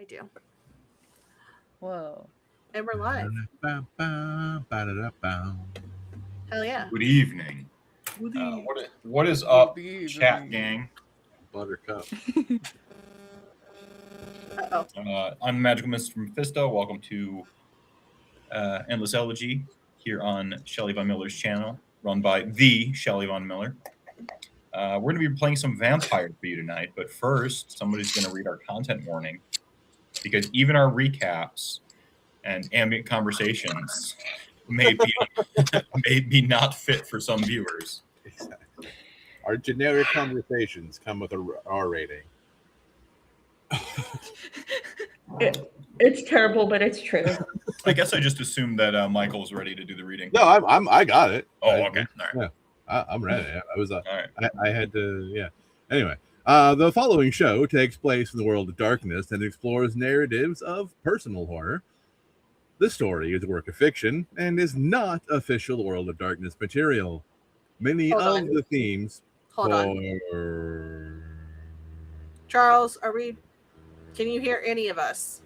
I do. Whoa. And we're live. Hell yeah. Good evening. What is up, chat gang? Buttercup. Uh-oh. I'm Magical Mr. Mephisto. Welcome to Endless Elegy here on Shelley Von Miller's channel, run by the Shelley Von Miller. We're going to be playing some Vampire for you tonight, but first, somebody's going to read our content warning, because even our recaps and ambient conversations may be not fit for some viewers. Exactly. Our generic conversations come with a R rating. It's terrible, but it's true. I guess I just assumed that Michael was ready to do the reading. No, I got it. Oh, okay. All right. Yeah, I'm ready. I was. All right. I had to. Yeah. Anyway, the following show takes place in the world of darkness and explores narratives of personal horror. This story is a work of fiction and is not official World of Darkness material. Many of the themes. Hold on. Charles, can you hear any of us?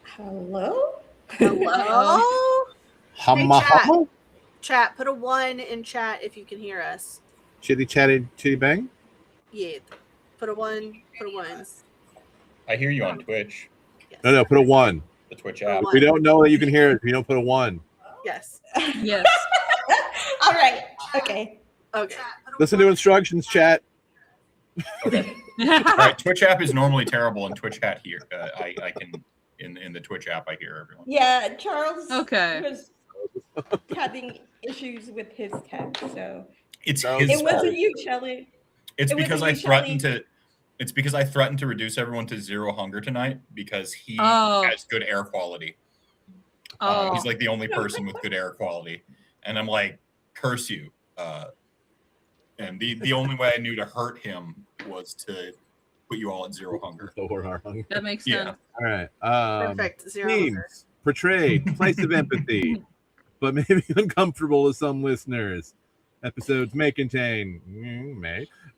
Hello? Hello? Hamma. Chat, put a 1 in chat if you can hear us. Chitty chatty chitty bang. Yeah. Put a 1. I hear you on Twitch, Yes. No, put a 1. the Twitch app. We don't know that you can hear it if you don't put a 1. Yes. Yes. All right. Okay. Okay. Listen to instructions, chat. Okay. All right. Twitch app is normally terrible, and Twitch chat here. I can in the Twitch app I hear everyone. Yeah, Charles Okay. was having issues with his tech, so It's No, his it fault. wasn't you, Shelley. It's it because wasn't I you, threatened Shelley. to. It's because I threatened to reduce everyone to 0 hunger tonight because he Oh. has good air quality. Oh. He's like the only person with good air quality, and I'm like, curse you. And the only way I knew to hurt him was to put you all at 0 hunger. Lower our hunger. That makes Yeah. sense. All right. Perfect. 0 hunger. Themes portrayed, place of empathy, but maybe uncomfortable to some listeners. Episodes may contain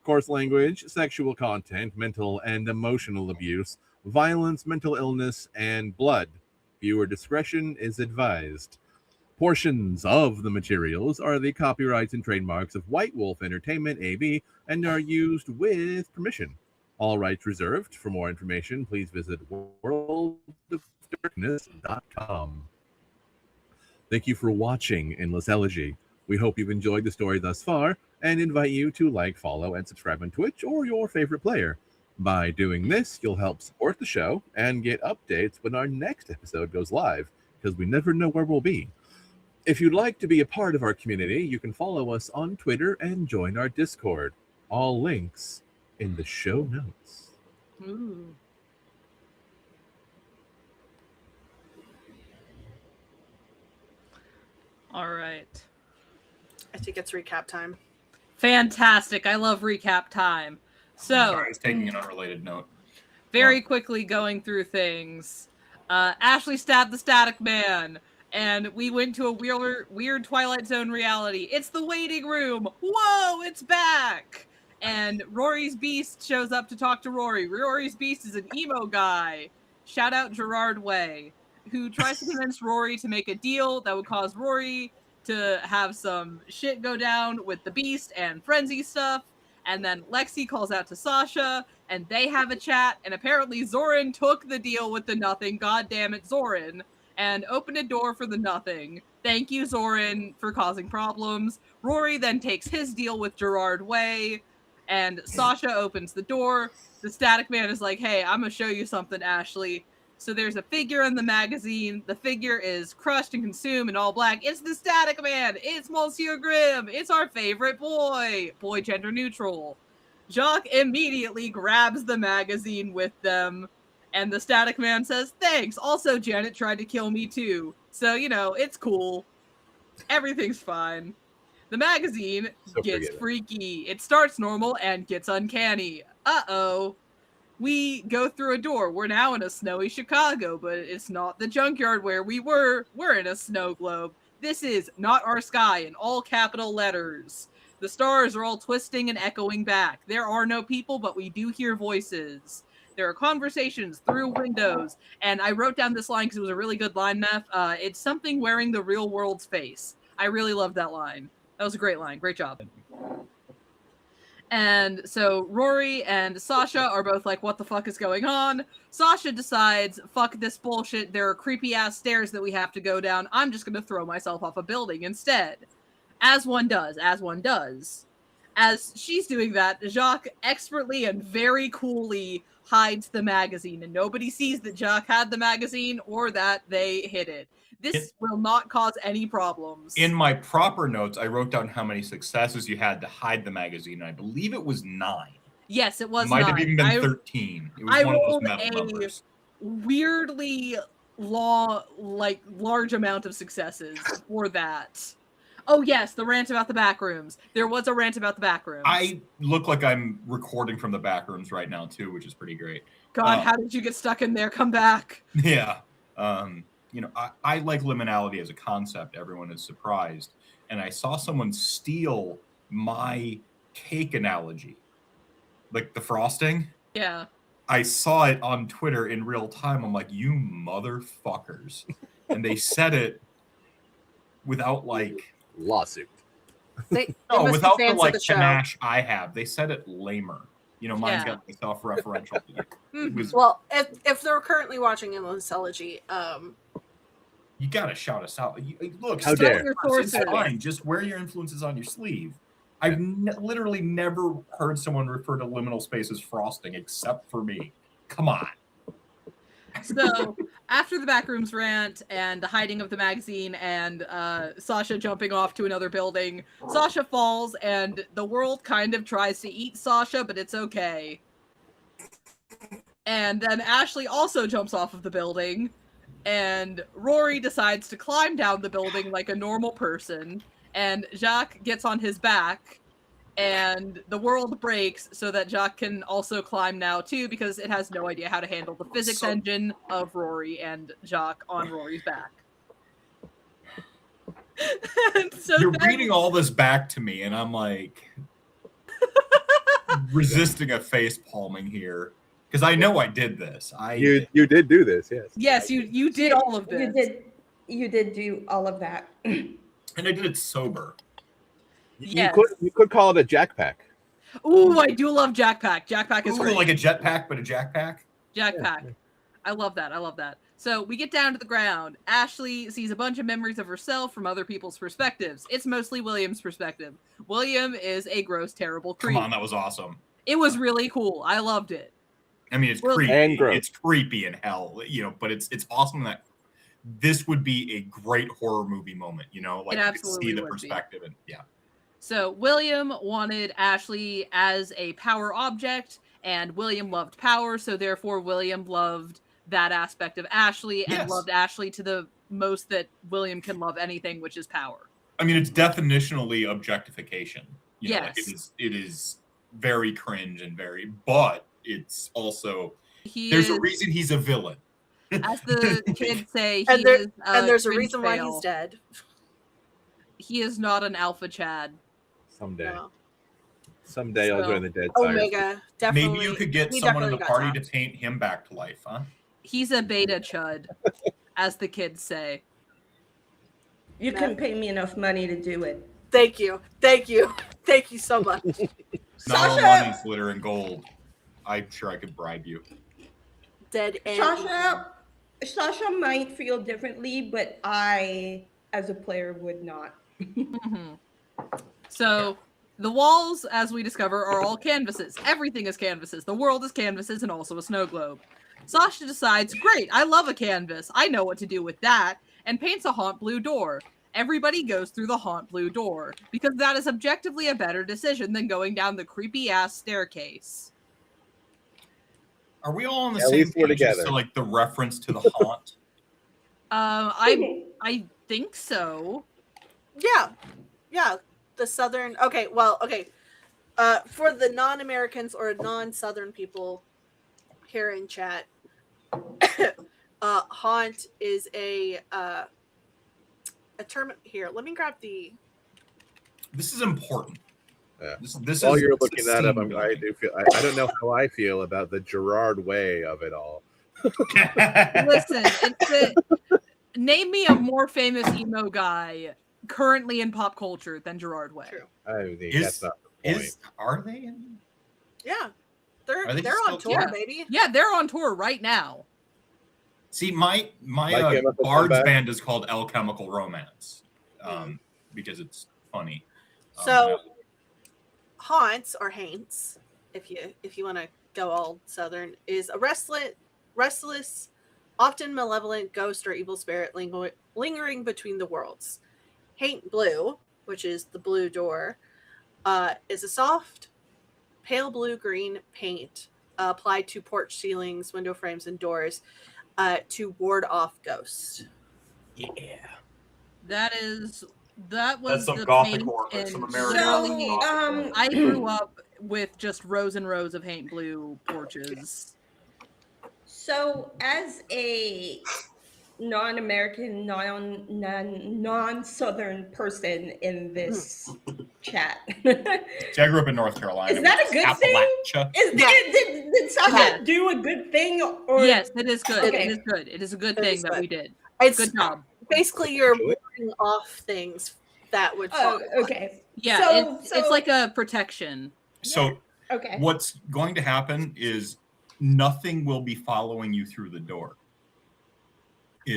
coarse language, sexual content, mental and emotional abuse, violence, mental illness, and blood. Viewer discretion is advised. Portions of the materials are the copyrights and trademarks of White Wolf Entertainment AB and are used with permission. All rights reserved. For more information, please visit worldofdarkness.com. Thank you for watching Endless Elegy. We hope you've enjoyed the story thus far and invite you to like, follow, and subscribe on Twitch or your favorite player. By doing this, you'll help support the show and get updates when our next episode goes live, because we never know where we'll be. If you'd like to be a part of our community, you can follow us on Twitter and join our Discord. All links in the show notes. Ooh. All right. I think it's recap time. Fantastic. I love recap time. So, Sorry, I was taking an unrelated note. very quickly going through things. Ashley stabbed the Static Man, and we went to a weird Twilight Zone reality. It's the waiting room. Whoa, it's back. And Rory's Beast shows up to talk to Rory. Rory's Beast is an emo guy. Shout out Gerard Way, who tries to convince Rory to make a deal that would cause Rory to have some shit go down with the Beast and frenzy stuff. And then Lexi calls out to Sasha, and they have a chat, and apparently Zoran took the deal with the Nothing, god damn it, Zoran, and opened a door for the Nothing. Thank you, Zoran, for causing problems. Rory then takes his deal with Gerard Way, and Sasha opens the door. The Static Man is like, hey, I'm gonna show you something, Ashley. So there's a figure in the magazine. The figure is crushed and consumed in all black. It's the Static Man. It's Monsieur Grimm. It's our favorite boy. Boy gender neutral. Jaq immediately grabs the magazine with them. And the Static Man says, thanks. Also, Janet tried to kill me too. So, it's cool. Everything's fine. The magazine gets freaky. It starts normal and gets uncanny. Uh-oh. We go through a door. We're now in a snowy Chicago, but it's not the junkyard where we were. We're in a snow globe. This is Not Our Sky in all capital letters. The stars are all twisting and echoing back. There are no people, but we do hear voices. There are conversations through windows. And I wrote down this line because it was a really good line, Meth. It's something wearing the real world's face. I really loved that line. That was a great line. Great job. And so Rory and Sasha are both like, what the fuck is going on? Sasha decides, fuck this bullshit. There are creepy ass stairs that we have to go down. I'm just going to throw myself off a building instead. As one does. As she's doing that, Jaq expertly and very coolly hides the magazine, and nobody sees that Jaq had the magazine or that they hid it. This will not cause any problems. In my proper notes, I wrote down how many successes you had to hide the magazine, and I believe it was 9. Yes, it was 9. Might have even been 13. It was I one of those rolled metal a numbers. weirdly large amount of successes for that. Oh yes, the rant about the back rooms. There was a rant about the back rooms. I look like I'm recording from the back rooms right now too, which is pretty great. God, how did you get stuck in there? Come back. Yeah. I like liminality as a concept. Everyone is surprised. And I saw someone steal my cake analogy. Like the frosting. Yeah. I saw it on Twitter in real time. I'm like, you motherfuckers. And they said it without lawsuit. Without the panache I have. They said it lamer. Mine's got the self-referential. Well, if they're currently watching Endless Elegy, you gotta shout us out. Look, how dare your sources. It's fine. Just wear your influences on your sleeve. I've literally never heard someone refer to liminal space as frosting, except for me. Come on. So after the backrooms rant and the hiding of the magazine and Sasha jumping off to another building, Sasha falls and the world kind of tries to eat Sasha, but it's okay. And then Ashley also jumps off of the building, and Rory decides to climb down the building like a normal person, and Jaq gets on his back, and the world breaks so that Jaq can also climb now too, because it has no idea how to handle the physics engine of Rory and Jaq on Rory's back. So you're reading all this back to me, and I'm like resisting a face palming here. Because I know I did this. You did do this, yes. Yes, you did all of this. You did do all of that. And I did it sober. Yes. You could call it a Jaq pack. Ooh, I do love Jaq pack. Jaq pack is great. Like a jetpack, but a Jaq pack? Jaq pack. I love that. So we get down to the ground. Ashley sees a bunch of memories of herself from other people's perspectives. It's mostly William's perspective. William is a gross, terrible creep. Come on, that was awesome. It was really cool. I loved it. I mean, it's creepy. And gross. It's creepy in hell, but it's awesome that this would be a great horror movie moment, like you could see the perspective and yeah. So William wanted Ashley as a power object, and William loved power, so therefore William loved that aspect of Ashley and loved Ashley to the most that William can love anything, which is power. I mean, it's definitionally objectification. Yes. It is very cringe and but it's also there's a reason he's a villain. As the kids say, there's a reason why he's dead. He is not an alpha Chad. Someday. No. Someday I'll join the dead side. Omega, definitely. Maybe you could get someone in the party to paint him back to life, huh? He's a beta chud, as the kids say. You couldn't pay me enough money to do it. Thank you so much. Not all money, glitter, and gold. I'm sure I could bribe you. Dead end. Sasha might feel differently, but I, as a player, would not. So the walls, as we discover, are all canvases. Everything is canvases. The world is canvases and also a snow globe. Sasha decides, great, I love a canvas. I know what to do with that, and paints a haunt blue door. Everybody goes through the haunt blue door, because that is objectively a better decision than going down the creepy-ass staircase. Are we all on the same page together? So, like, the reference to the haunt? I think so. Yeah. The Southern. Okay. For the non-Americans or non-Southern people here in chat, haunt is a term. Here, let me grab the. This is important. Yeah. This While is you're it's a looking that up, scene I do feel I don't know how I feel about the Gerard way of it all. building. Listen, it's the name me a more famous emo guy currently in pop culture than Gerard Way. True. I think Is that's not the point. are they in? Yeah. They're Are they on still tour, Yeah. baby. Yeah, they're on tour right now. See, my Chemical Bard's Comeback? band is called Alchemical Romance, Mm. because it's funny. So haunts or haints, if you want to go all southern, is a restless, often malevolent ghost or evil spirit lingering between the worlds. Haint blue, which is the blue door, is a soft, pale blue-green paint applied to porch ceilings, window frames, and doors to ward off ghosts. yeah, That was That's some the gothic paint horror, and some American Shirley, gothic horror. I grew up with just rows and rows of Haint blue porches. So, as a non-American, non-Southern person in this chat, See, I grew up in North Carolina. Is that which a good thing? Appalachia. Did Sasha Yes. do a good thing? Or Yes, it is good. Okay. It is good. It is a good It thing is that good. we did. It's Good job. basically you're Actually. warding off things that would Oh, follow. okay. Yeah, So- it's like a protection. So Okay. what's going to happen is nothing will be following you through the door.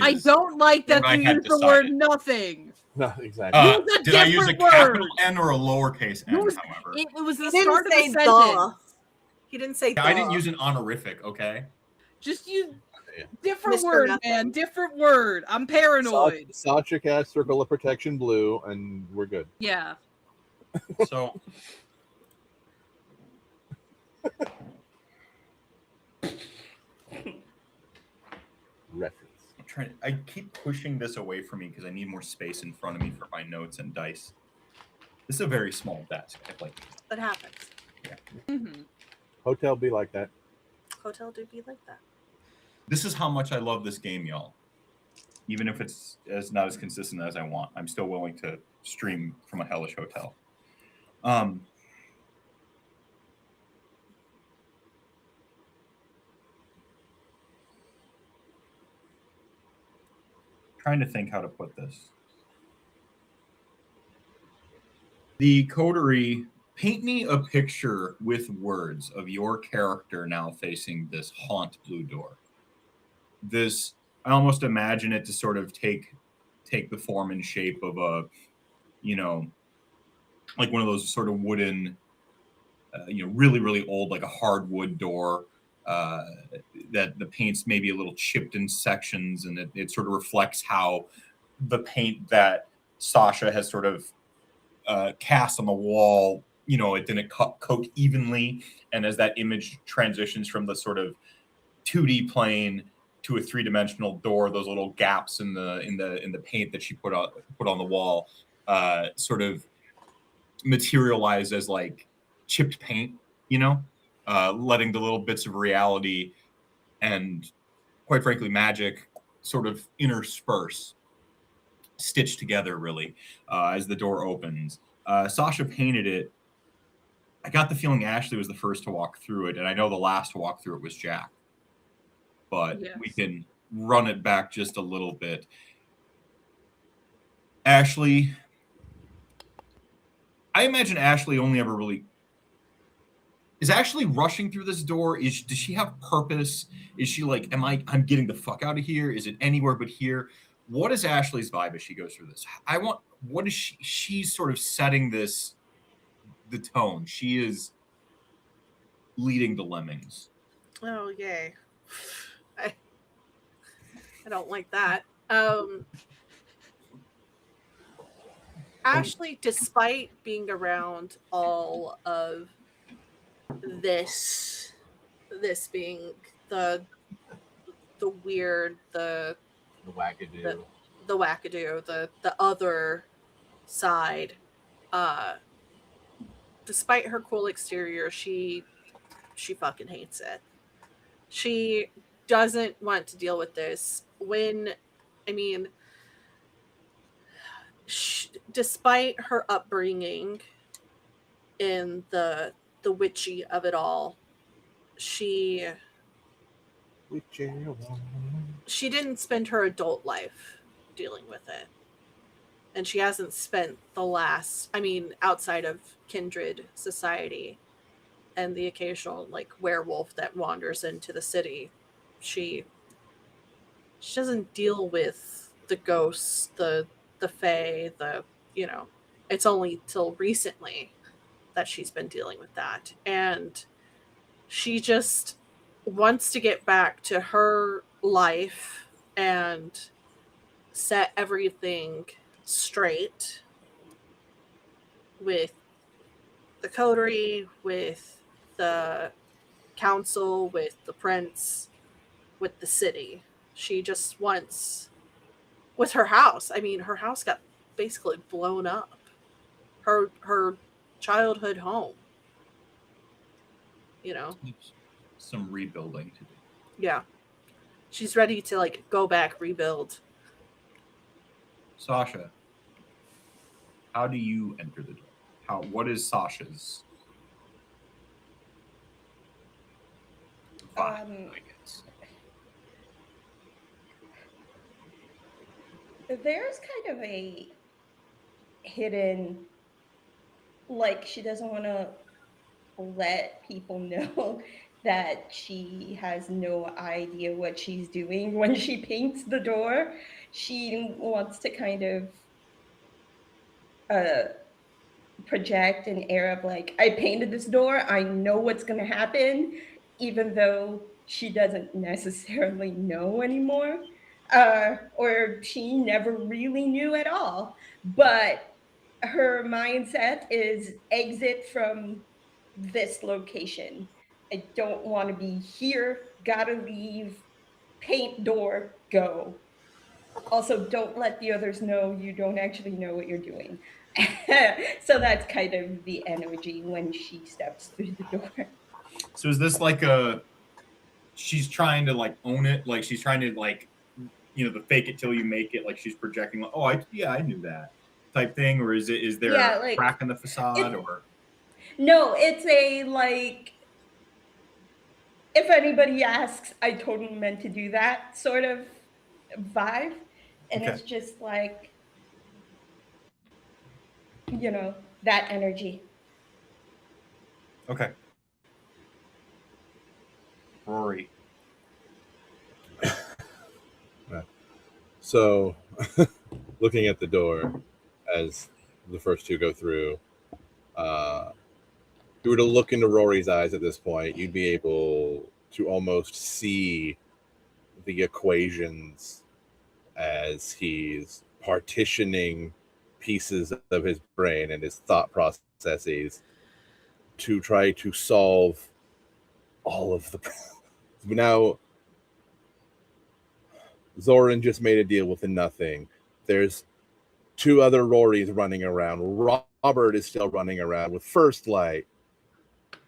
I Is don't like that what I you had use the word decided. nothing. No, exactly. Use a did I use a different capital word. N or a lowercase n, Use- however? It was the He start didn't of say a duh. sentence. He didn't say I didn't duh. use an honorific, okay? Just use Yeah. different Mr. word, Nothing. man. Different word. I'm paranoid. Sasha cast Circle of Protection blue, and we're good. Yeah. So Reference. I keep pushing this away from me because I need more space in front of me for my notes and dice. This is a very small desk. It happens. Mm-hmm. Hotel be like that. Hotel do be like that. This is how much I love this game, y'all. Even if it's not as consistent as I want, I'm still willing to stream from a hellish hotel. Trying to think how to put this. The coterie, paint me a picture with words of your character now facing this haunt blue door. This, I almost imagine it to sort of take the form and shape of a, like one of those sort of wooden, really, really old, like a hardwood door that the paint's maybe a little chipped in sections, and it sort of reflects how the paint that Sasha has sort of cast on the wall, it didn't coat evenly, and as that image transitions from the sort of 2D plane to a three-dimensional door, those little gaps in the paint that she put on the wall sort of materialize as like chipped paint, letting the little bits of reality and, quite frankly, magic sort of intersperse, stitched together, really, as the door opens. Sasha painted it. I got the feeling Ashley was the first to walk through it, and I know the last to walk through it was Jaq. But Yes. we can run it back just a little bit. Ashley, I imagine Ashley only ever really... Is Ashley rushing through this door? Does she have purpose? Is she like, I'm getting the fuck out of here? Is it anywhere but here? What is Ashley's vibe as she goes through this? What is she's sort of setting the tone. She is leading the lemmings. Oh, yay. I don't like that. Ashley, despite being around all of this being the weird, the wackadoo. the wackadoo, the other side, despite her cool exterior, she fucking hates it. She doesn't want to deal with this. Despite her upbringing in the witchy of it all. She didn't spend her adult life dealing with it. And she hasn't spent outside of kindred society and the occasional like werewolf that wanders into the city, she doesn't deal with the ghosts, the fae, it's only till recently that she's been dealing with that. And she just wants to get back to her life and set everything straight with the coterie, with the council, with the prince, with the city. She just wants, with her house. I mean, her house got basically blown up. Her childhood home. Some rebuilding to do. Yeah. She's ready to like go back, rebuild. Sasha, how do you enter the door? What is Sasha's vibe, I guess? There's kind of a hidden, like, she doesn't want to let people know that she has no idea what she's doing when she paints the door. She wants to kind of project an air of like, I painted this door, I know what's going to happen, even though she doesn't necessarily know anymore, or she never really knew at all. But her mindset is exit from this location. I don't want to be here, gotta leave, paint door, go. Also, don't let the others know you don't actually know what you're doing. So that's kind of the energy when she steps through the door. So is this like she's trying to like own it, like she's trying to like, the fake it till you make it, like she's projecting like, oh, I knew that type thing, or is there a crack in the facade, or? No, it's a like, if anybody asks, I totally meant to do that sort of vibe. And It's just like, that energy. Okay. Rory. So, looking at the door as the first two go through, if you were to look into Rory's eyes at this point, you'd be able to almost see the equations as he's partitioning pieces of his brain and his thought processes to try to solve all of the problems. Now, Zoran just made a deal with nothing. There's two other Rorys running around. Robert is still running around with First Light.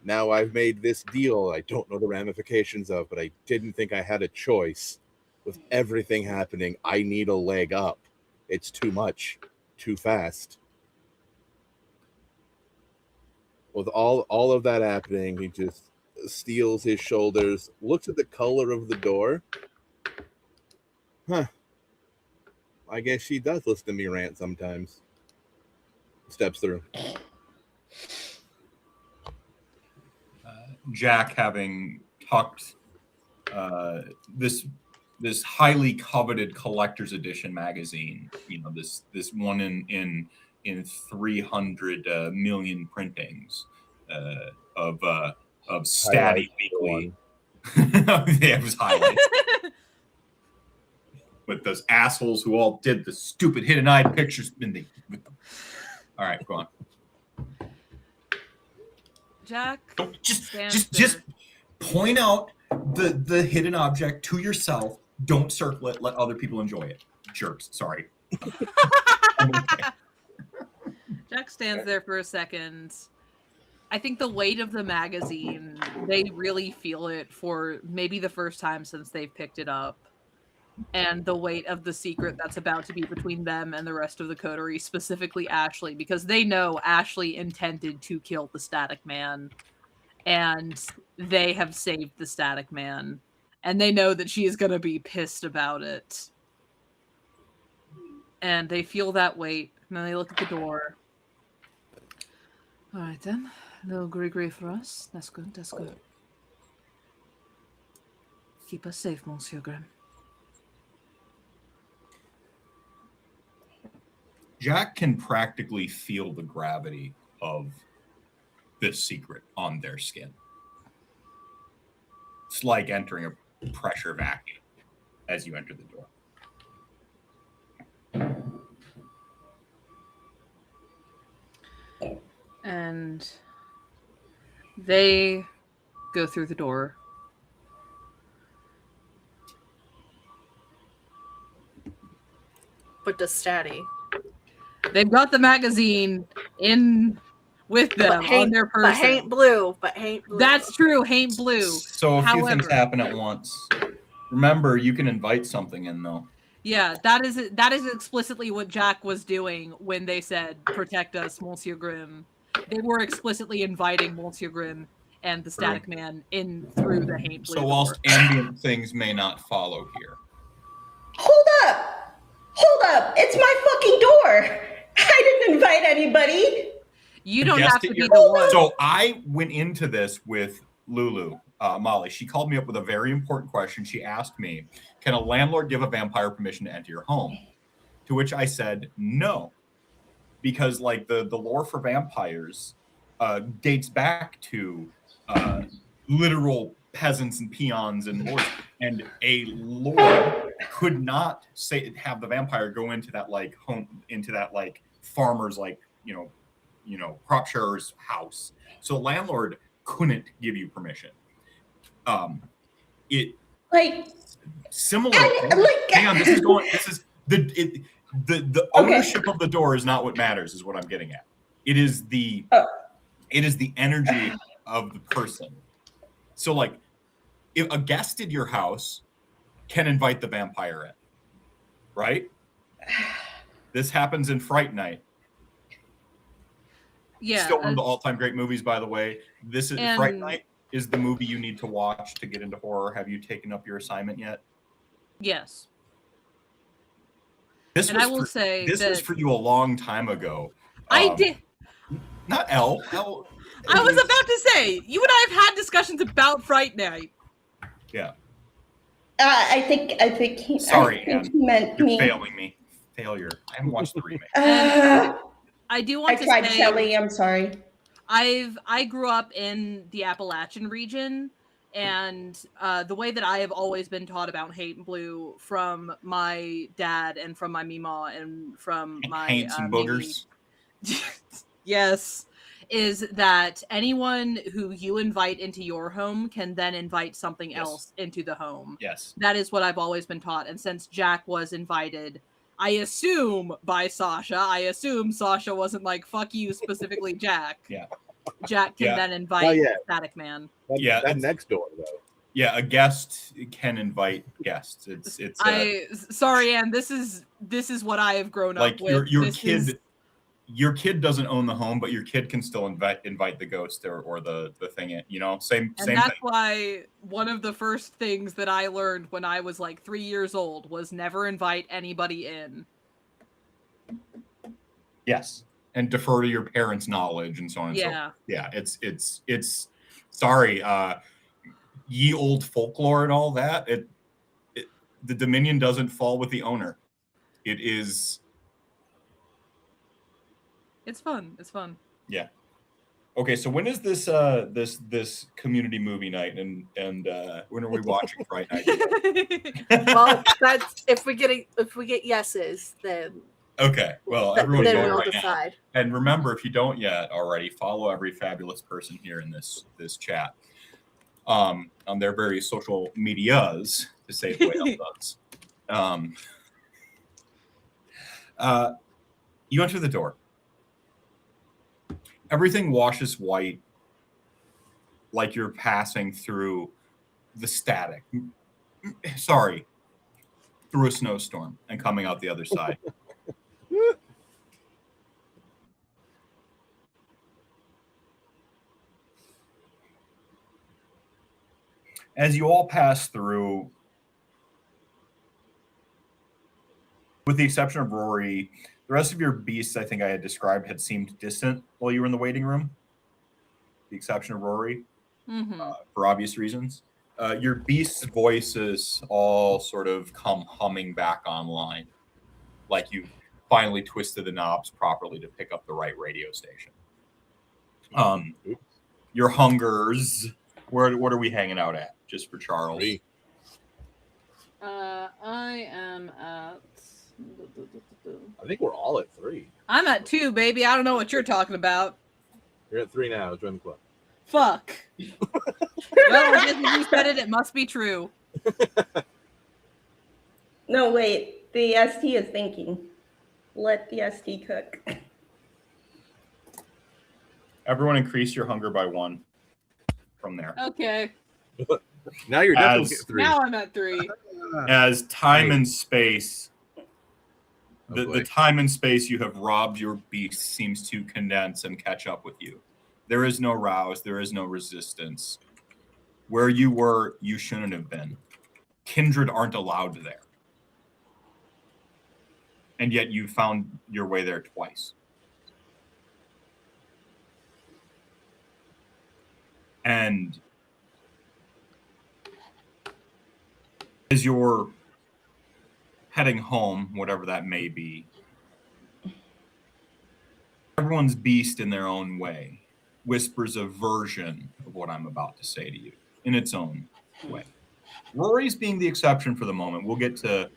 Now I've made this deal I don't know the ramifications of, but I didn't think I had a choice. With everything happening, I need a leg up. It's too much, too fast. With all of that happening, he just steels his shoulders, looks at the color of the door. Huh. I guess she does listen to me rant sometimes. Steps through. Jaq, having tucked this highly coveted collector's edition magazine, this one in 300 million printings of Statty Weekly. Yeah, it was highlights. With those assholes who all did the stupid hidden eye pictures with them. All right, go on. Jaq, don't just point out the hidden object to yourself. Don't circle it. Let other people enjoy it. Jerks. Sorry. Jaq stands there for a second. I think the weight of the magazine, they really feel it for maybe the first time since they've picked it up. and the weight of the secret that's about to be between them and the rest of the coterie, specifically Ashley, because they know Ashley intended to kill the Static Man, and they have saved the Static Man, and they know that she is going to be pissed about it. And they feel that weight, and then they look at the door. All right, then. No gris for us. That's good, that's good. Keep us safe, Monsieur Grimm. Jaq can practically feel the gravity of this secret on their skin. It's like entering a pressure vacuum as you enter the door. And they go through the door. But does Statty? They've got the magazine in with them on their person. But hain't blue. That's true, hain't blue. So a few things happen at once. Remember, you can invite something in, though. Yeah, that is explicitly what Jaq was doing when they said, protect us, Monsieur Grimm. They were explicitly inviting Monsieur Grimm and the Static Man in through the haint blue. So whilst ambient things may not follow here. Hold up! It's my fucking door! I didn't invite anybody! You don't have to be the one. So I went into this with Lulu, Molly. She called me up with a very important question. She asked me, can a landlord give a vampire permission to enter your home? To which I said no. Because like the lore for vampires dates back to literal peasants and peons and lords, and a lord could not have the vampire go into that like home, into that like farmer's like you know crop sharer's house. So landlord couldn't give you permission. It like similar. Hang on, this is the ownership of the door is not what matters, is what I'm getting at. It is the energy of the person. So like if a guest at your house can invite the vampire in, right? This happens in Fright Night. Yeah. Still one of the all-time great movies, by the way. Fright Night is the movie you need to watch to get into horror. Have you taken up your assignment yet? Yes. This was for you a long time ago. I did. Not L. I was about to say, you and I have had discussions about Fright Night. Yeah. I think he. Sorry, I think he meant you're me. failing me. Failure. I haven't watched the remake. I do want to say. I tried Shelley. I'm sorry. I grew up in the Appalachian region, and the way that I have always been taught about hate and blue from my dad and from my Mima and from my haints and boogers. Yes, is that anyone who you invite into your home can then invite something else into the home. Yes. That is what I've always been taught. And since Jaq was invited, I assume by Sasha, Sasha wasn't like, fuck you, specifically Jaq. Yeah. Jaq can then invite Static Man. That's next door, though. Yeah, a guest can invite guests. Sorry, Anne, this is what I have grown up with. Your kid doesn't own the home, but your kid can still invite the ghost or the thing in, same and thing. That's why one of the first things that I learned when I was like 3 years old was never invite anybody in. Yes. And defer to your parents' knowledge and so on and so forth. Yeah, it's sorry, ye old folklore and all that. The dominion doesn't fall with the owner. It is. It's fun. It's fun. Yeah. Okay, so when is this this community movie night and when are we watching Fright Night? Well, that's if we get yeses, then okay. Well, everyone's then going we'll right decide. Now. And remember, if you don't yet already, follow every fabulous person here in this chat on their various social medias, to say the way Elle does. You enter the door. Everything washes white, like you're passing through the static. Sorry, through a snowstorm and coming out the other side. As you all pass through, with the exception of Rory, the rest of your beasts I think I had described had seemed distant while you were in the waiting room. The exception of Rory, for obvious reasons. Your beast's voices all sort of come humming back online, like you've finally twisted the knobs properly to pick up the right radio station. Your hungers, what are we hanging out at? Just for Charles. I am at. I think we're all at 3. I'm at 2, baby. I don't know what you're talking about. You're at 3 now. Join the club. Fuck. Well, I guess if you said it, it must be true. No, wait. The ST is thinking. Let the ST cook. Everyone increase your hunger by 1 from there. Okay. Now you're definitely at 3. Now I'm at 3. As time and space, Oh, the time and space you have robbed your beast seems to condense and catch up with you. There is no rouse. There is no resistance. Where you were, you shouldn't have been. Kindred aren't allowed there. And yet you found your way there twice. And as you're heading home, whatever that may be, everyone's beast in their own way whispers a version of what I'm about to say to you in its own way. Rory's being the exception for the moment. We'll get to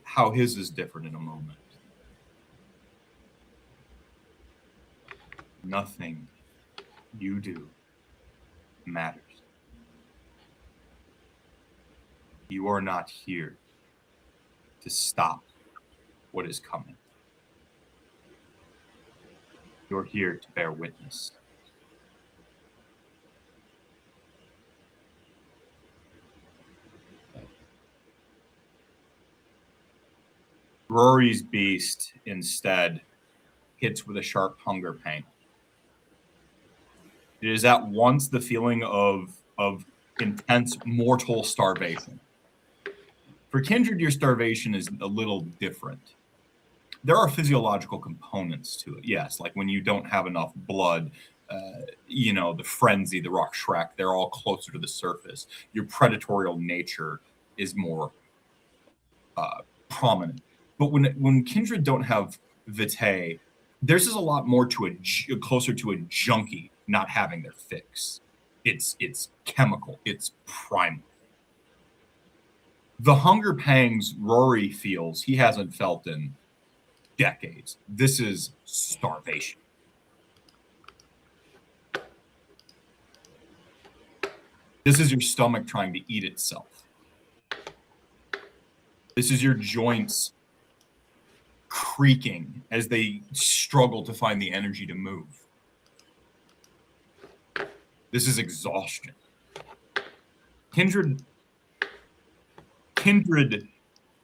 how his is different in a moment. Nothing you do matters. You are not here to stop what is coming. You're here to bear witness. Rory's beast instead hits with a sharp hunger pang. It is at once the feeling of intense mortal starvation. For Kindred, your starvation is a little different. There are physiological components to it, yes, like when you don't have enough blood, the frenzy, the rock Shrek, they're all closer to the surface. Your predatorial nature is more prominent. But when Kindred don't have vitae, theirs is a lot more to closer to a junkie not having their fix. It's chemical. It's primal. The hunger pangs Rory feels he hasn't felt in decades. This is starvation. This is your stomach trying to eat itself. This is your joints creaking as they struggle to find the energy to move. This is exhaustion. Kindred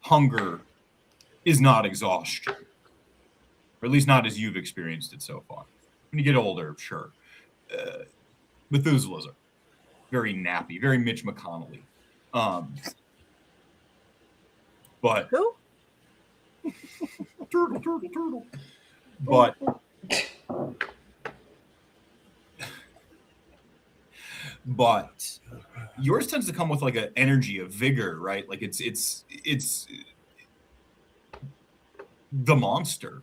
hunger is not exhaustion, or at least not as you've experienced it so far. When you get older, sure. Methuselah's very nappy, very Mitch McConnell-y. But Who? turtle. But yours tends to come with like an energy, a vigor, right? Like it's the monster.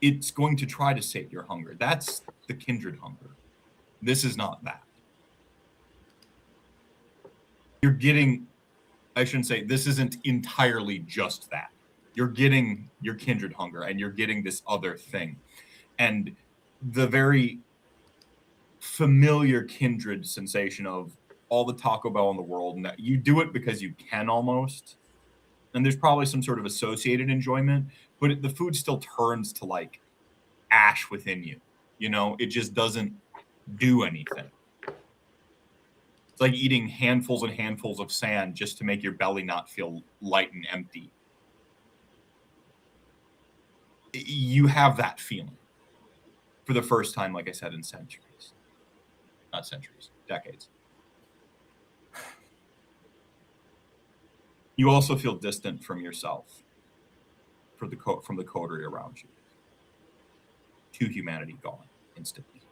It's going to try to sate your hunger. That's the Kindred hunger. This is not that. You're getting, I shouldn't say, this isn't entirely just that. You're getting your Kindred hunger and you're getting this other thing. And the very familiar Kindred sensation of all the Taco Bell in the world, and that you do it because you can almost, and there's probably some sort of associated enjoyment, but the food still turns to like ash within you. You know, it just doesn't do anything. It's like eating handfuls and handfuls of sand just to make your belly not feel light and empty. You have that feeling for the first time, like I said, in centuries. Not centuries, decades. You also feel distant from yourself, from the coterie around you. To humanity gone instantly.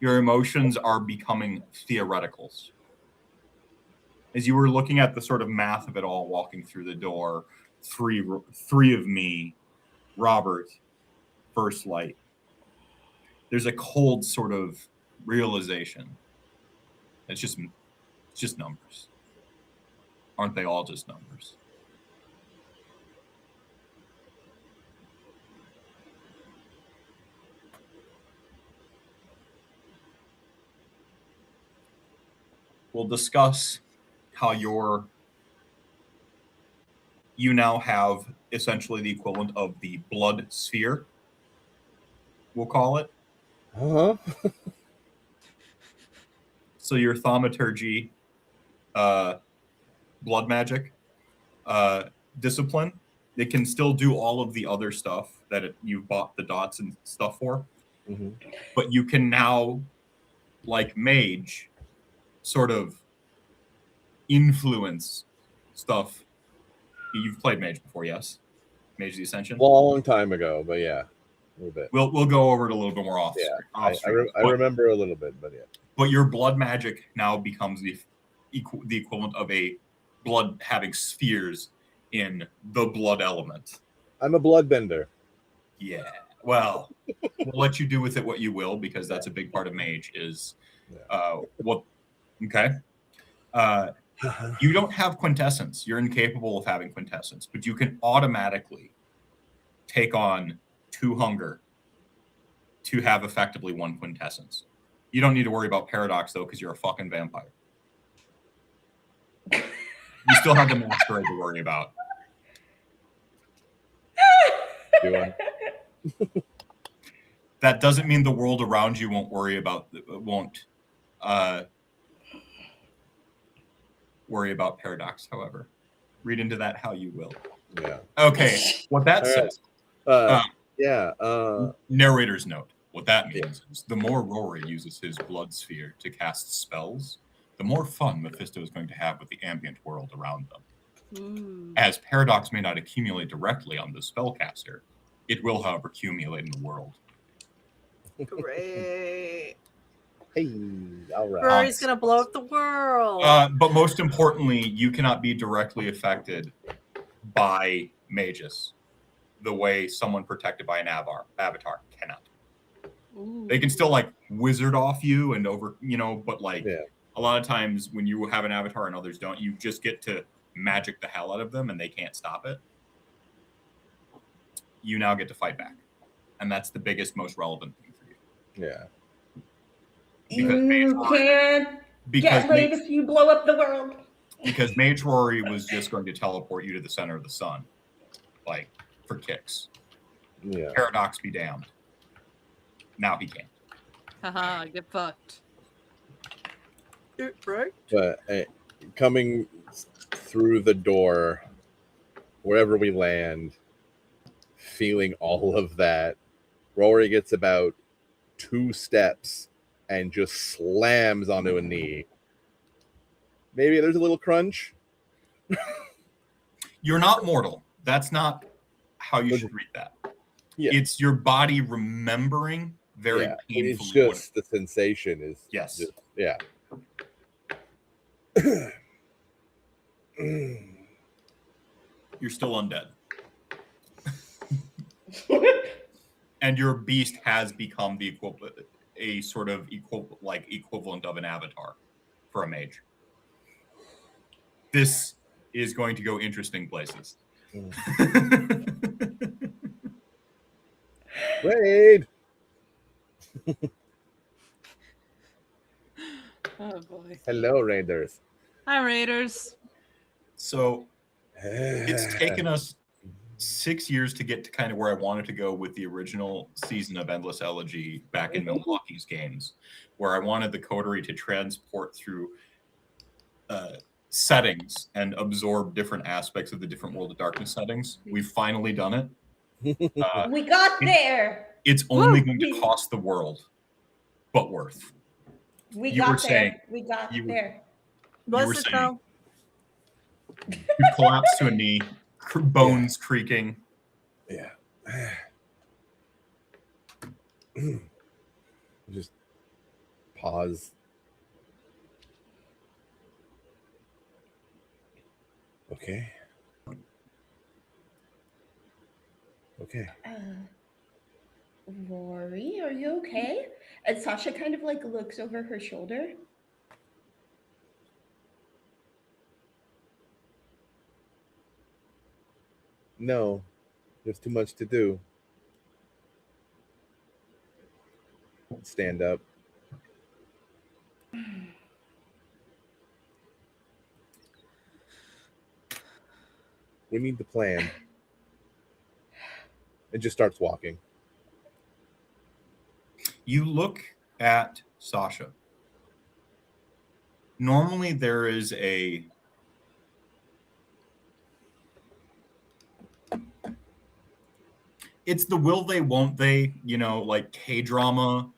Your emotions are becoming theoreticals. As you were looking at the sort of math of it all, walking through the door, three of me, Robert, First Light, there's a cold sort of realization. It's just numbers. Aren't they all just numbers? We'll discuss how you now have essentially the equivalent of the blood sphere, we'll call it. Uh-huh. So your thaumaturgy, blood magic discipline, it can still do all of the other stuff that you bought the dots and stuff for. Mm-hmm. But you can now, like mage, sort of influence stuff. You've played mage before, yes? Mage the Ascension? Long time ago, but yeah, a little bit. We'll go over it a little bit more off. Yeah, off I remember a little bit, but yeah. But your blood magic now becomes the equivalent of a blood having spheres in the blood element. I'm a bloodbender. Yeah. Well, we'll let you do with it what you will, because that's a big part of mage is what. Okay. You don't have quintessence. You're incapable of having quintessence, but you can automatically take on 2 hunger to have effectively 1 quintessence. You don't need to worry about paradox, though, because you're a fucking vampire. You still have the masquerade to worry about. Do I? That doesn't mean the world around you won't worry about paradox, however. Read into that how you will. Yeah. Okay, what that says. Narrator's note. What that means is the more Rory uses his blood sphere to cast spells, the more fun Mephisto is going to have with the ambient world around them. As paradox may not accumulate directly on the spellcaster, it will, however, accumulate in the world. Great. Hey, all right. Rory's gonna blow up the world. But most importantly, you cannot be directly affected by mages the way someone protected by an avatar cannot. Ooh. They can still like wizard off you and over, but like Yeah. a lot of times when you have an avatar and others don't, you just get to magic the hell out of them and they can't stop it. You now get to fight back. And that's the biggest, most relevant thing for you. Yeah. You can't get laid if you blow up the world. Because Mage Rory was just going to teleport you to the center of the sun. Like, for kicks. Yeah. Paradox be damned. Now he can't. Haha, get fucked. Right? But coming through the door, wherever we land, feeling all of that, Rory gets about 2 steps and just slams onto a knee. Maybe there's a little crunch. You're not mortal. That's not how you should read that. Yeah. It's your body remembering very painfully. It's just the sensation is yes. Just, yeah. You're still undead. And your beast has become the equivalent of an avatar for a mage. This is going to go interesting places. Raid. Oh boy. Hello, Raiders. Hi, Raiders. So it's taken us 6 years to get to kind of where I wanted to go with the original season of Endless Elegy back in Milwaukee's games, where I wanted the coterie to transport through settings and absorb different aspects of the different World of Darkness settings. We've finally done it. We got there. It's only going to cost the world, but worth. We You were got saying- there. We got you were- there. You were Bless it, saying though. you collapsed to a knee, bones creaking. Yeah. Just pause. Okay. Okay. Rory, are you okay? And Sasha kind of like looks over her shoulder. No, there's too much to do. Stand up. We need the plan. And just starts walking. You look at Sasha. Normally there is a it's the will they won't they, like K-drama,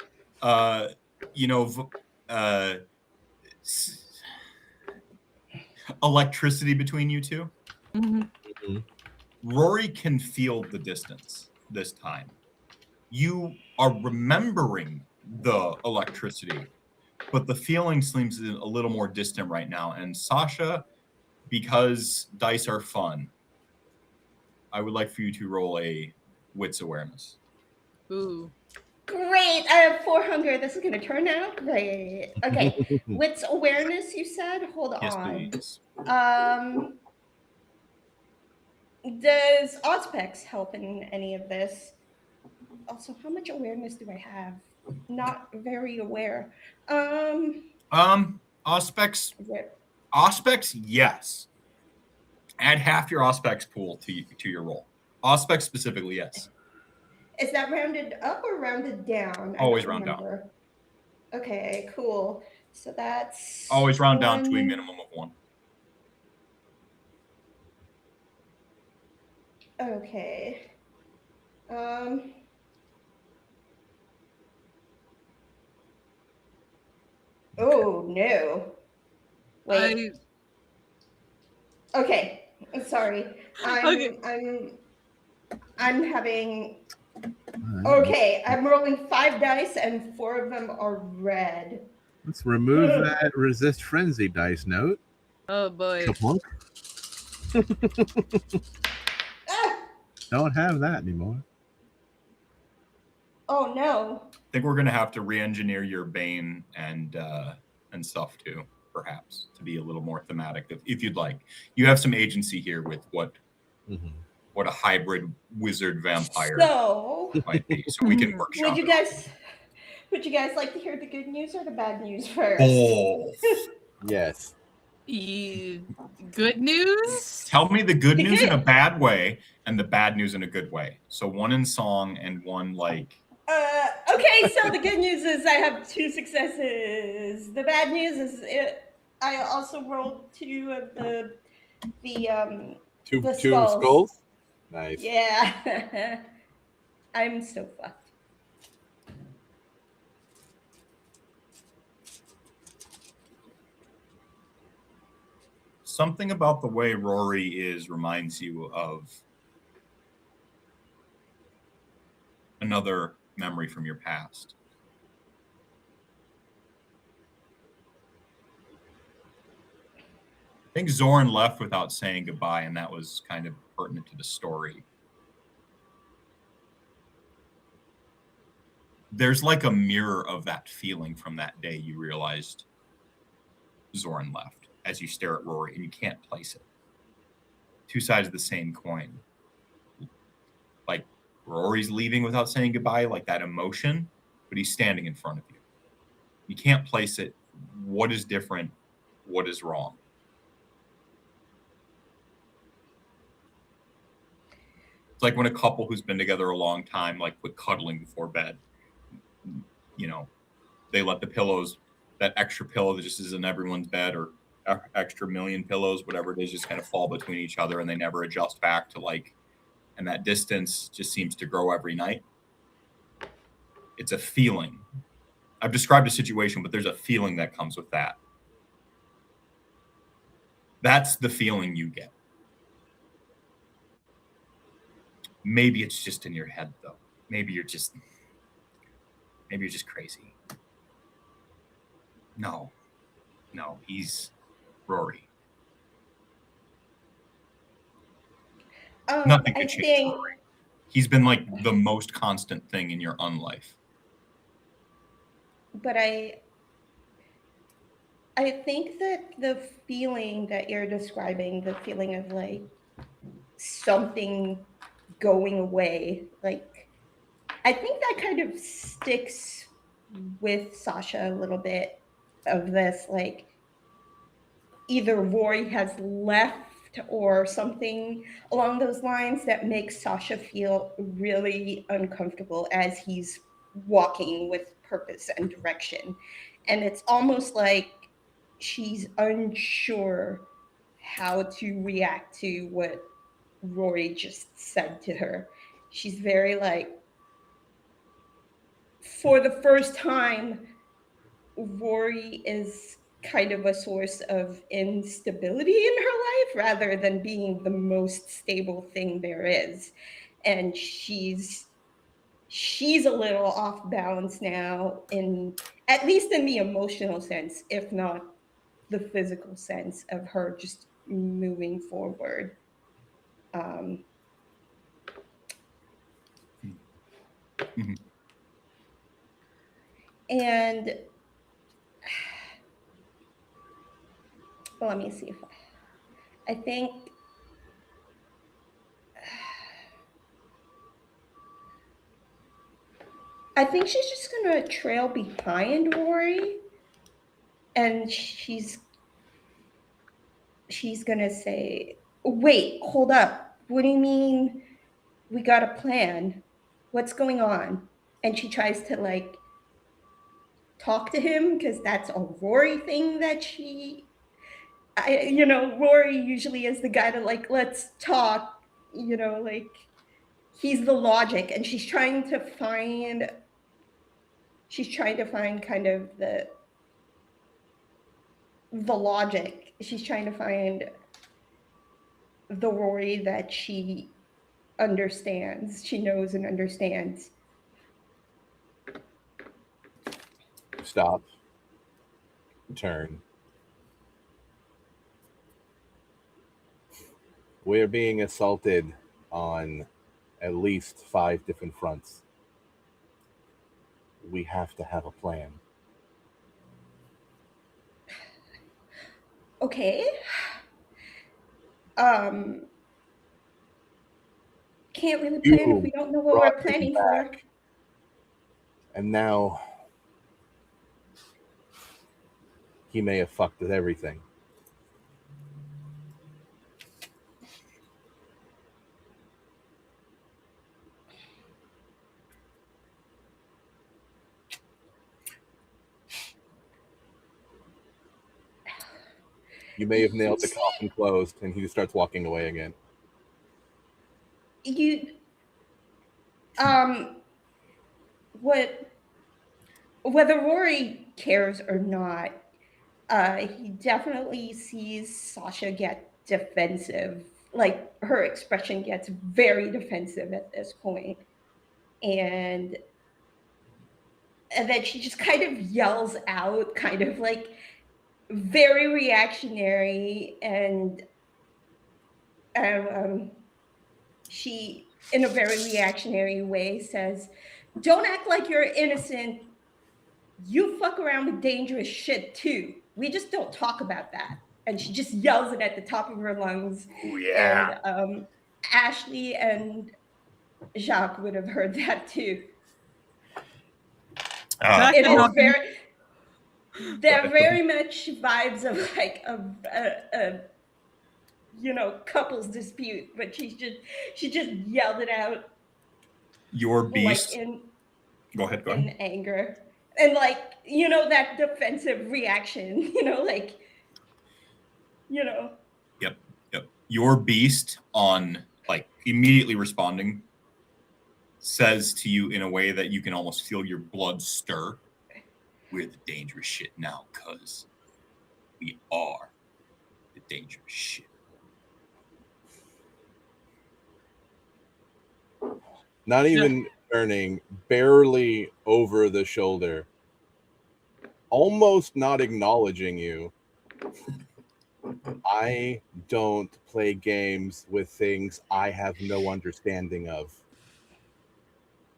electricity between you two. Mm-hmm. Rory can feel the distance this time. You are remembering the electricity, but the feeling seems a little more distant right now. And Sasha, because dice are fun, I would like for you to roll a wits awareness. Ooh. Great. I have 400. This is going to turn out great. Okay. Wits awareness, you said? Hold Yes, on. please. Does Auspex help in any of this? Also, how much awareness do I have? Not very aware. Auspex, yes. Add half your Auspex pool to your roll. Auspex specifically, yes. Is that rounded up or rounded down? Always round down. Okay, cool. So that's always round down to a minimum of 1. Okay. Oh no. Wait. Okay. I'm sorry. I'm having. Okay, I'm rolling 5 dice and 4 of them are red. Let's remove that resist frenzy dice note. Oh boy. Kapunk. Ah! Don't have that anymore. Oh no. I think we're gonna have to re-engineer your Bane and stuff too, perhaps, to be a little more thematic. If you'd like, you have some agency here with what a hybrid wizard vampire might be. So we can workshop. Would you guys like to hear the good news or the bad news first? Both. Yes. Good news? Tell me the good news in a bad way and the bad news in a good way. So one in song and one like. Okay, so the good news is I have 2 successes. The bad news is I also rolled 2 of the two skulls. Skulls? Nice. Yeah. I'm so fucked. Something about the way Rory is reminds you of another memory from your past. I think Zoran left without saying goodbye, and that was kind of pertinent to the story. There's like a mirror of that feeling from that day you realized Zoran left as you stare at Rory, and you can't place it. 2 sides of the same coin. Like Rory's leaving without saying goodbye, like that emotion, but he's standing in front of you. You can't place it. What is different? What is wrong? like when a couple who's been together a long time, like with cuddling before bed, you know, they let the pillows, that extra pillow that just is in everyone's bed, or extra million pillows, whatever it is, just kind of fall between each other, and they never adjust back to like, and that distance just seems to grow every night. It's a feeling. I've described a situation, but there's a feeling that comes with that. That's the feeling you get. Maybe it's just in your head, though. Maybe you're just crazy. No, he's Rory. Nothing could change Rory. He's been like the most constant thing in your unlife. But I think that the feeling that you're describing, the feeling of like something going away, like I think that kind of sticks with Sasha a little bit, of this, like either Rory has left or something along those lines that makes Sasha feel really uncomfortable as he's walking with purpose and direction. And it's almost like she's unsure how to react to what Rory just said to her. She's very like, for the first time, Rory is kind of a source of instability in her life rather than being the most stable thing there is. And she's a little off balance now, in at least in the emotional sense, if not the physical sense of her just moving forward. Mhm. And well, let me see if I think she's just gonna trail behind Rory, and she's gonna say, "Wait, hold up. What do you mean we got a plan? What's going on?" And she tries to like talk to him, because that's a Rory thing that Rory usually is the guy to like, let's talk, like he's the logic, and she's trying to find kind of the logic. She's trying to find the Rory that she understands, she knows and understands. Stop. Turn. We're being assaulted on at least 5 different fronts. We have to have a plan. Okay. Can't really plan if we don't know what we're planning for. And now he may have fucked with everything. You may have nailed the coffin closed, and he just starts walking away again. Whether Rory cares or not, he definitely sees Sasha get defensive. Like, her expression gets very defensive at this point. And then she just kind of yells out, kind of like very reactionary, and she, in a very reactionary way, says, "Don't act like you're innocent. You fuck around with dangerous shit too. We just don't talk about that." And she just yells it at the top of her lungs. Oh, yeah. And Ashley and Jaq would have heard that too. It is very, they're very much vibes of like a couples dispute, but she just yelled it out Your like beast. Go ahead. in anger. And like, that defensive reaction, like, Yep. Your beast on like immediately responding says to you in a way that you can almost feel your blood stir. We're the dangerous shit now, cuz we are the dangerous shit. Not even turning, barely over the shoulder, almost not acknowledging you. I don't play games with things I have no understanding of.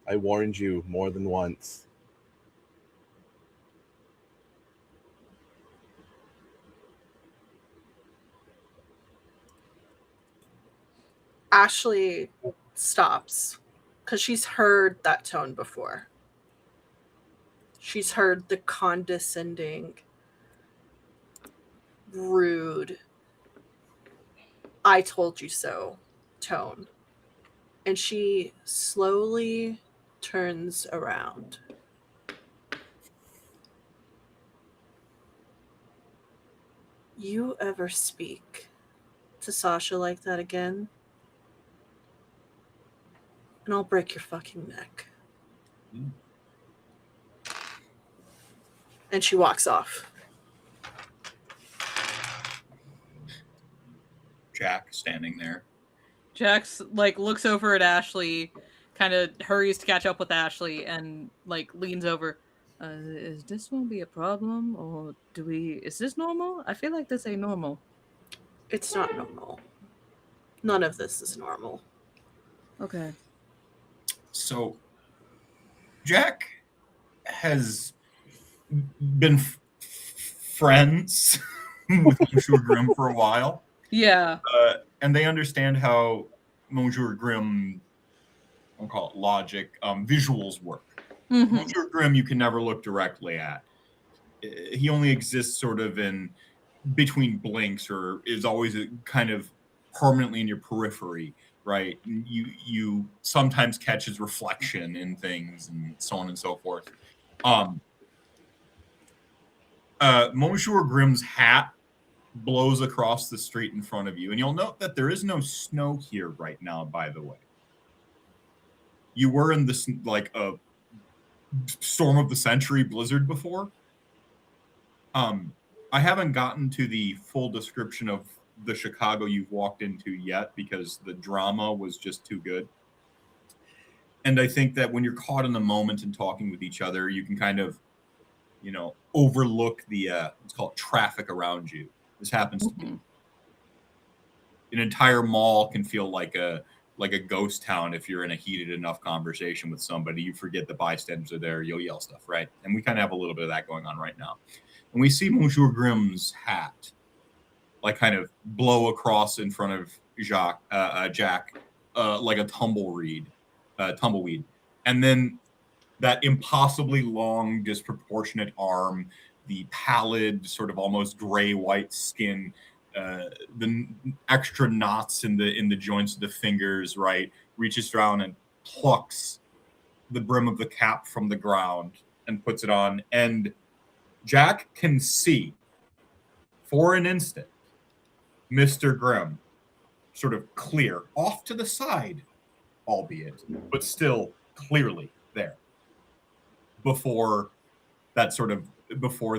I warned you more than once. Ashley stops because she's heard that tone before. She's heard the condescending, rude, I told you so tone. And she slowly turns around. You ever speak to Sasha like that again, and I'll break your fucking neck. And she walks off. Jaq standing there. Jax like looks over at Ashley, kind of hurries to catch up with Ashley, and like leans over. Is this gonna be a problem, or is this normal? I feel like this ain't normal. It's not normal. None of this is normal. Okay. So, Jaq has been friends with Monsieur Grimm for a while. Yeah. And they understand how Monsieur Grimm, I'll call it logic, visuals work. Mhm. Monsieur Grimm you can never look directly at. He only exists sort of in between blinks, or is always kind of permanently in your periphery, right? You sometimes catch his reflection in things and so on and so forth. Monsieur Grimm's hat blows across the street in front of you, and you'll note that there is no snow here right now, by the way. You were in this like a storm of the century blizzard before. I haven't gotten to the full description of the Chicago you've walked into yet because the drama was just too good. And I think that when you're caught in the moment and talking with each other, you can kind of, overlook the let's call it traffic around you. This happens to me. An entire mall can feel like a ghost town if you're in a heated enough conversation with somebody. You forget the bystanders are there, you'll yell stuff, right? And we kind of have a little bit of that going on right now. And we see Monsieur Grimm's hat like kind of blow across in front of Jaq like a tumbleweed. And then that impossibly long, disproportionate arm, the pallid, sort of almost gray-white skin, the extra knots in the joints of the fingers, right, reaches down and plucks the brim of the cap from the ground and puts it on. And Jaq can see, for an instant, Mr. Grimm sort of clear, off to the side, albeit, but still clearly there. Before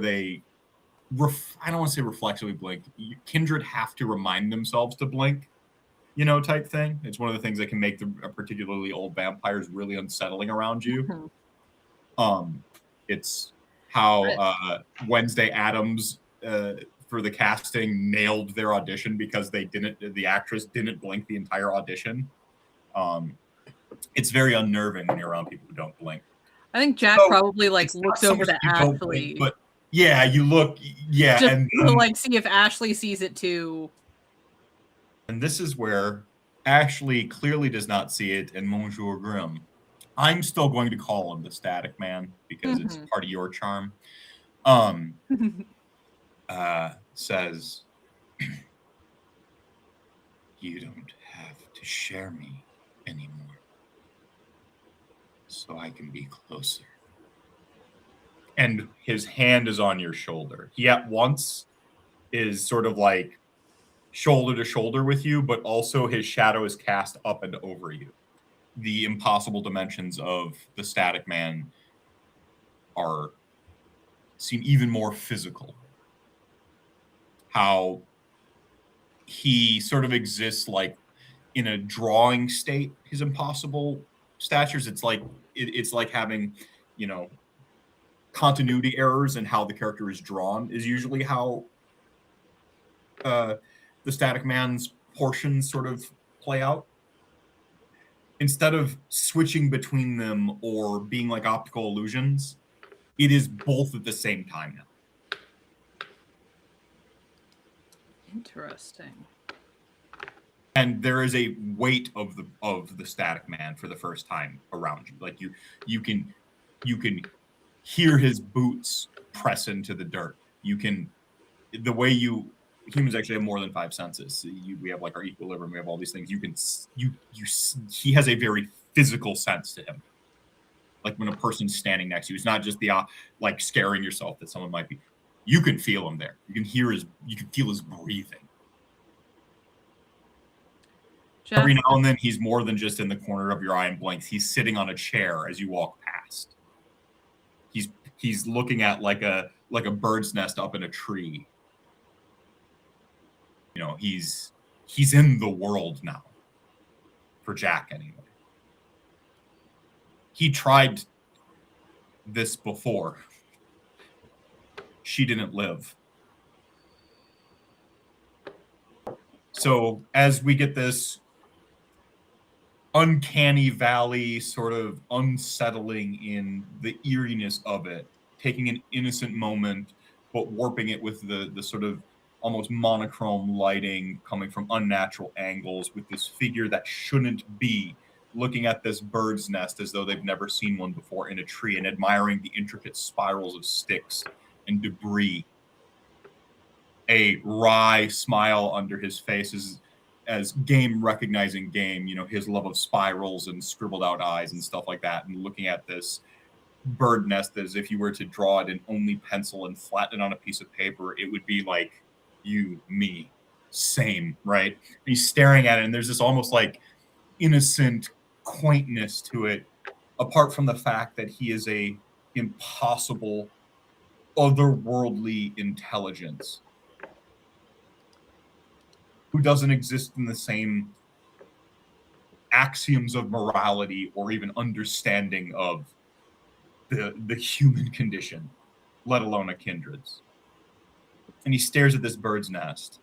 they, I don't want to say reflexively blink. Kindred have to remind themselves to blink, type thing. It's one of the things that can make particularly old vampires really unsettling around you. It's how Wednesday Addams for the casting nailed their audition because the actress didn't blink the entire audition. It's very unnerving when you're around people who don't blink. I think Jaq probably like looks over to Ashley. Blink, but yeah, you look, yeah, just and to like see if Ashley sees it too. And this is where Ashley clearly does not see it, and Monsieur Grimm, I'm still going to call him the Static Man because it's part of your charm. Says, You don't have to share me anymore, so I can be closer. And his hand is on your shoulder. He at once is sort of like shoulder to shoulder with you, but also his shadow is cast up and over you. The impossible dimensions of the static man seem even more physical. How he sort of exists like in a drawing state, his impossible statures. It's like having, continuity errors in how the character is drawn is usually how the static man's portions sort of play out. Instead of switching between them or being like optical illusions, it is both at the same time now. Interesting. And there is a weight of the static man for the first time around you. Like you can hear his boots press into the dirt. The way humans actually have more than 5 senses. We have like our equilibrium. We have all these things. He has a very physical sense to him. Like when a person's standing next to you, it's not just the like scaring yourself that someone might be. You can feel him there. You can feel his breathing. Jeff, Every now and then, he's more than just in the corner of your eye and blinks. He's sitting on a chair as you walk past. He's looking at like a bird's nest up in a tree. He's in the world now. For Jaq, anyway. He tried this before. She didn't live. So as we get this uncanny valley, sort of unsettling in the eeriness of it, taking an innocent moment, but warping it with the sort of almost monochrome lighting coming from unnatural angles, with this figure that shouldn't be looking at this bird's nest as though they've never seen one before in a tree, and admiring the intricate spirals of sticks and debris. A wry smile under his face as game recognizing game, his love of spirals and scribbled out eyes and stuff like that, and looking at this bird nest as if you were to draw it in only pencil and flatten it on a piece of paper, it would be like you, me, same, right? And he's staring at it, and there's this almost like innocent quaintness to it, apart from the fact that he is a impossible, otherworldly intelligence who doesn't exist in the same axioms of morality or even understanding of the human condition, let alone a kindred's. And he stares at this bird's nest.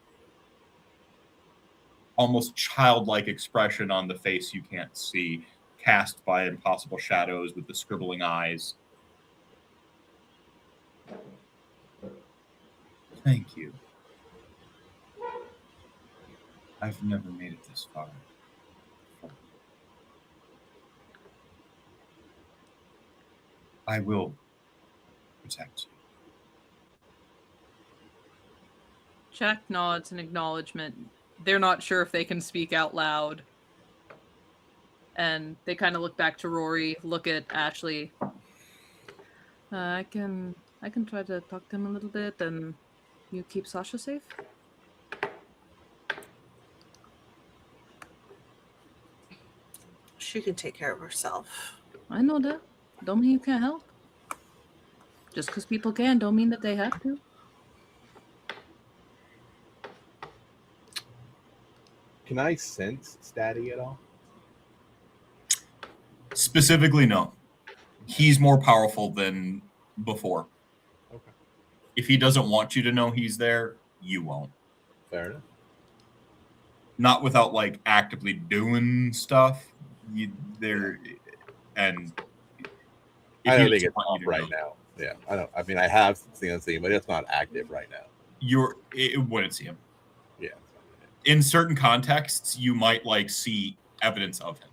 Almost childlike expression on the face you can't see, cast by impossible shadows with the scribbling eyes. Thank you. I've never made it this far. I will protect you. Jaq nods in acknowledgement. They're not sure if they can speak out loud. And they kind of look back to Rory, look at Ashley. I can try to talk to him a little bit, and you keep Sasha safe? She can take care of herself. I know that. Don't mean you can't help. Just because people can, don't mean that they have to. Can I sense Statty at all? Specifically, no. He's more powerful than before. Okay. If he doesn't want you to know he's there, you won't. Fair enough. Not without like actively doing stuff. I don't think it's off right now. Yeah, I don't. I mean, I have CNC, but it's not active right now. It wouldn't see him. Yeah. In certain contexts, you might like see evidence of him.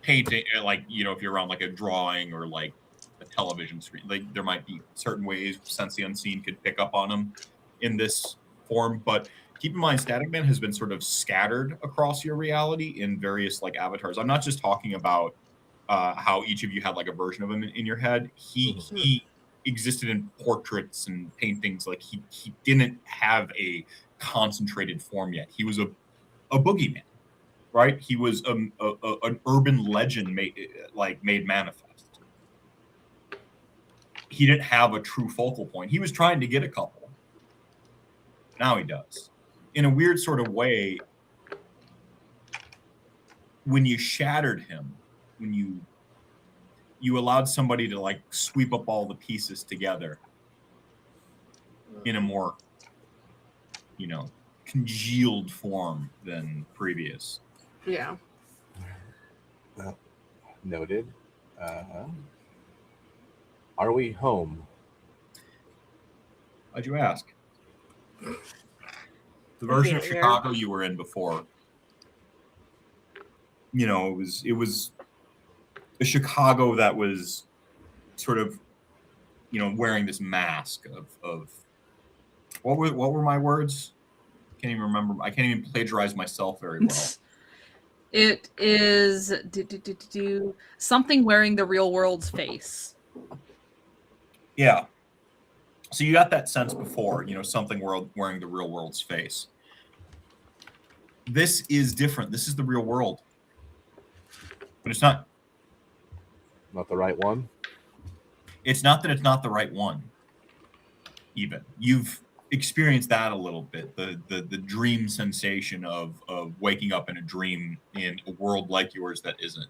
Painting, like, if you're around like a drawing or like a television screen, like there might be certain ways Sense the Unseen could pick up on him in this form, but keep in mind, Static Man has been sort of scattered across your reality in various like avatars. I'm not just talking about how each of you had like a version of him in your head. He existed in portraits and paintings. Like he didn't have a concentrated form yet. He was a boogeyman, right? He was an urban legend made manifest. He didn't have a true focal point. He was trying to get a couple. Now he does. In a weird sort of way, when you shattered him, when you allowed somebody to like sweep up all the pieces together in a more, congealed form than previous. Yeah. Well, noted. Are we home? Why'd you ask? The version of Chicago you were in before, it was a Chicago that was sort of, wearing this mask of what were my words? Can't even remember. I can't even plagiarize myself very well. It is something wearing the real world's face. Yeah. So you got that sense before, something wearing the real world's face. This is different. This is the real world. But it's not. Not the right one? It's not that it's not the right one, even. You've experienced that a little bit, the dream sensation of waking up in a dream in a world like yours that isn't.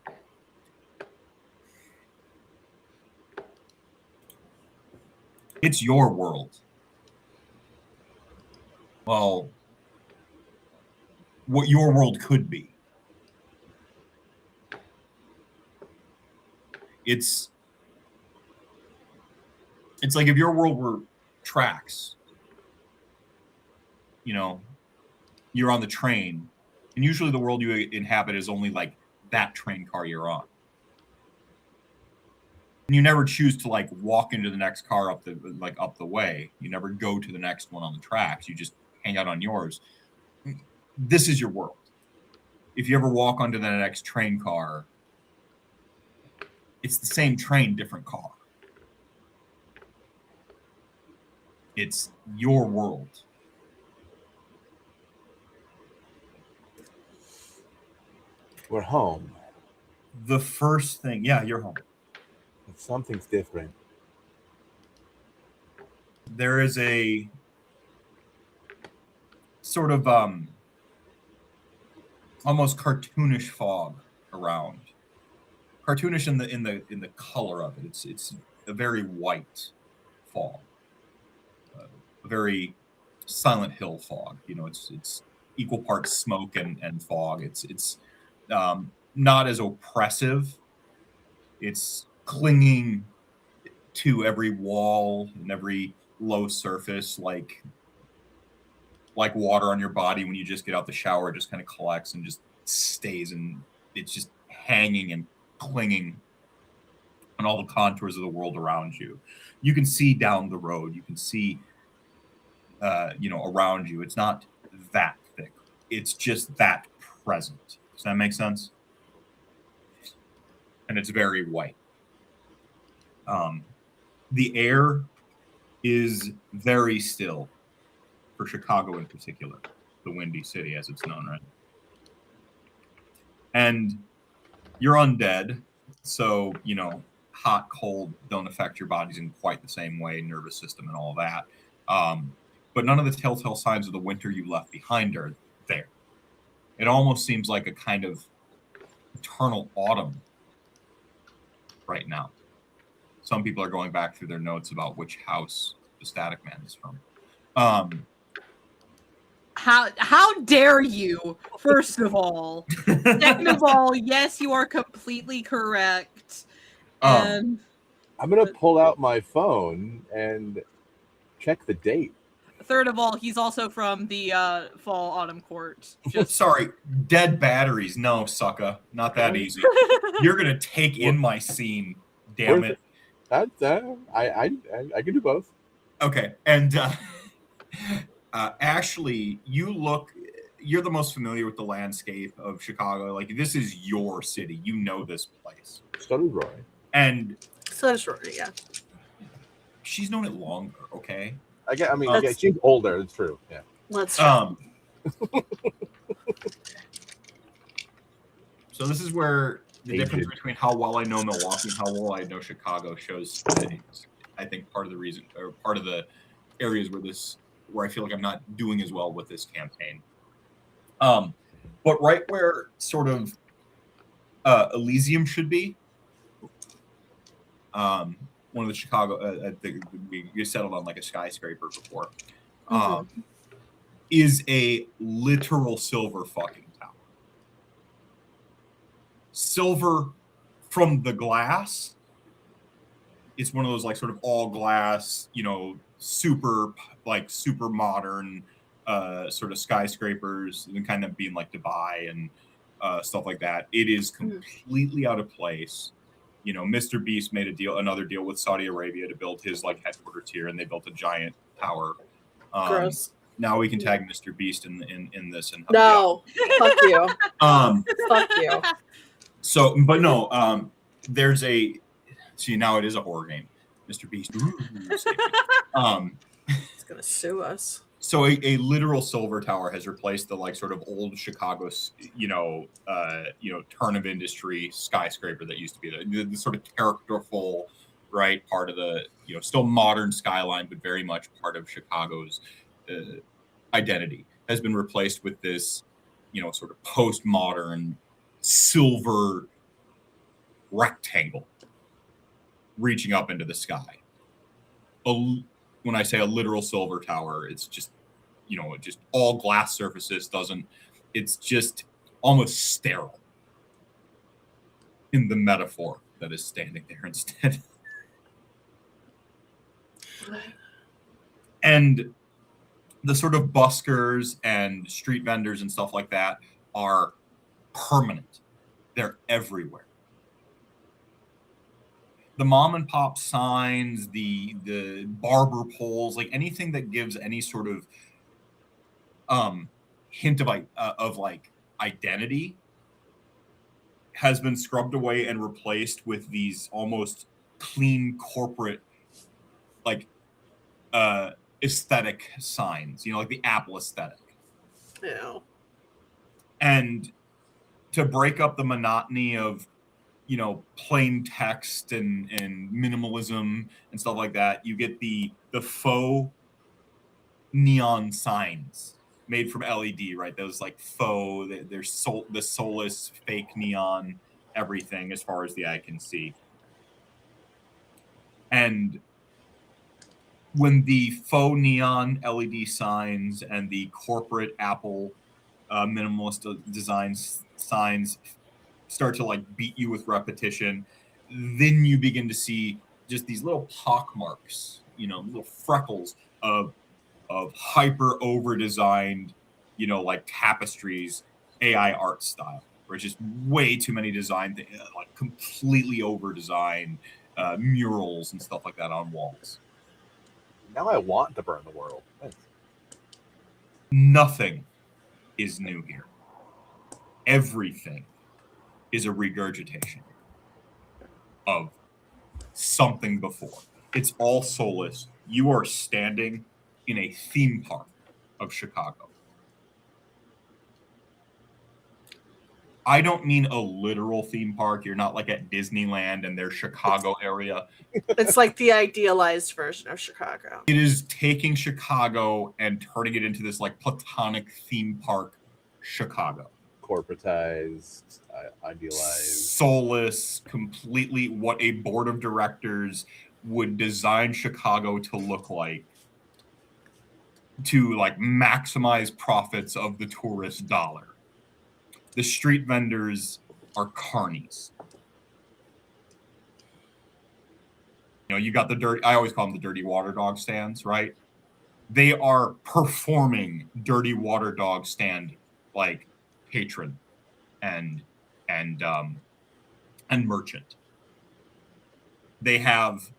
It's your world. Well, what your world could be. It's like if your world were tracks, you're on the train, and usually the world you inhabit is only like that train car you're on. And you never choose to like walk into the next car up the way. You never go to the next one on the tracks. You just hang out on yours. This is your world. If you ever walk onto the next train car, it's the same train, different car. It's your world. We're home. The first thing, yeah, you're home. But something's different. There is a sort of almost cartoonish fog around. Cartoonish in the color of it. It's a very white fog. A very Silent Hill fog. It's equal parts smoke and fog. It's not as oppressive. It's clinging to every wall and every low surface, like water on your body when you just get out the shower. It just kind of collects and just stays, and it's just hanging and clinging on all the contours of the world around you. You can see down the road. You can see, around you. It's not that thick. It's just that present. Does that make sense? And it's very white. The air is very still for Chicago in particular, the Windy City as it's known, right? And you're undead, so, hot, cold don't affect your bodies in quite the same way, nervous system and all that. But none of the telltale signs of the winter you left behind are there. It almost seems like a kind of eternal autumn right now. Some people are going back through their notes about which house the Static Man is from. How dare you, first of all. Second of all, yes, you are completely correct. And I'm going to pull out my phone and check the date. third of all, he's also from the fall autumn court. Sorry, dead batteries. No, sucker. Not that easy. You're going to take in my scene, damn it. I can do both. Okay, and Ashley, you're the most familiar with the landscape of Chicago. Like, this is your city. You know this place. So did Roy. And So does Rory, yeah. she's known it longer, okay? I mean, yeah, she's older. It's true. Yeah. Let's So this is where the difference between how well I know Milwaukee and how well I know Chicago shows. I think part of the reason, or part of the areas where I feel like I'm not doing as well with this campaign. But right where sort of Elysium should be, one of the Chicago, I think we settled on like a skyscraper before, is a literal silver fucking tower. Silver from the glass. It's one of those like sort of all glass, super modern sort of skyscrapers, and kind of being like Dubai and stuff like that. It is completely out of place. Mr. Beast made another deal with Saudi Arabia to build his like headquarters here, and they built a giant tower. Gross. Now we can tag Mr. Beast in this and no, fuck you. Fuck you. So, but no, there's see, now it is a horror game. Mr. Beast. It's gonna sue us. So a literal silver tower has replaced the like sort of old Chicago, turn of industry skyscraper that used to be the sort of characterful, right, part of the still modern skyline, but very much part of Chicago's identity, has been replaced with this, sort of postmodern silver rectangle reaching up into the sky. When I say a literal silver tower, it's just, just all glass surfaces. It's just almost sterile in the metaphor that is standing there instead. And the sort of buskers and street vendors and stuff like that are permanent. They're everywhere. The mom and pop signs, the barber poles, like anything that gives any sort of hint of like identity has been scrubbed away and replaced with these almost clean corporate like aesthetic signs, like the Apple aesthetic. Yeah. And to break up the monotony of plain text and minimalism and stuff like that, you get the faux neon signs made from LED, right? Those like faux, the soulless fake neon everything as far as the eye can see. And when the faux neon LED signs and the corporate Apple minimalist design signs start to like beat you with repetition, then you begin to see just these little pock marks, little freckles of hyper over designed, like tapestries, AI art style, where it's just way too many design like completely over designed murals and stuff like that on walls. Now I want to burn the world. Thanks. Nothing is new here. Everything is a regurgitation of something before. It's all soulless. You are standing in a theme park of Chicago. I don't mean a literal theme park. You're not like at Disneyland and their Chicago area. It's like the idealized version of Chicago. It is taking Chicago and turning it into this like platonic theme park Chicago. Corporatized, idealized, soulless, completely what a board of directors would design Chicago to look like to like maximize profits of the tourist dollar. The street vendors are carnies. You got I always call them the dirty water dog stands, right? They are performing dirty water dog stand like patron and merchant. They have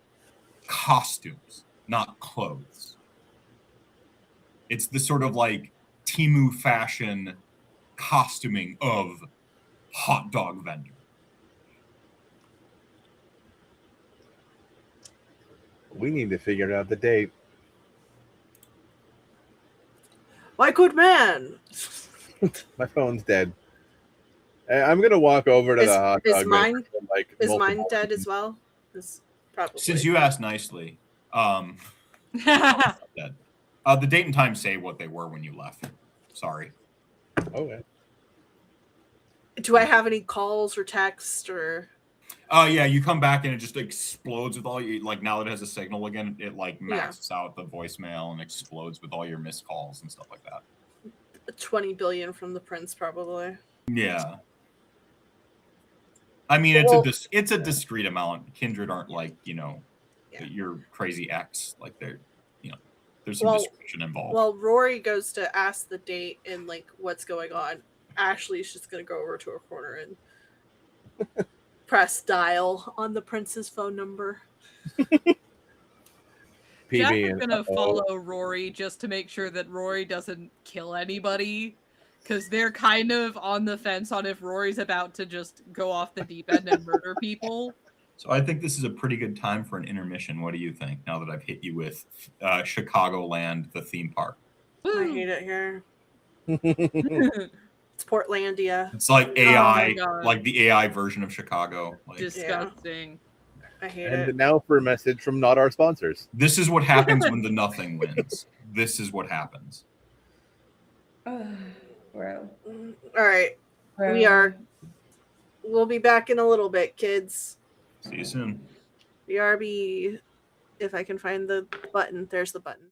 costumes, not clothes. It's the sort of like Temu fashion costuming of hot dog vendor. We need to figure out the date. My good man. My phone's dead. I'm gonna walk over to Is- the hot is dog mine- vendor and, like, Is mine multiple- dead as well? Is probably. Since you asked nicely, dead. The date and time say what they were when you left. Sorry. Okay. Do I have any calls or text or? Yeah, you come back and it just explodes with all you like. Now that it has a signal again, it like Yeah. maxes out the voicemail and explodes with all your missed calls and stuff like that. 20 billion from the prince, probably. Yeah. I mean, Well- it's a discrete amount. Kindred aren't like, you know, Yeah. your crazy ex. Like they're, you know, there's some Well- discretion involved. While Rory goes to ask the date and like what's going on, Ashley's just gonna go over to a corner and press dial on the prince's phone number. Jack PB is and gonna follow Rory just to make sure that Rory doesn't kill anybody, because they're kind of on the fence on if Rory's about to just go off the deep end and murder people. So I think this is a pretty good time for an intermission. What do you think? Now that I've hit you with Chicagoland, the theme park. I hate it here. It's Portlandia. It's like my AI, God. like the AI version of Chicago. Like, Disgusting. I hate And it. now for a message from not our sponsors. this is what happens when the nothing wins. This is what happens. Bro. All right, we'll be back in a little bit, kids. See you soon. BRB, if I can find the button. There's the button.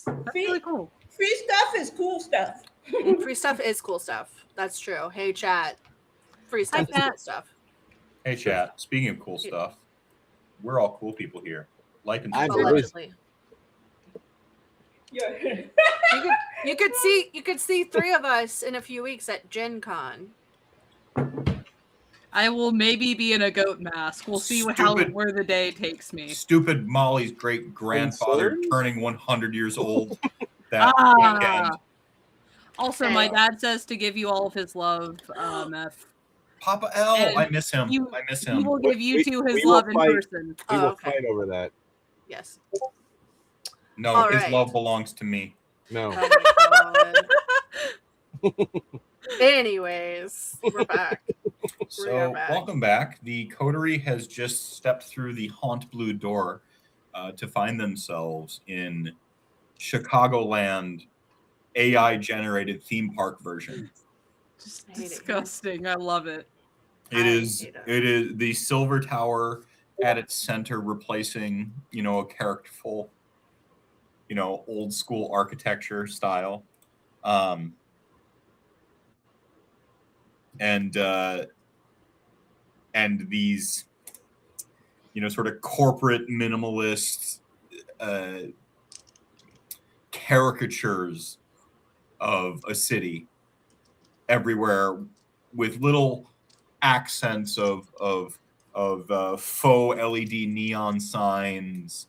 That's really cool. Free stuff is cool stuff. Free stuff is cool stuff. That's true. Hey, chat. Free stuff is chat. cool stuff. Hey, chat. Speaking of cool stuff, we're all cool people here. Like and subscribe. Allegedly. Yeah. You could see 3 of us in a few weeks at Gen Con. I will maybe be in a goat mask. We'll see where the day takes me. Stupid Molly's great grandfather Concerns? turning 100 years old that weekend. Also, my dad says to give you all of his love, F. Papa L, And I miss him. He will give you two his will love in fight. person. We will okay. fight over that. Yes. No, All his right. love belongs to me. No. Oh my God. Anyways, we're back. So, welcome back. The coterie has just stepped through the Haunt Blue door to find themselves in Chicagoland AI-generated theme park version. Just disgusting. I love it. It is the Silver Tower at its center, replacing, a characterful, old school architecture style. And these, sort of corporate minimalist caricatures of a city everywhere, with little accents of faux LED neon signs,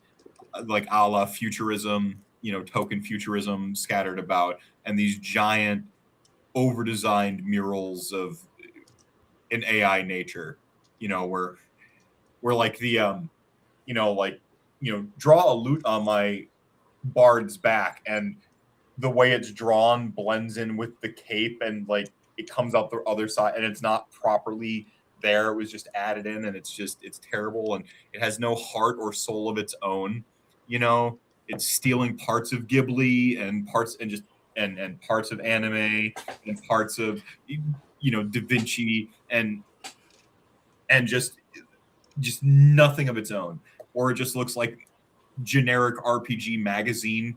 like a la futurism, token futurism scattered about, and these giant over-designed murals of an AI nature, where like the draw a lute on my bard's back, and the way it's drawn blends in with the cape, and like it comes out the other side, and it's not properly there. It was just added in, and it's terrible, and it has no heart or soul of its own. It's stealing parts of Ghibli and parts and parts of anime and parts of Da Vinci and just nothing of its own. Or it just looks like generic RPG magazine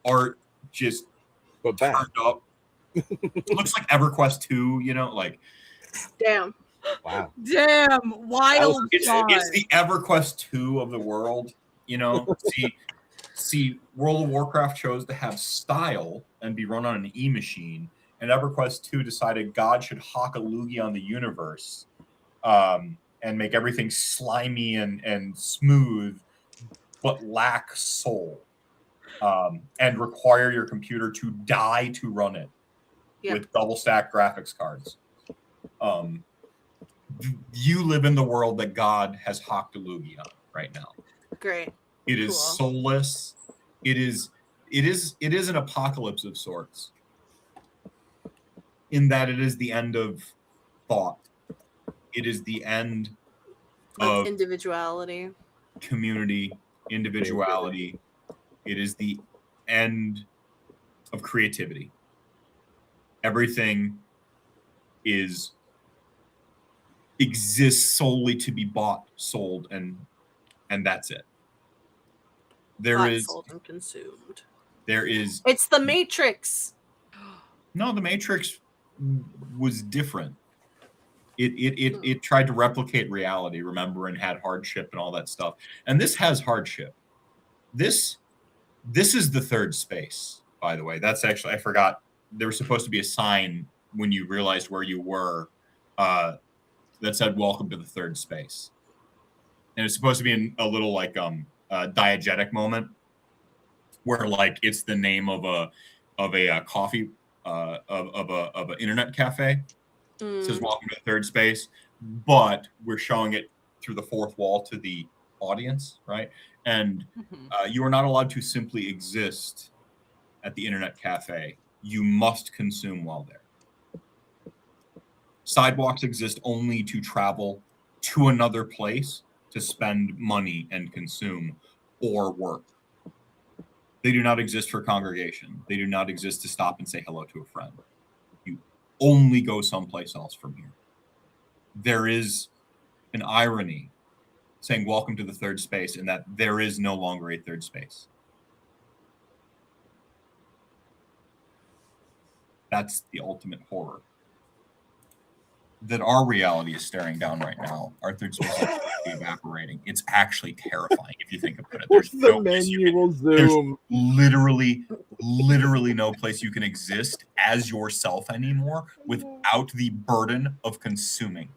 art, just But back. turned up. It looks like EverQuest 2, like Damn. Wow. Damn, wild. it's the EverQuest 2 of the world. See, World of Warcraft chose to have style and be run on an e-machine, and EverQuest 2 decided God should hawk a loogie on the universe, and make everything slimy and smooth, but lack soul, and require your computer to die to run it with double stack graphics cards. You live in the world that God has hawked a loogie on right now. Great. It is soulless. It is an apocalypse of sorts, in that it is the end of thought. It is the end of individuality, community, individuality. It is the end of creativity. Everything exists solely to be bought, sold, and that's it. sold and consumed. There is. It's the Matrix. No, the Matrix was different. It tried to replicate reality, remember, and had hardship and all that stuff. And this has hardship. This is the third space, by the way. That's actually, I forgot, there was supposed to be a sign when you realized where you were that said "Welcome to the third space," and it's supposed to be a little like diegetic moment where like it's the name of a coffee of an internet cafe. It says "Welcome to the third space," but we're showing it through the fourth wall to the audience, right? And you are not allowed to simply exist at the internet cafe. You must consume while there. Sidewalks exist only to travel to another place to spend money and consume or work. They do not exist for congregation. They do not exist to stop and say hello to a friend. You only go someplace else from here. There is an irony saying "Welcome to the third space," in that there is no longer a third space. That's the ultimate horror. That our reality is staring down right now. Our third space is evaporating. It's actually terrifying if you think about it. What's There's the no place you menu will there's zoom? literally no place you can exist as yourself anymore without the burden of consuming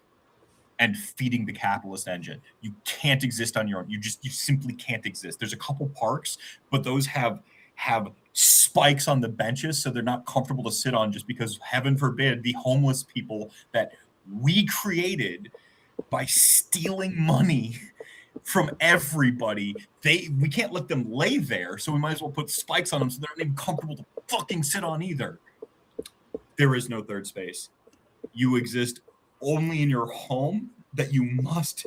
and feeding the capitalist engine. You can't exist on your own. You simply can't exist. There's a couple parks, but those have spikes on the benches, so they're not comfortable to sit on, just because, heaven forbid, the homeless people that we created by stealing money from everybody, we can't let them lay there, so we might as well put spikes on them so they're not even comfortable to fucking sit on either. There is no third space. You exist only in your home that you must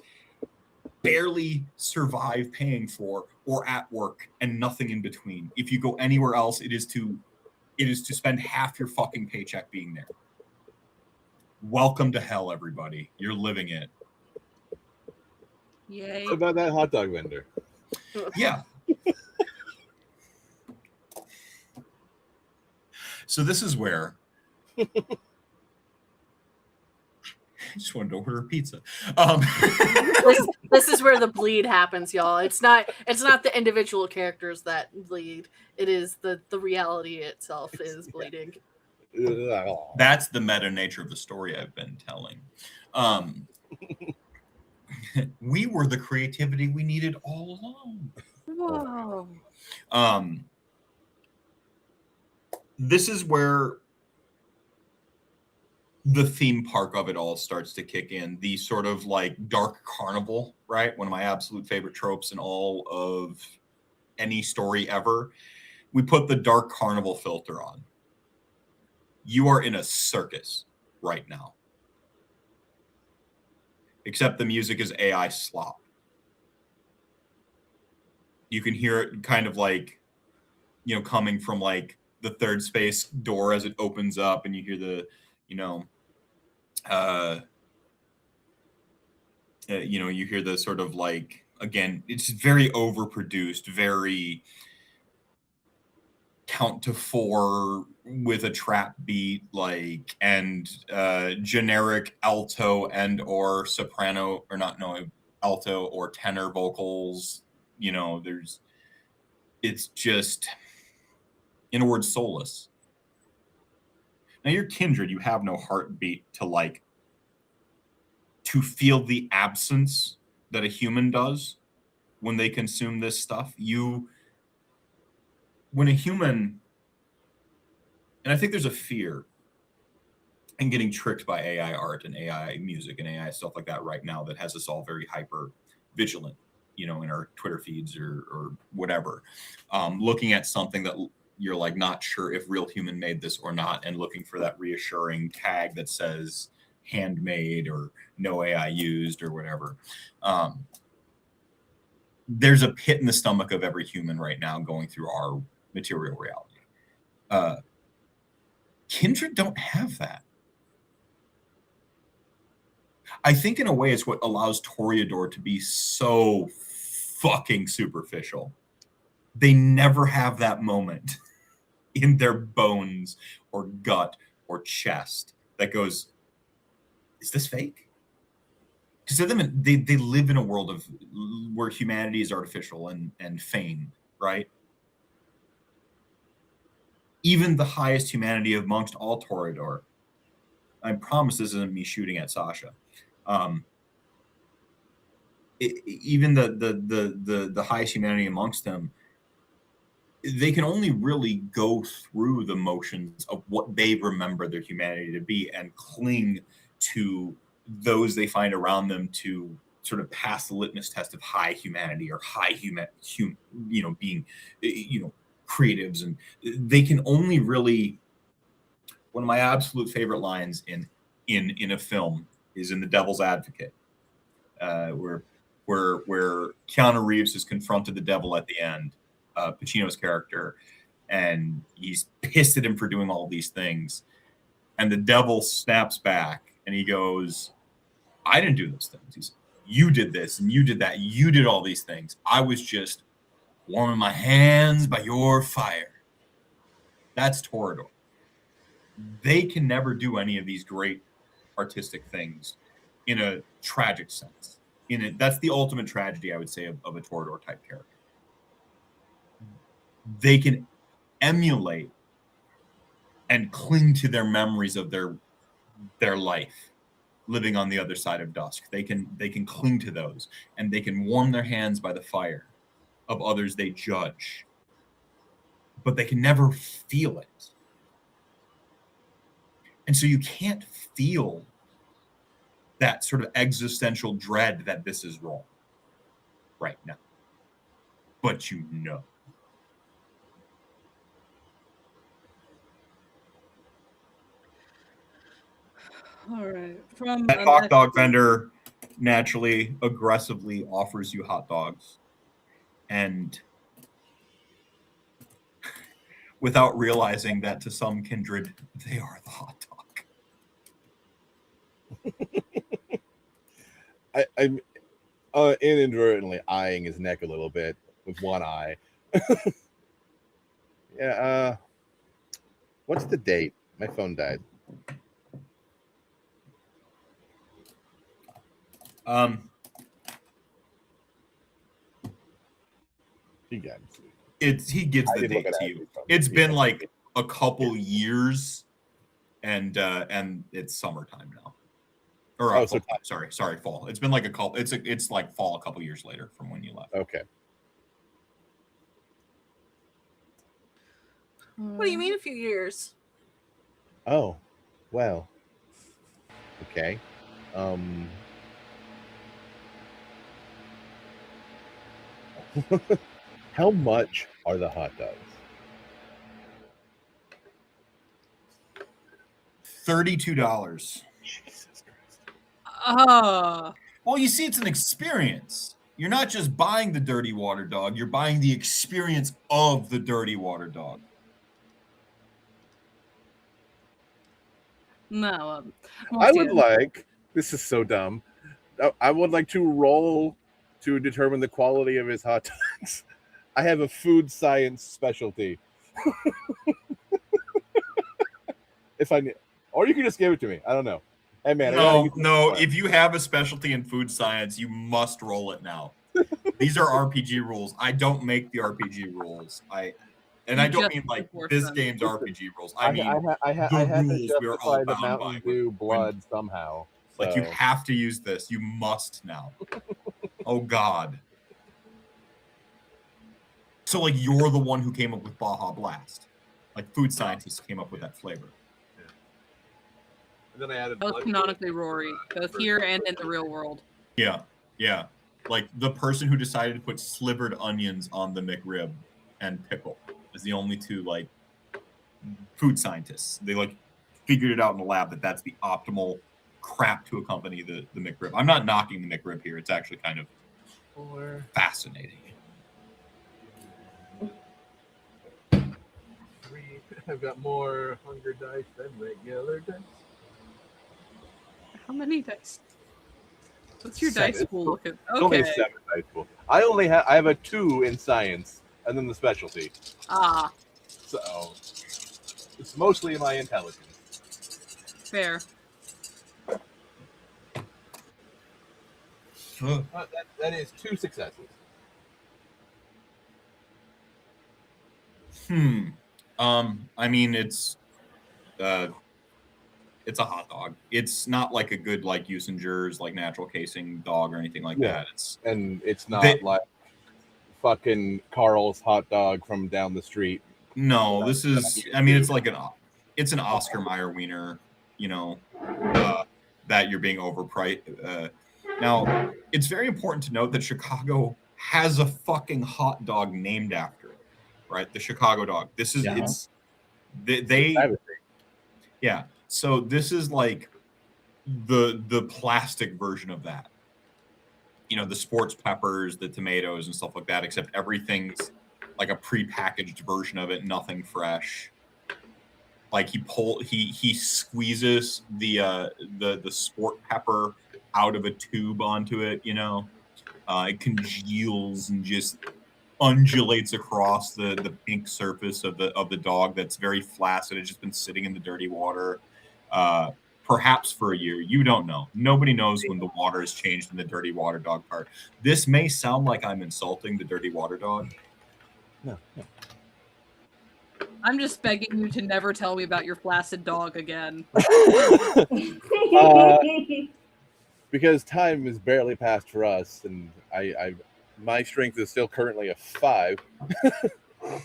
barely survive paying for, or at work, and nothing in between. If you go anywhere else, it is to spend half your fucking paycheck being there. Welcome to hell, everybody. You're living it. Yay. What about that hot dog vendor? Yeah. So this is where I just wanted to order a pizza. This is where the bleed happens, y'all. It's not the individual characters that bleed. It is the reality itself is bleeding. That's the meta nature of the story I've been telling. We were the creativity we needed all along. Whoa. This is where the theme park of it all starts to kick in. The sort of like dark carnival, right? One of my absolute favorite tropes in all of any story ever. We put the dark carnival filter on. You are in a circus right now. Except the music is AI slop. You can hear it kind of like, coming from like the third space door as it opens up, and you hear the, you hear the sort of like, again, it's very overproduced, very count to four with a trap beat, like, and generic alto and or soprano, or not, no, alto or tenor vocals. It's just, in a word, soulless. Now you're Kindred, you have no heartbeat to feel the absence that a human does when they consume this stuff. When a human, and I think there's a fear in getting tricked by AI art and AI music and AI stuff like that right now that has us all very hyper vigilant, in our Twitter feeds or whatever, looking at something that you're like not sure if real human made this or not, and looking for that reassuring tag that says handmade or no AI used or whatever. There's a pit in the stomach of every human right now going through our material reality. Kindred don't have that. I think in a way it's what allows Toreador to be so fucking superficial. They never have that moment in their bones or gut or chest that goes, is this fake? Because they live in a world of where humanity is artificial and feigned, right? Even the highest humanity amongst all Toreador. I promise this isn't me shooting at Sasha. Even the highest humanity amongst them, they can only really go through the motions of what they remember their humanity to be and cling to those they find around them to sort of pass the litmus test of high humanity or high being, creatives. And they can only really, one of my absolute favorite lines in a film is in The Devil's Advocate, where Keanu Reeves has confronted the devil at the end, Pacino's character, and he's pissed at him for doing all these things. And the devil snaps back and he goes, I didn't do those things. He's, you did this and you did that. You did all these things. I was just warming my hands by your fire. That's Toreador. they can never do any of these great artistic things in a tragic sense. That's the ultimate tragedy, I would say, of a Toreador type character. They can emulate and cling to their memories of their life living on the other side of dusk. They can cling to those, and they can warm their hands by the fire of others they judge, but they can never feel it. And so you can't feel that sort of existential dread that this is wrong right now. But you know. All right. From That hot dog vendor naturally, aggressively offers you hot dogs. And without realizing that to some kindred, they are the hot dog. I'm inadvertently eyeing his neck a little bit with one eye. Yeah. What's the date? My phone died. He gives the date to you. It's been like a couple years, and it's summertime now. Or sorry, fall. It's been like a couple. It's like fall a couple years later from when you left. Okay. What do you mean a few years? Oh, well. Okay. How much are the hot dogs? $32. Jesus Christ. Well, you see, it's an experience. You're not just buying the dirty water dog, you're buying the experience of the dirty water dog. No. I would like, this is so dumb, I would like to roll to determine the quality of his hot dogs. I have a food science specialty. Or you can just give it to me. I don't know. Hey man, no. If you have a specialty in food science, you must roll it now. These are RPG rules. I don't make the RPG rules. I don't mean like this game's RPG rules. I mean I have rules to we are all justify the bound Mountain by. Dew blood somehow. So. Like you have to use this. You must now. Oh God. So like you're the one who came up with Baja Blast. Like food scientists came up with that flavor. And then I added both canonically Rory, both here and in the real world. Yeah. Like the person who decided to put slivered onions on the McRib and pickle is the only two like food scientists. They like figured it out in the lab that that's the optimal crap to accompany the McRib. I'm not knocking the McRib here. It's actually kind of fascinating. I've got more hunger dice than regular dice. How many dice? What's your 7. dice pool looking? Okay. Only 7 dice pool. I have a 2 in science and then the specialty. So it's mostly my intelligence. Fair. That is 2 successes. I mean, it's a hot dog. It's not like a good like Usinger's like natural casing dog or anything like that. It's not like fucking Carl's hot dog from down the street. No, this is. I mean, it's an Oscar Mayer wiener. You know, that you're being overpriced. Now, it's very important to note that Chicago has a fucking hot dog named after it, right? The Chicago dog. This is yeah. So this is like the plastic version of that. You know, the sports peppers, the tomatoes, and stuff like that. Except everything's like a prepackaged version of it, nothing fresh. Like he squeezes the sport pepper out of a tube onto it. You know, it congeals and just undulates across the pink surface of the dog that's very flaccid. It's just been sitting in the dirty water, perhaps for a year. You don't know. Nobody knows when the water has changed in the dirty water dog part. This may sound like I'm insulting the dirty water dog. No. I'm just begging you to never tell me about your flaccid dog again. Because time has barely passed for us, and my strength is still currently a 5.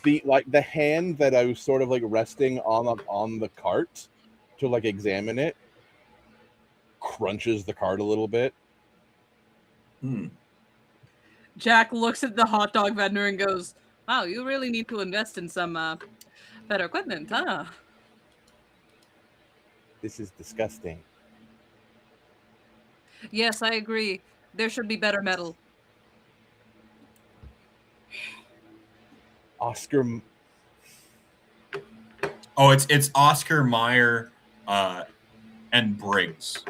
the hand that I was sort of like resting on the cart to like examine it crunches the cart a little bit. Jaq looks at the hot dog vendor and goes, "Wow, you really need to invest in some better equipment, huh?" This is disgusting. Yes, I agree. There should be better metal. Oscar. Oh, it's Oscar Mayer and Briggs.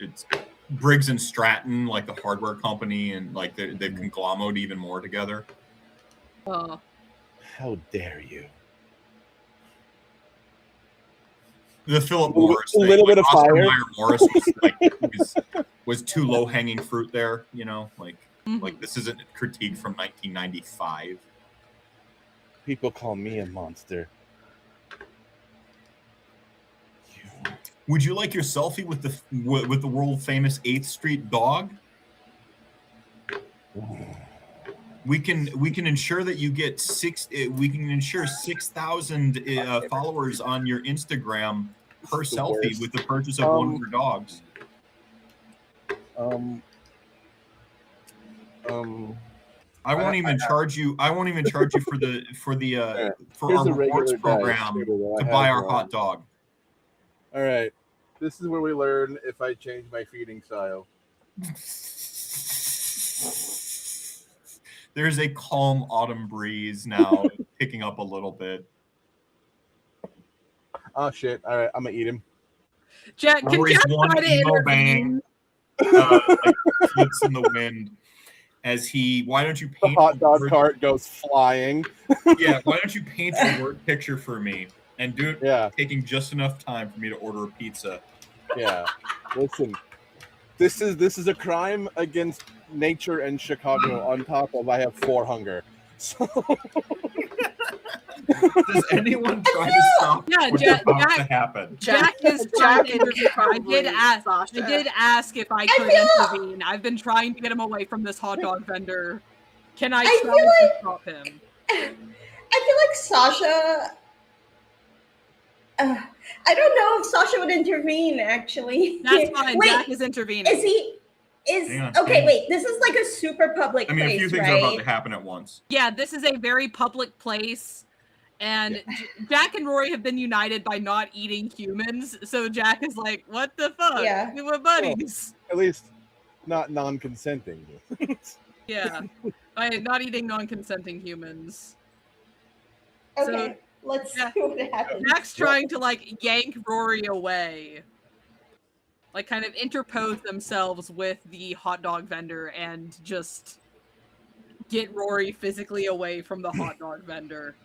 It's Briggs and Stratton, like the hardware company, and like they've conglomerated even more together. Oh. How dare you? The Philip Morris A thing. little bit of Oscar fire. Mayer Morris was like was too low hanging fruit there, you know, like this isn't a critique from 1995. People call me a monster. Would you like your selfie with the world famous 8th Street dog? We can ensure that you get 6,000 followers on your Instagram per selfie worst. with the purchase of one of your dogs. I won't even charge you. I won't even charge you for our rewards program to buy our hot dog. All right, this is where we learn if I change my feeding style. There's a calm autumn breeze now, picking up a little bit. Oh shit! All right, I'm gonna eat him. Jaq, can Rory's Jaq one try to emo bang intervene? like flips in the wind as he. Why don't you The paint hot a dog word- cart goes flying. Yeah, why don't you paint a word picture for me and do it Yeah, taking just enough time for me to order a pizza. yeah. Listen, this is a crime against nature and Chicago. On top of I have 4 hunger. So Does anyone try to stop Yeah, what's Jaq- about Jaq- to happen? Jaq is trying to intervene. I Sasha. did ask if I could intervene. I've been trying to get him away from this hot dog vendor. Can I I try feel to like- stop him? I feel like Sasha. I don't know if Sasha would intervene. Actually, That's fine. Wait, Jaq is intervening. is he? Is Hang on, okay. hang on. Wait, this is like a super public I mean, place, a few things right? are about to happen at once. Yeah, this is a very public place. And Jaq and Rory have been united by not eating humans. So Jaq is like, what the fuck? Yeah. We were buddies. at least not non-consenting. Yeah. By not eating non-consenting humans. Okay, let's yeah. see what happens. Jaq's trying to like yank Rory away. Like kind of interpose themselves with the hot dog vendor and just get Rory physically away from the hot dog vendor.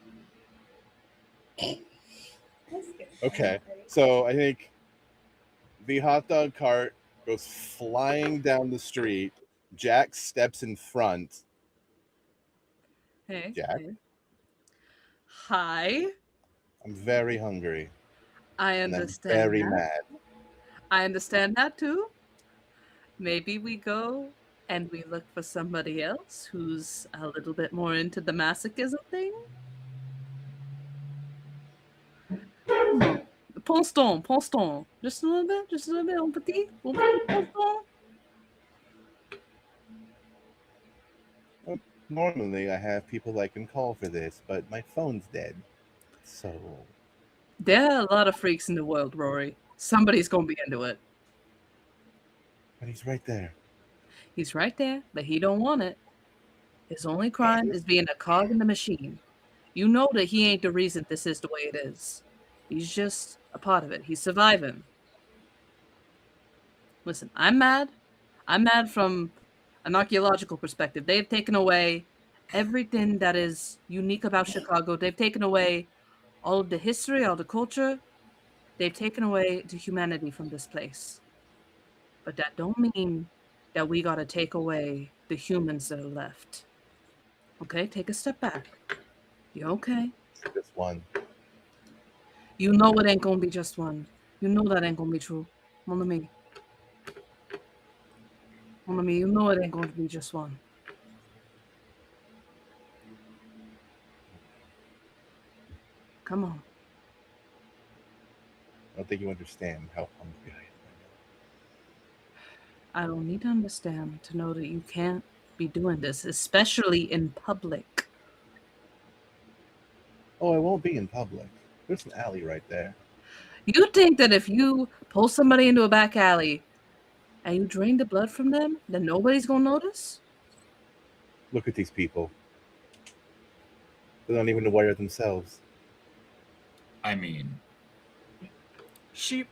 Okay, so I think the hot dog cart goes flying down the street. Jack steps in front. Hey. Jaq? Hey. Hi. I'm very hungry. I And I'm understand. very that. mad. I understand that too. Maybe we go and we look for somebody else who's a little bit more into the masochism thing. Ponston. Just a little bit, un petit ponston. Normally, I have people I can call for this, but my phone's dead. So, There are a lot of freaks in the world, Rory. Somebody's gonna be into it. but he's right there. He's right there, but he don't want it. His only crime is being a cog in the machine. You know that he ain't the reason this is the way it is. He's just a part of it. He's surviving. Listen, I'm mad. I'm mad from an archaeological perspective. They've taken away everything that is unique about Chicago. They've taken away all of the history, all the culture. They've taken away the humanity from this place. But that don't mean that we gotta take away the humans that are left. Okay, take a step back. You okay? Just one. You know it ain't gonna be just one. You know that ain't gonna be true. Mon ami. Mon ami, you know it ain't gonna be just one. Come on. I don't think you understand how hungry I am. I don't need to understand to know that you can't be doing this, especially in public. Oh, I won't be in public. There's an alley right there. You think that if you pull somebody into a back alley and you drain the blood from them, then nobody's gonna notice? Look at these people. They don't even aware themselves. I mean, Sheep.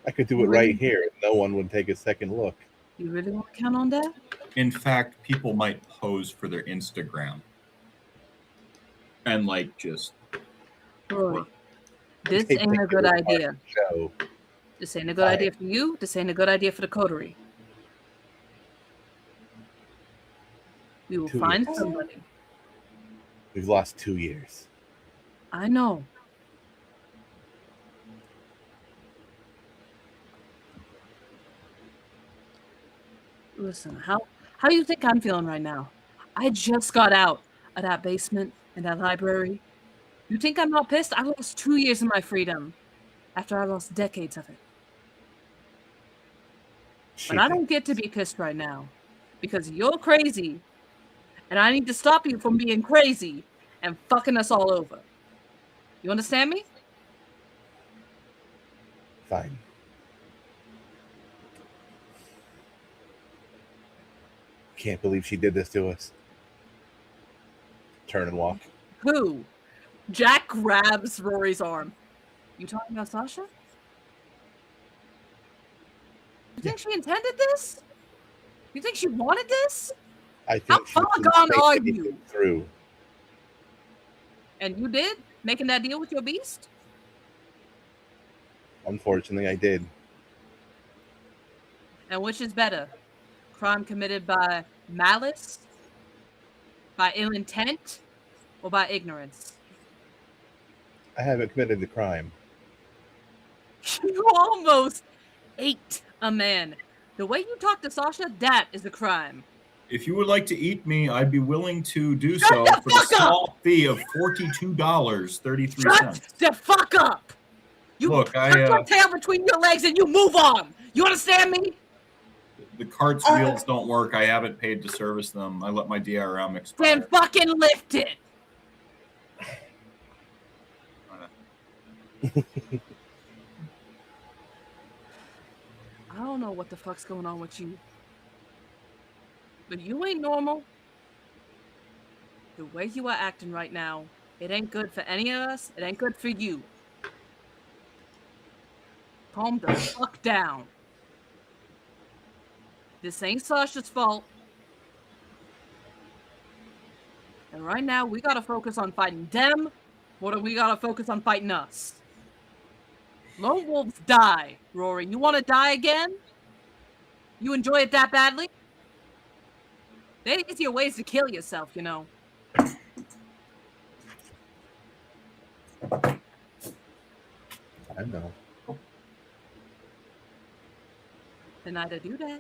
I could do it right here, and no one would take a second look. You really want to count on that? in fact, people might pose for their Instagram and like just. Roy, this ain't a good idea. Show. This ain't a good idea for you. This ain't a good idea for the coterie. We will 2 find years. somebody. We've lost 2 years. I know. Listen, how do you think I'm feeling right now? I just got out of that basement and that library. You think I'm not pissed? I lost 2 years of my freedom after I lost decades of it. But I don't get to be pissed right now because you're crazy and I need to stop you from being crazy and fucking us all over. You understand me? Fine. Can't believe she did this to us. Turn and walk. Who? Jack grabs Rory's arm. You talking about Sasha? You think she intended this? You think she wanted this? I think How she far didn't gone think are anything you? Through. And you did? Making that deal with your beast? Unfortunately, I did. And which is better? Crime committed by malice? By ill intent? Or by ignorance? I haven't committed the crime. You almost ate a man. The way you talk to Sasha, that is a crime. If you would like to eat me, I'd be willing to do Shut so the for the fuck up! small fee of $42.33. Shut the fuck up! You Look, tuck your tail between your legs and you move on. You understand me? The cart's wheels don't work. I haven't paid to service them. I let my DRM expire. Then fucking lift it. I don't know what the fuck's going on with you. But you ain't normal. The way you are acting right now, it ain't good for any of us. It ain't good for you. Calm the fuck down. This ain't Sasha's fault. And right now, we gotta focus on fighting them more than we gotta focus on fighting us. Lone wolves die, Rory. You wanna die again? You enjoy it that badly? There's easier ways to kill yourself, you know. I know. Then either do that,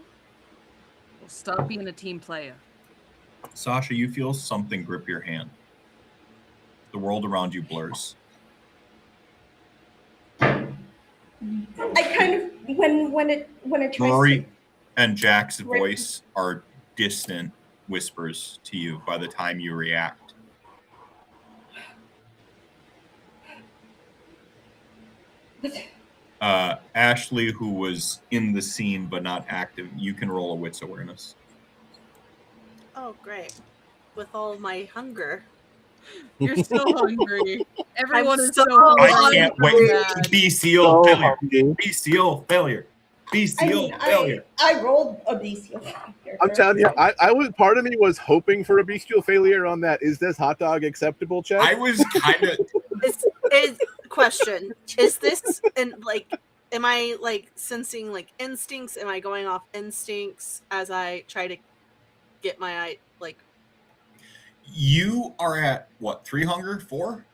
or stop being a team player. Sasha, you feel something grip your hand. The world around you blurs. I kind of when it tries Rory to, and Jack's voice are distant whispers to you by the time you react. Ashley, who was in the scene but not active, you can roll a wits awareness. Oh, great. With all my hunger. You're so hungry. Everyone I'm is so so hungry. I can't wait. BCO failure. BCO failure. Bestial failure. I rolled a bestial failure. I'm telling you, I was, part of me was hoping for a bestial failure on that. Is this hot dog acceptable check? I was kind of. Is question. Is this and like am I like sensing like instincts? Am I going off instincts as I try to get my like You are at what? 3 hunger? 4?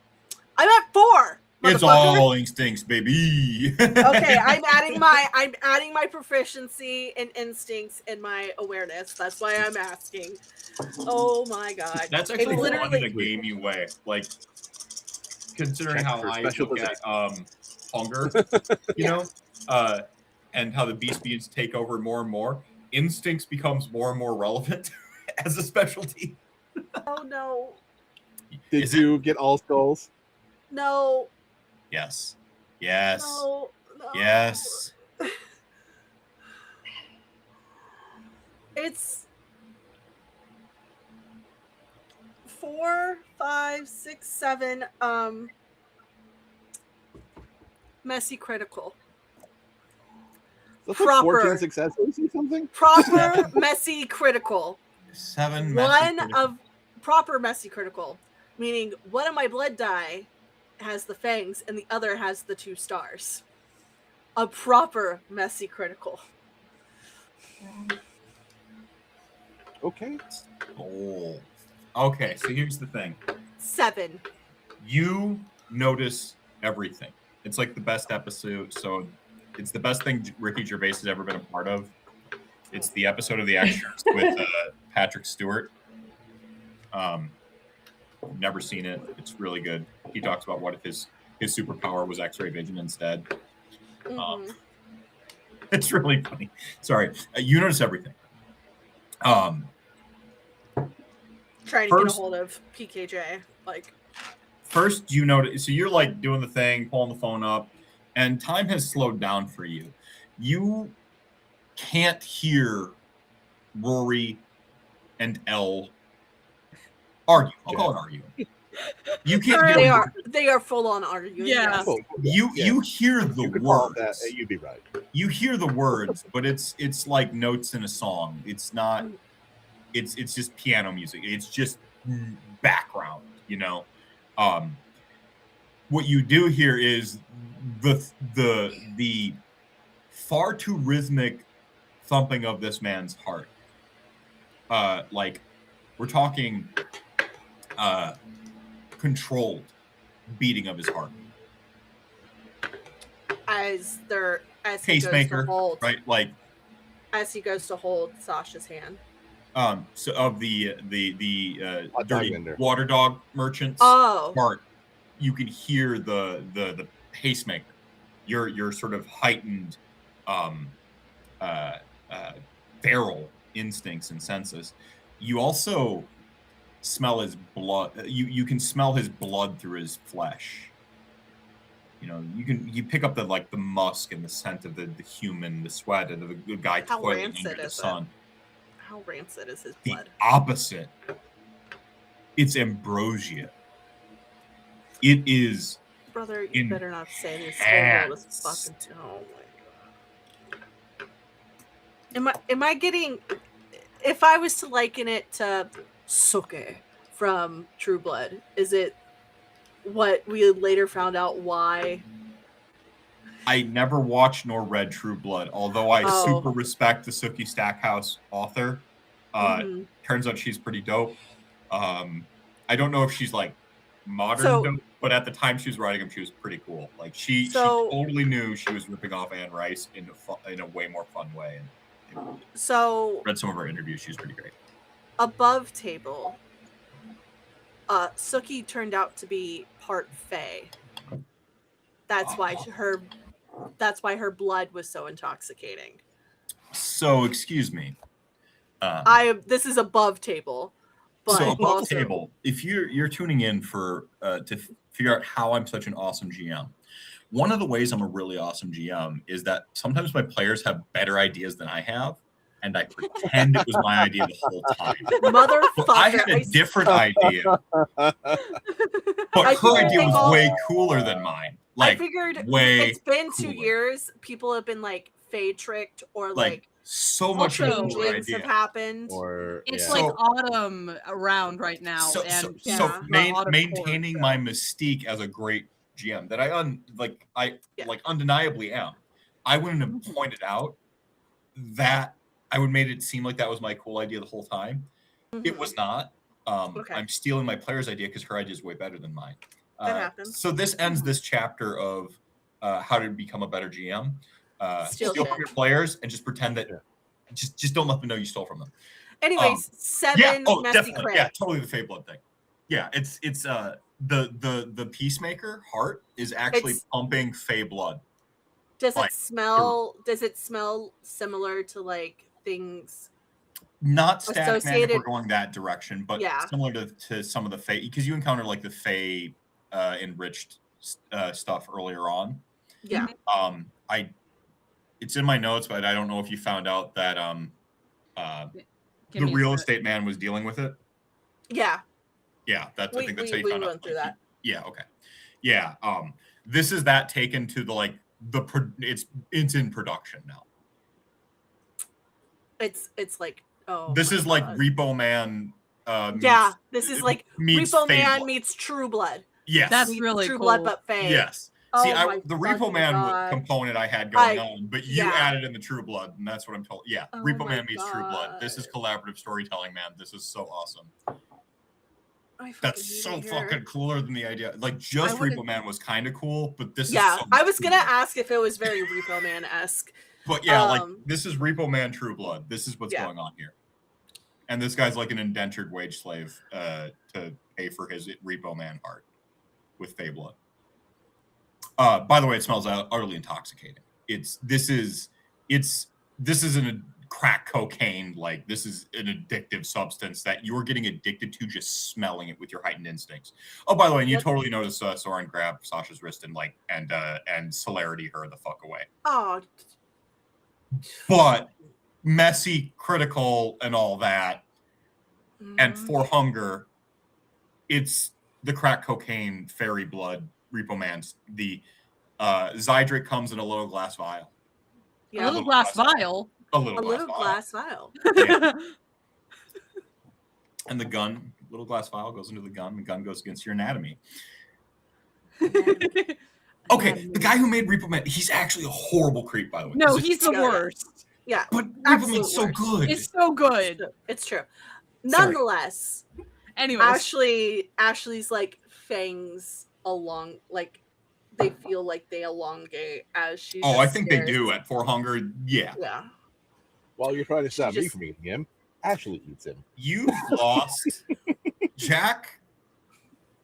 I'm at 4. It's motherfucker. all instincts, baby. Okay, I'm adding my proficiency and instincts and my awareness. That's why I'm asking. Oh my god. That's It actually fun in literally a gamey way. Like considering Check how for I special look at hunger, you know, and how the beast beings take over more and more, instincts becomes more and more relevant as a specialty. Oh no. Did you get all skulls? No. Yes. Yes. No. Yes. It's 4, 5, 6, 7. Messy critical. That's like Proper. 14 successes or something? Proper messy critical. 7 messy One of proper messy critical, meaning one of my blood die has the fangs and the other has the 2 stars. A proper messy critical. Okay. Oh. Okay, so here's the thing. 7. You notice everything. It's like the best episode. So it's the best thing Ricky Gervais has ever been a part of. It's the episode of The Extras with Patrick Stewart. Never seen it. It's really good. He talks about what if his superpower was X-ray vision instead. Mm-hmm. It's really funny. Sorry. You notice everything. Trying to get a First- hold of PKJ. Like, First, you notice, so you're like doing the thing, pulling the phone up, and time has slowed down for you. You can't hear Rory and Elle argue. I'll call it argue. You can't hear. they are full on arguing. Yeah. yes. Oh, You hear the you could call it words. that. You'd be right. You hear the words, but it's like notes in a song. It's not. It's just piano music. It's just background. You know. What you do here is the far too rhythmic thumping of this man's heart. Like we're talking controlled beating of his heart. As he goes Pacemaker, to hold, right? Like as he goes to hold Sasha's hand. so of the Hot dog dirty vendor. water dog merchants Oh, part, you can hear the pacemaker. Your sort of heightened feral instincts and senses. You also smell his blood. You can smell his blood through his flesh. You know, you pick up the musk and the scent of the human, the sweat of the guy How toiling rancid under the is it? sun. how rancid is his The blood? opposite. It's ambrosia. It is. Brother, in you better not say this. Whole was hands. fucking. Oh my god. Am I getting? If I was to liken it to Soke from True Blood, is it what we later found out why? I never watched nor read True Blood, although I Oh. super respect the Sookie Stackhouse author. Mhm. Turns out she's pretty dope. I don't know if she's like modern So- dope, but at the time she was writing them, she was pretty cool. Like she So- totally knew she was ripping off Anne Rice in a way more fun way. And So read some of her interviews; she was pretty great. above table, Sookie turned out to be part Fae. That's why her blood was so intoxicating. So, excuse me. This is above table, but So above also, table, if you're tuning in for to figure out how I'm such an awesome GM, one of the ways I'm a really awesome GM is that sometimes my players have better ideas than I have, and I pretend it was my idea the whole time. motherfucker, But I had a different idea, but I her figured idea they was all- way cooler than mine. I Like figured way it's been 2 cooler. years. People have been like fey tricked or like so much of a Also- cooler changes have idea. happened. Or It's yeah. like So- autumn around right now, So, and yeah. maintaining my mystique as a great GM that I undeniably am. I wouldn't have pointed out that I would made it seem like that was my cool idea the whole time. It was not. Okay. I'm stealing my player's idea because her idea is way better than mine. That happens. So this ends this chapter of how to become a better GM. Steal Steal shit. from your players and just pretend that just don't let them know you stole from them. Anyways, 7 messy definitely. crit. Yeah, totally the Fey Blood thing. Yeah, it's the Peacemaker heart is actually It's- pumping Fey blood. Does like, it smell? Does it smell similar to like things? Not static man if Associated- we're going that direction, but Yeah. similar to some of the Fey, because you encounter like the Fey enriched stuff earlier on. Yeah. It's in my notes, but I don't know if you found out that Give the me a real sec. estate man was dealing with it. Yeah. Yeah, I think that's how you we found out. went through that. Yeah, okay. Yeah, this is that taken to the like it's in production now. It's like This my is like God. Repo Man Yeah, this is like meets Repo Fey Man Blood. meets True Blood. Yes. That's really True cool. Blood, but Fey. Yes. Oh See, my the Repo fucking Man God. component I had going I- on, but you yeah. added in the True Blood, and that's what I'm told. Yeah, Oh Repo my Man meets True Blood. This is God. collaborative storytelling, man. This is so awesome. I fucking That's hate so it here. fucking cooler than the idea. Like, just I would've- Repo Man was kind of cool, but this Yeah, is so I much was gonna cooler. ask if it was very Repo Man esque. But yeah, like, um, this is Repo Man True Blood. This is what's Yeah. going on here. And this guy's like an indentured wage slave to pay for his Repo Man heart with Fey blood. By the way, it smells utterly intoxicating. This is an crack cocaine, like this is an addictive substance that you're getting addicted to just smelling it with your heightened instincts. Oh, by the way, and you Yep. totally notice Soren grab Sasha's wrist and celerity her the fuck away. Oh, But messy, critical, and all that, and for hunger, it's the crack cocaine fairy blood Repo Man's. The Zydrate comes in a little glass vial. yeah, A little glass vial. A a little little glass vial. glass vial. Yeah. And the gun, little glass vial goes into the gun. The gun goes against your anatomy. Okay, the guy who made Repo Man, he's actually a horrible creep, by the way. No, He's a- he's the Yeah. worst. Yeah, but Repo absolute Man's so worst. good. It's so good. it's true. Sorry. Nonetheless, Anyways, Ashley's like fangs along, like they feel like they elongate as she. Oh, just I think they stares. do at For Hunger. Yeah. Yeah. While you're trying to stop me just- from eating him, Ashley eats him. You've lost. Jaq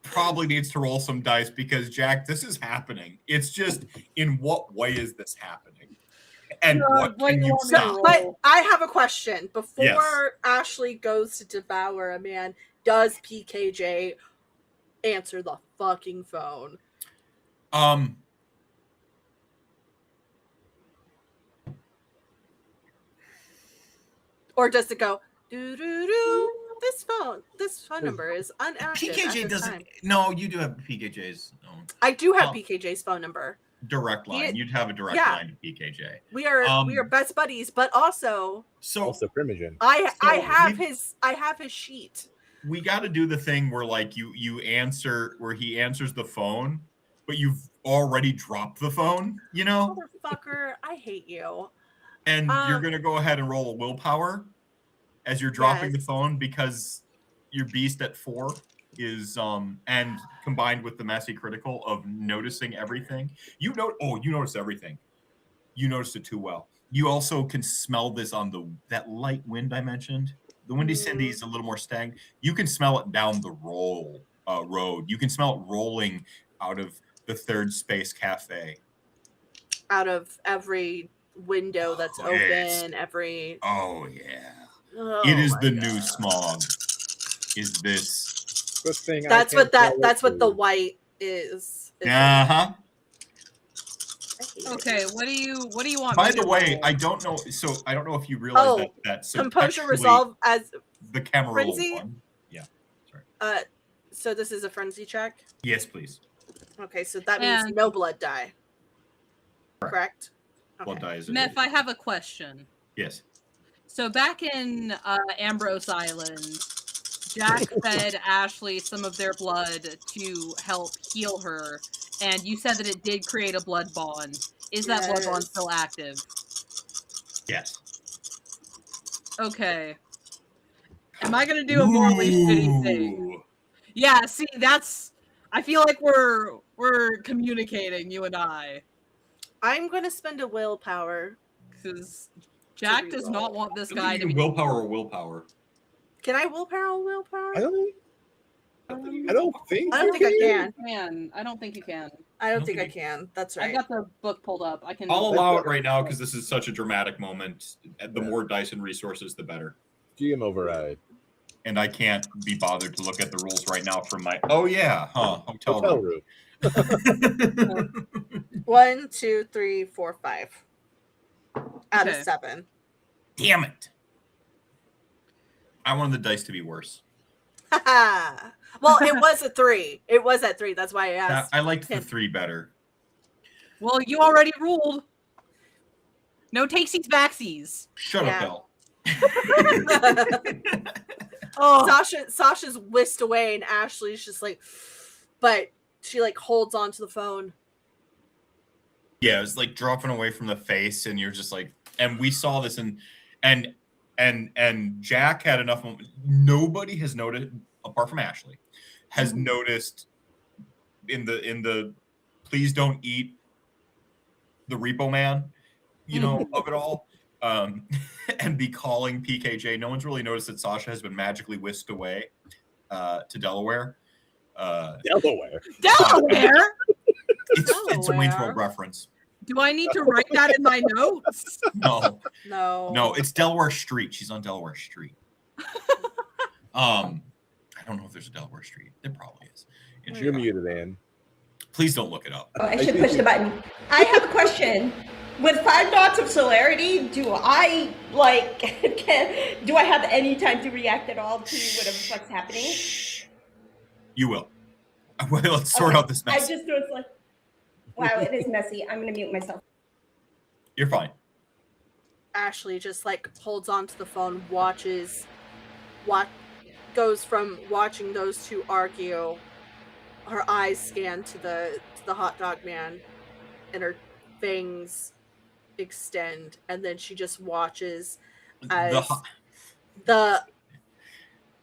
probably needs to roll some dice because, Jaq, this is happening. It's just, in what way is this happening? And what what can do you you want me to stop? roll? But I have a question. Before Yes. Ashley goes to devour a man, does PKJ answer the fucking phone? Or does it go doo doo doo? This phone number is unactive. at PKJ this doesn't. time." No, you do have PKJ's I do have Oh. PKJ's phone number. direct line. He- You'd have a direct yeah. line to PKJ. We are Um, best buddies, but also So Also, Primogen. I So have we- his sheet. we got to do the thing where like you answer where he answers the phone, but you've already dropped the phone, you know, Motherfucker, I hate you. and you're gonna go ahead and roll a willpower as you're dropping the Yes. phone because your beast at 4 is and combined with the messy critical of noticing everything. You notice everything. You noticed it too well. You also can smell this on that light wind I mentioned. The windy Cindy is a little more stagnant. You can smell it down the road. You can smell it rolling out of the Third Space Cafe. Out of every window that's Oh, yes. open, every Oh yeah. oh It is my the God. new smog. Is this? Good thing I That's can't what that tell that's what the food. white is. Uh-huh. okay, what do you want? By me the to way, roll? I don't know. So I don't know if you realize Oh, that Composure subtextually, resolve as the camera roll frenzy? one. Yeah. Sorry. so this is a frenzy check. Yes, please. Okay, so that means And- no blood die. Correct? Blood die is it? Meph, I have a question. Yes. So back in Ambrose Island, Jaq fed Ashley some of their blood to help heal her, and you said that it did create a blood bond. Is that blood bond Yes. still active? Yes. Okay. Am I gonna do a morally shitty thing? Yeah, see, that's... I feel like we're communicating, you and I. I'm going to spend a willpower. Because Jaq does not want this guy to be... willpower or willpower. Can I willpower? I don't think. I don't think I can. I don't think you can. I don't think I can. That's right. I got the book pulled up. I can... I'll allow it right now because this is such a dramatic moment. The more dice and resources, the better. GM override. And I can't be bothered to look at the rules right now from my... Oh, yeah. Hotel room. 1, 2, 3, 4, 5. Out of Okay. 7. Damn it. I wanted the dice to be worse. Well, it was a 3. It was at 3. That's why I asked. I liked the 3 better. Well, you already ruled. No takesies backsies. Shut Yeah. up, Elle. Oh, Sasha's whisked away, and Ashley's just like, but she like holds onto the phone. Yeah, it was like dropping away from the face, and you're just like, and we saw this, and Jaq had enough. Nobody has noticed, apart from Ashley, has noticed in the please don't eat the Repo Man, of it all. And be calling PKJ. No one's really noticed that Sasha has been magically whisked away to Delaware. Delaware. Delaware? It's a Wayne's World reference. Do I need to write that in my notes? No, No. it's Delaware Street. She's on Delaware Street. I don't know if there's a Delaware Street. There probably is. in You're Chicago. muted, Anne. Please don't look it up. Oh, I should push the button. I have a question. With 5 dots of celerity, do I have any time to react at all to whatever the fuck's happening? You will. Well, let's sort out this mess. I just was like, wow, it is messy. I'm gonna mute myself. You're fine. Ashley just like holds onto the phone, goes from watching those two argue. Her eyes scan to the hot dog man, and her fangs extend, and then she just watches as the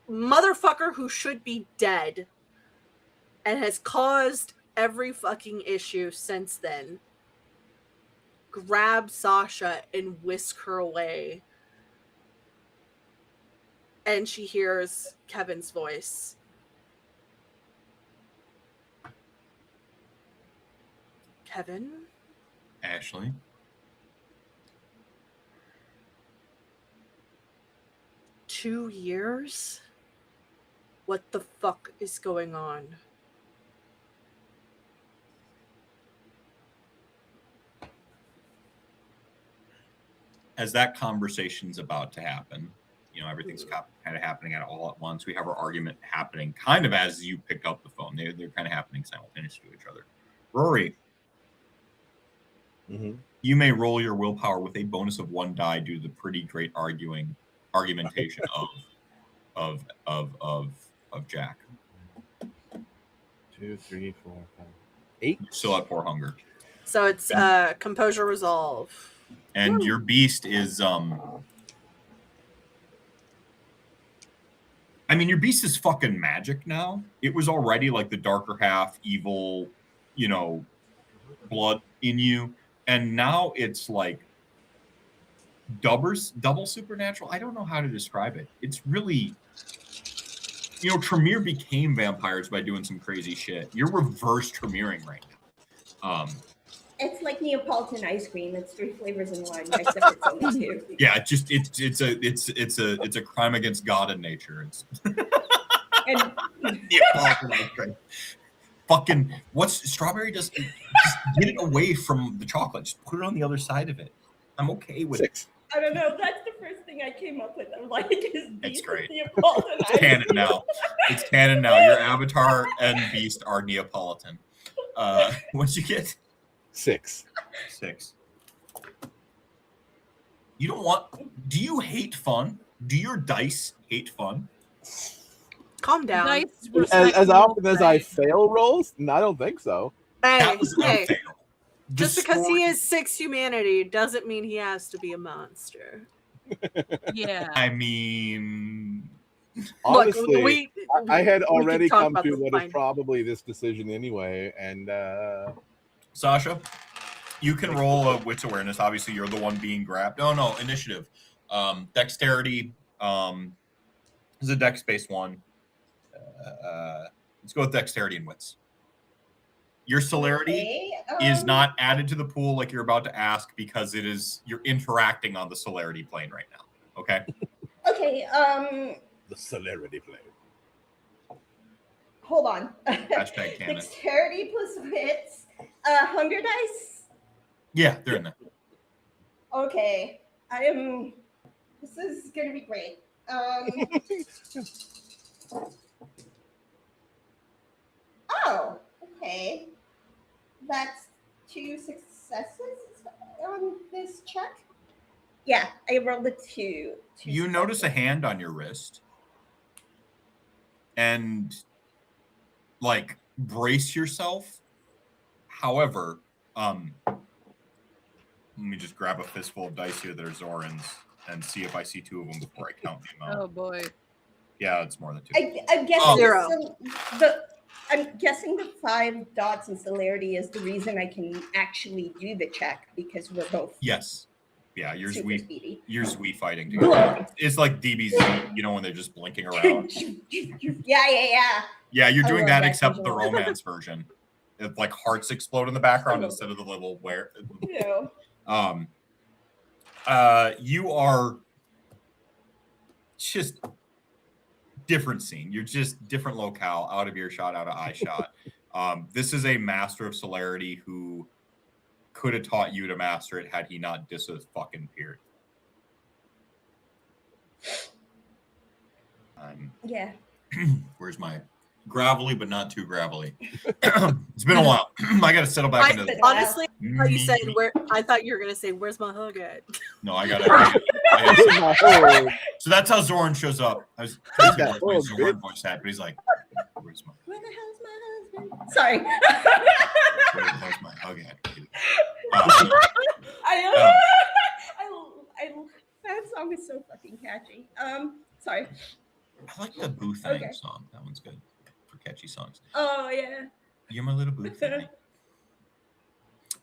motherfucker who should be dead and has caused every fucking issue since then grab Sasha and whisk her away. And she hears Kevin's voice. Kevin? Ashley. Two years? What the fuck is going on? As that conversation's about to happen, everything's kind of happening all at once. We have our argument happening kind of as you pick up the phone. They're kind of happening simultaneously to each other. Rory, you may roll your willpower with a bonus of 1 die due to the pretty great argumentation of Jaq. 2, 3, 4, 5, 8. You still have 4 hunger. So it's composure resolve. And your beast is your beast is fucking magic now. It was already like the darker half evil, blood in you. And now it's like double supernatural. I don't know how to describe it. It's really, Tremere became vampires by doing some crazy shit. You're reverse Tremering right now. It's like Neapolitan ice cream. It's 3 flavors in one, except it's only 2. Yeah, it's a crime against God and nature. It's And Neapolitan ice cream. Fucking what's strawberry just get it away from the chocolate. Just put it on the other side of it. I'm okay with 6. I don't know. That's the first thing I came up with. I'm like, is It's great. Neapolitan It's ice canon cream? now. It's canon now. Your avatar and beast are Neapolitan. What'd you get? 6. 6. You don't want. Do you hate fun? Do your dice hate fun? Calm down. Dice As respectful often as I play. fail rolls, I don't think so. Hey, That was a hey. fail. The Just because he story- is 6 humanity doesn't mean he has to be a monster. Yeah. I mean, Honestly, I had we already can talk come about to the what is fine- probably this decision anyway, and Sasha, you can roll a wits awareness. Obviously, you're the one being grabbed. No, initiative. Dexterity. This is a dex-based one. Let's go with dexterity and wits. Your celerity is not added to the pool like you're about to ask because you're interacting on the celerity plane right now. Okay. Okay. the celerity plane. Hold on. Hashtag canon. Dexterity plus wits. Hunger dice. Yeah, they're in there. Okay. This is gonna be great. Oh, okay. That's 2 successes on this check. Yeah, I rolled a 2. You notice a hand on your wrist and like brace yourself. However, let me just grab a fistful of dice here that are Zoran's and see if I see 2 of them before I count the amount. Oh boy. Yeah, it's more than 2. I'm guessing 0. I'm guessing the 5 dots in celerity is the reason I can actually do the check because we're both Yes. Yeah, you're super Zui. speedy. You're Zui fighting together. It's like DBZ, when they're just blinking around. Yeah. Yeah, you're I doing love that that except the visual. romance version. It's like hearts explode in the background instead of the little where. Yeah. You are just different scene. You're just different locale, out of earshot, out of eye shot. This is a master of celerity who could have taught you to master it had he not dis a fucking peered. Yeah. Where's my gravelly but not too gravelly? It's been a while. I got to settle back into this. Honestly, I thought you said I thought you were gonna say, "Where's my hug at?" No, I got it. So that's how Zoran shows up. I was trying to see what my Zoran voice had, but he's like, "Where's my? Where the hell's my husband?" Sorry. Where's my hug at?" That song is so fucking catchy. Sorry. I like the Boo Thang song. That one's good for catchy songs. Oh yeah. You're my little Boo Thang.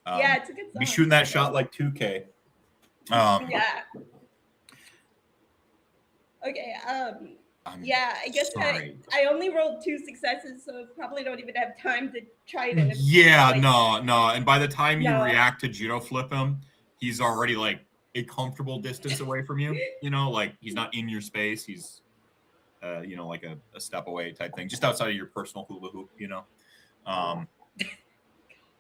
Yeah, it's a good song. Be shooting that shot like 2K. Yeah. Okay. Yeah, I guess I only rolled 2 successes, so probably don't even have time to try it. No. And by the time you react to judo flip him, he's already like a comfortable distance away from you. Like he's not in your space. He's, like a step away type thing, just outside of your personal hula hoop.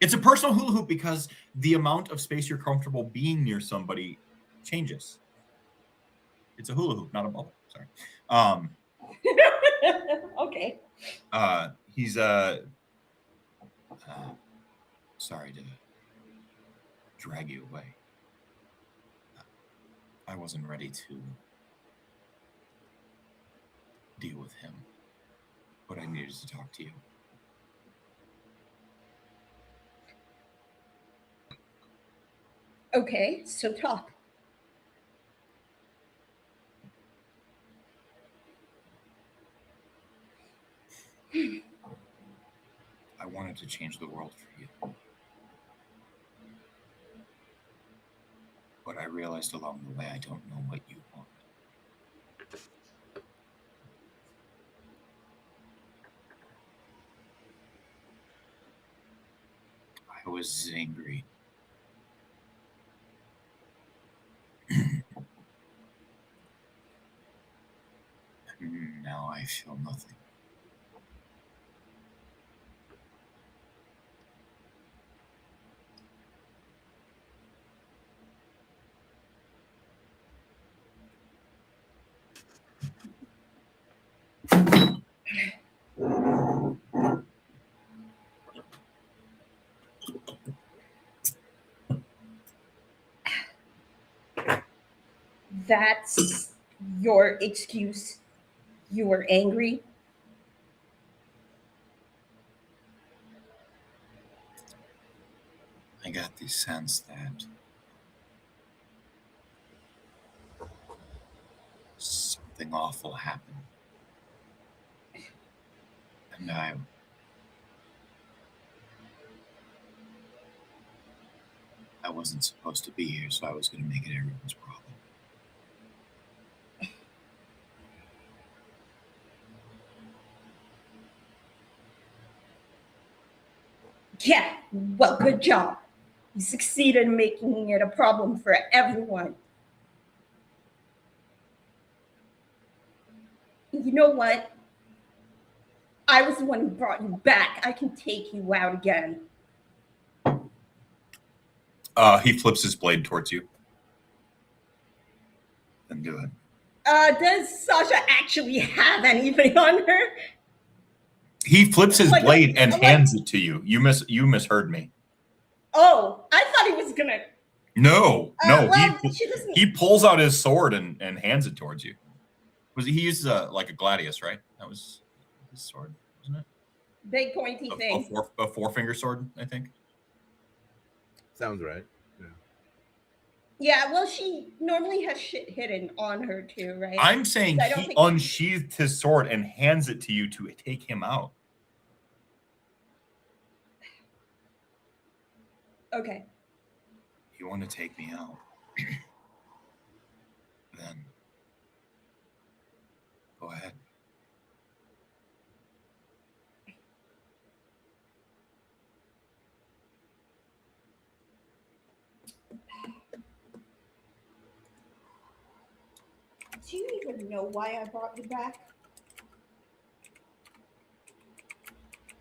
It's a personal hula hoop because the amount of space you're comfortable being near somebody changes. It's a hula hoop, not a bubble. Sorry. Okay. He's sorry to drag you away. I wasn't ready to deal with him, but I needed to talk to you. Okay, so talk. I wanted to change the world for you. But I realized along the way I don't know what you want. I was angry. And now I feel nothing. that's your excuse. You were angry. I got the sense that something awful happened. And I wasn't supposed to be here, so I was going to make it everyone's problem. Yeah, well, good job. You succeeded in making it a problem for everyone. You know what? I was the one who brought you back. I can take you out again. He flips his blade towards you. Then do it. Does Sasha actually have anything on her? He flips his Like a- blade and like- hands it to you. You misheard me. Oh, I thought he was gonna. No. Well, she doesn't. He pulls out his sword and hands it towards you. He used like a gladius, right? That was his sword, wasn't it? Big pointy thing. A four-finger sword, I think. Sounds right. Yeah, well, she normally has shit hidden on her too, right? I'm saying I don't he think- unsheathed his sword and hands it to you to take him out. Okay. You want to take me out? Then go ahead. Do you even know why I brought you back?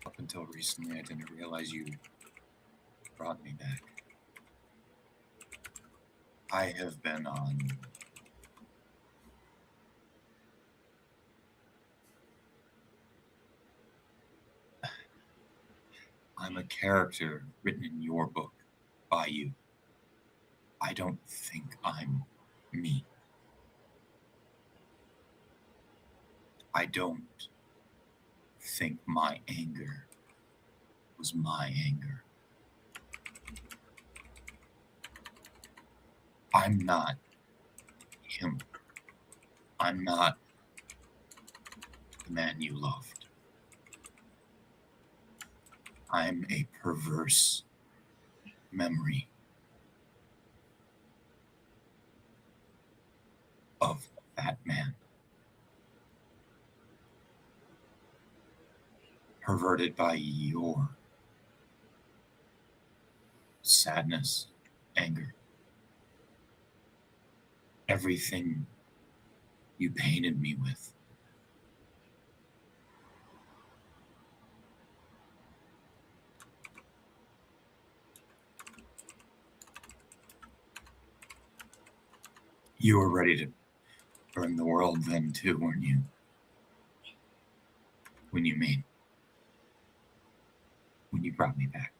Up until recently, I didn't realize you brought me back. I have been on I'm a character written in your book by you. I don't think I'm me. I don't think my anger was my anger. I'm not him. I'm not the man you loved. I'm a perverse memory of that man. Perverted by your sadness, anger. Everything you painted me with. You were ready to burn the world then too, weren't you? When you brought me back.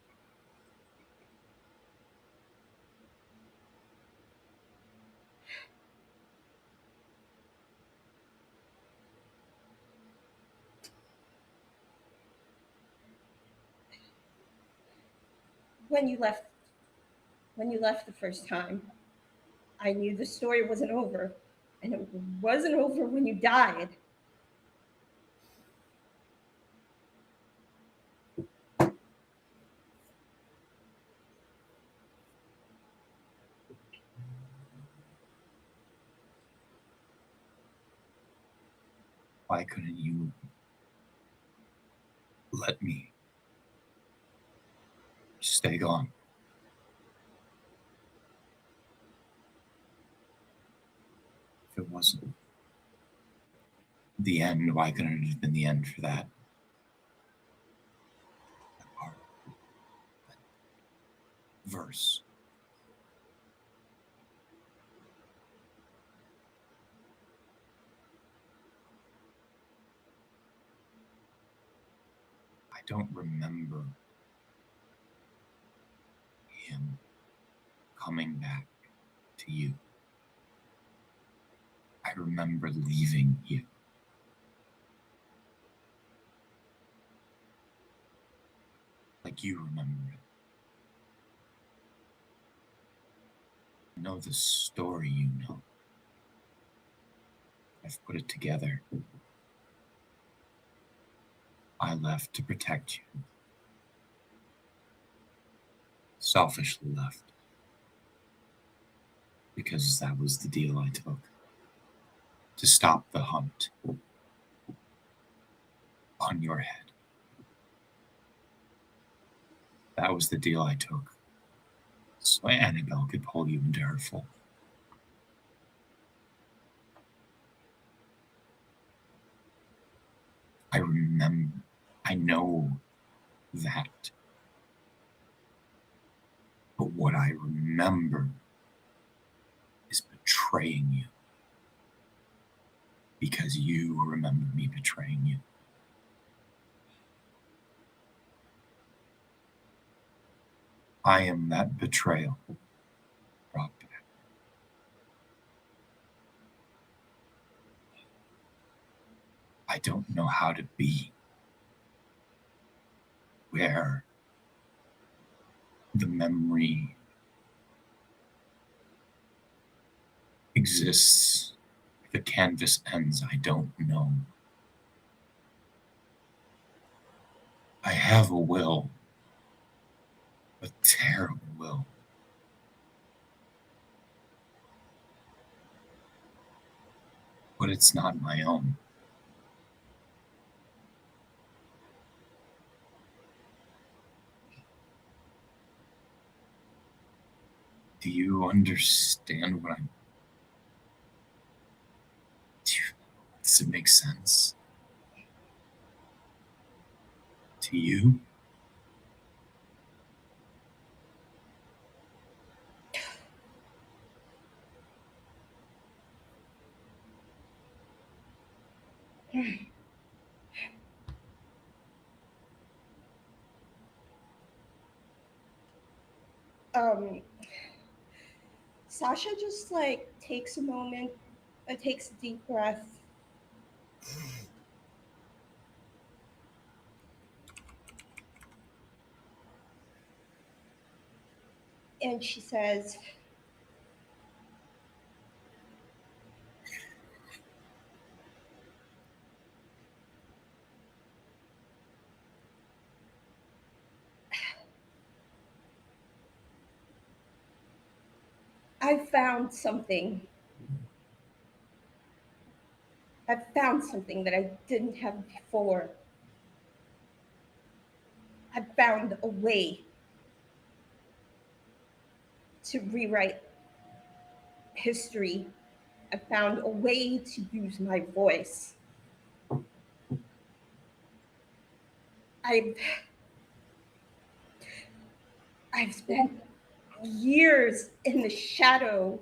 When you left the first time, I knew the story wasn't over, and it wasn't over when you died. Why couldn't you let me stay gone? If it wasn't the end, why couldn't it have been the end for that? That part. That verse. I don't remember him coming back to you. I remember leaving you. Like you remember it. I know the story you know. I've put it together. I left to protect you. Selfishly left. Because that was the deal I took. To stop the hunt on your head. That was the deal I took. So Annabelle could pull you into her fold. I remember. I know that. But what I remember is betraying you. Because you remember me betraying you. I am that betrayal brought back. I don't know how to be where the memory exists. The canvas ends, I don't know. I have a will, a terrible will. But it's not my own. Do you understand what I'm... Does it make sense? To you? Sasha just like takes a moment, takes a deep breath. And she says, I found something. I found something that I didn't have before. I found a way to rewrite history. I found a way to use my voice. I've spent years in the shadow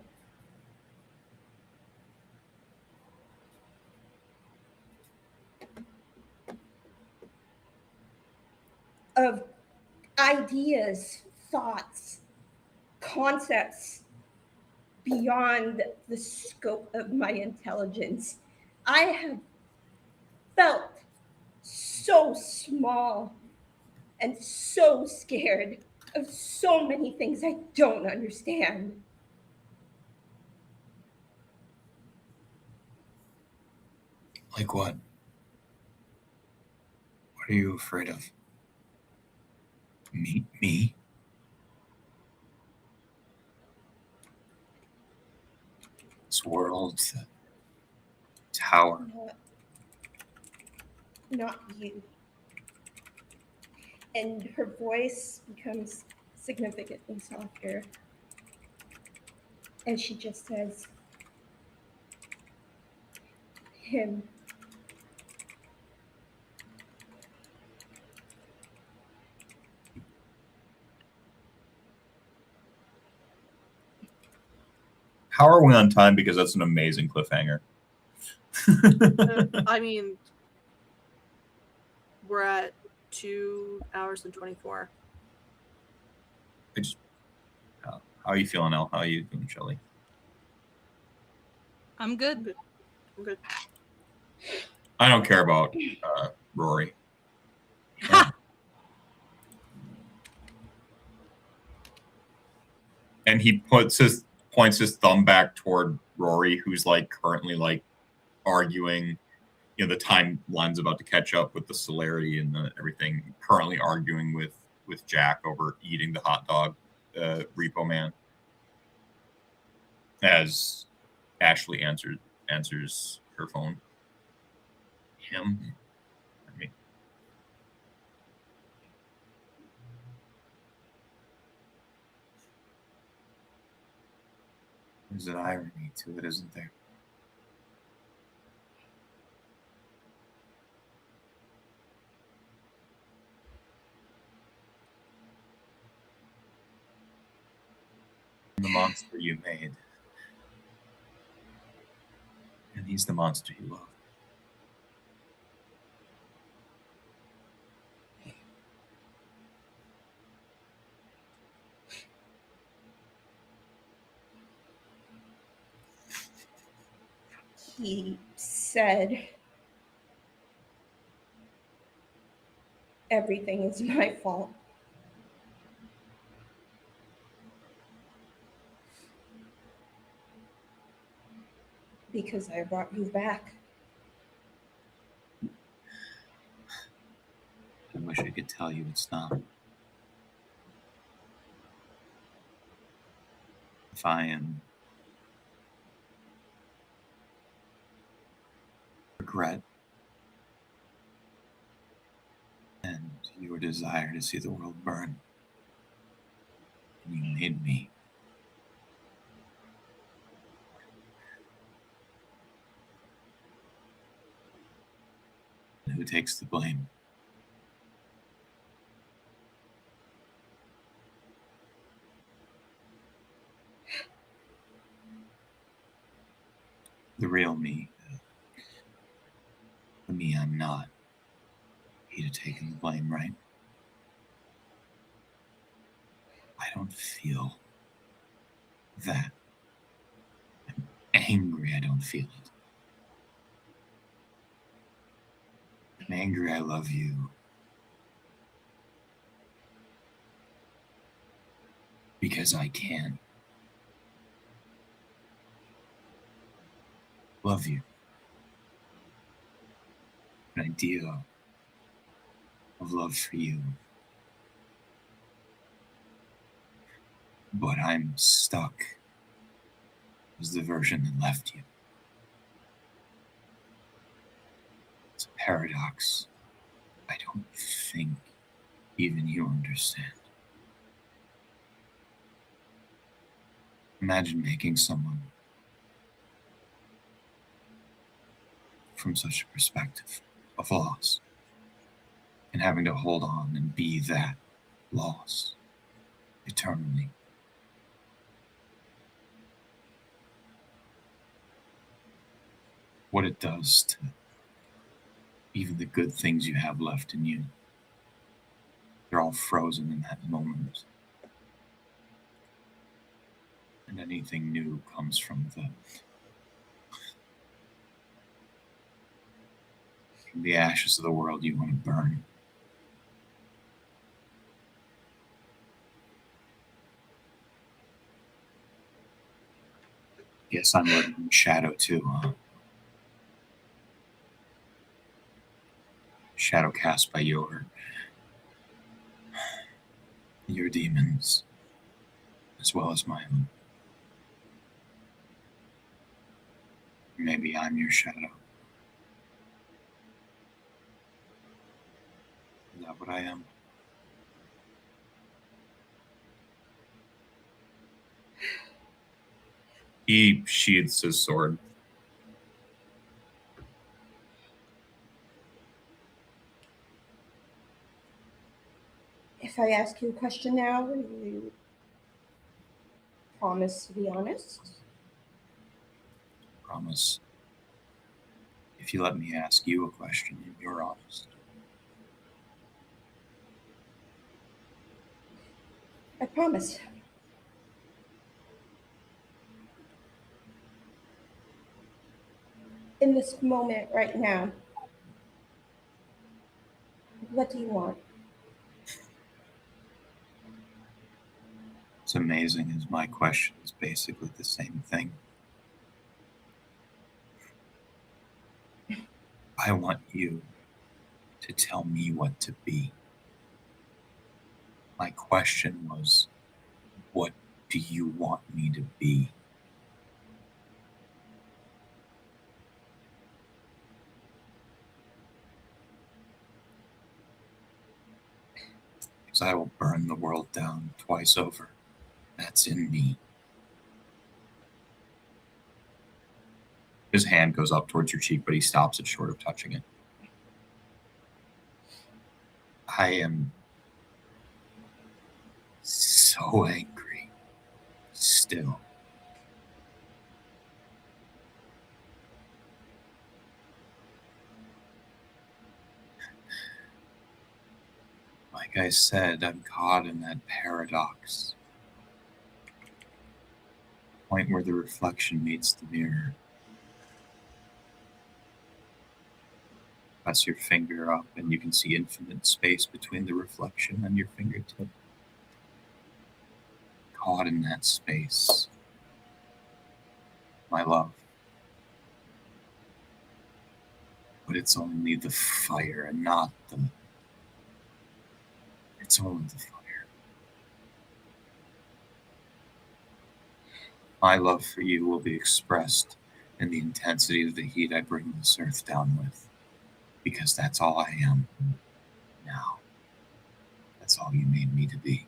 of ideas, thoughts, concepts beyond the scope of my intelligence. I have felt so small and so scared of so many things I don't understand. Like what? What are you afraid of? Me? This world, the tower. Not you. And her voice becomes significantly softer. And she just says, him. How are we on time? Because that's an amazing cliffhanger. I mean, we're at 2 hours and 24. How are you feeling, Elle? How are you doing, Shelly? I'm good. Okay. I don't care about Rory. And he points his thumb back toward Rory, who's like currently like arguing. You know, the timeline's about to catch up with the celerity and everything. Currently arguing with Jaq over eating the hot dog, Repo Man. As Ashley answers her phone. Him. I mean, there's an irony to it, isn't there? The monster you made. And he's the monster you love. He said everything is my fault. Because I brought you back. I wish I could tell you it's not. If I am regret and your desire to see the world burn, and you made me. Who takes the blame? The real me. The me I'm not. He'd have taken the blame, right? I don't feel that. I'm angry I don't feel it. I'm angry I love you. Because I can. Love you. An idea of love for you. But I'm stuck as the version that left you. It's a paradox I don't think even you understand. Imagine making someone from such a perspective of loss and having to hold on and be that loss eternally. What it does to even the good things you have left in you. They're all frozen in that moment. And anything new comes from the ashes of the world you want to burn. Guess I'm living in shadow too, huh? Shadow cast by your demons, as well as my own. Maybe I'm your shadow. Is that what I am? He sheathes his sword. If I ask you a question now, will you promise to be honest? Promise. If you let me ask you a question and you're honest. I promise. in this moment right now, what do you want? It's amazing as my question is basically the same thing. I want you to tell me what to be. My question was, what do you want me to be? Because I will burn the world down twice over. That's in me. His hand goes up towards your cheek, but he stops it short of touching it. I am so angry still. Like I said, I'm caught in that paradox. Point where the reflection meets the mirror. Press your finger up and you can see infinite space between the reflection and your fingertip. Caught in that space. My love. But it's only the fire and not the... It's only the fire. My love for you will be expressed in the intensity of the heat I bring this earth down with. Because that's all I am now. That's all you made me to be.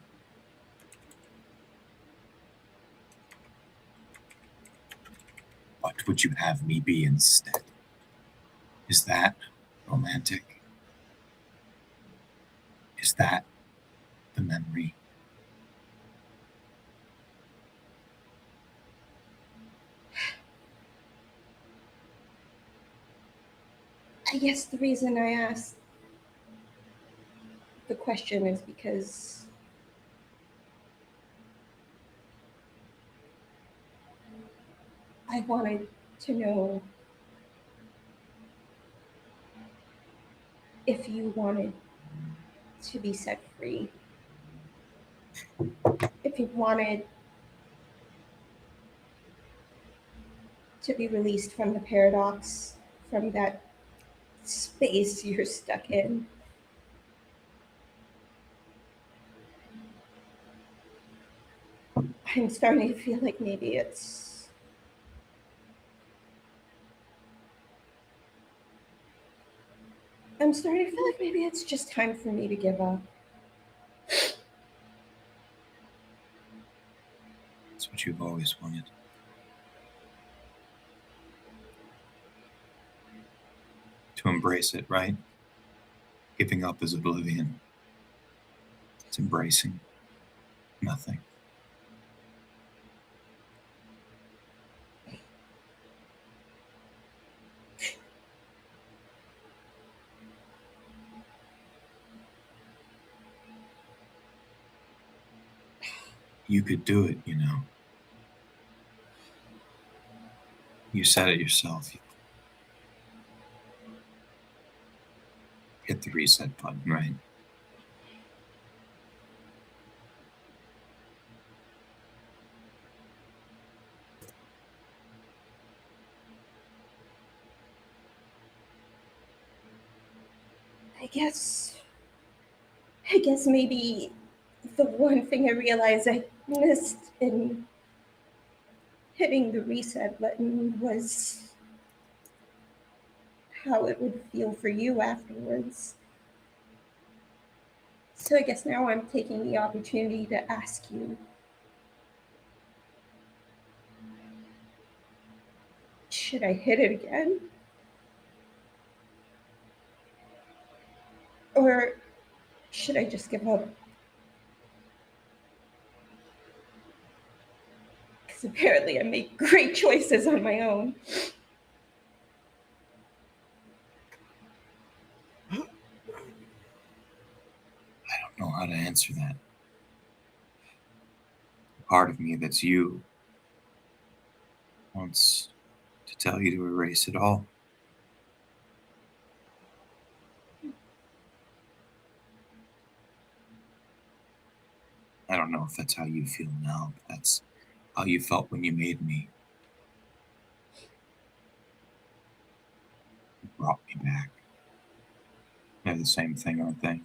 What would you have me be instead? Is that romantic? Is that the memory? I guess the reason I asked the question is because I wanted to know if you wanted to be set free. If you wanted to be released from the paradox, from that space you're stuck in. I'm starting to feel like maybe it's just time for me to give up. It's what you've always wanted. To embrace it, right? Giving up is oblivion. It's embracing nothing. You could do it, you know. You said it yourself. Hit the reset button, right? I guess maybe the one thing I realized I missed in hitting the reset button was how it would feel for you afterwards. So I guess now I'm taking the opportunity to ask you, should I hit it again? Or should I just give up? Because apparently I make great choices on my own. I don't know how to answer that. The part of me that's you wants to tell you to erase it all. if that's how you feel now, but that's how you felt when you made me. You brought me back. They're the same thing, aren't they?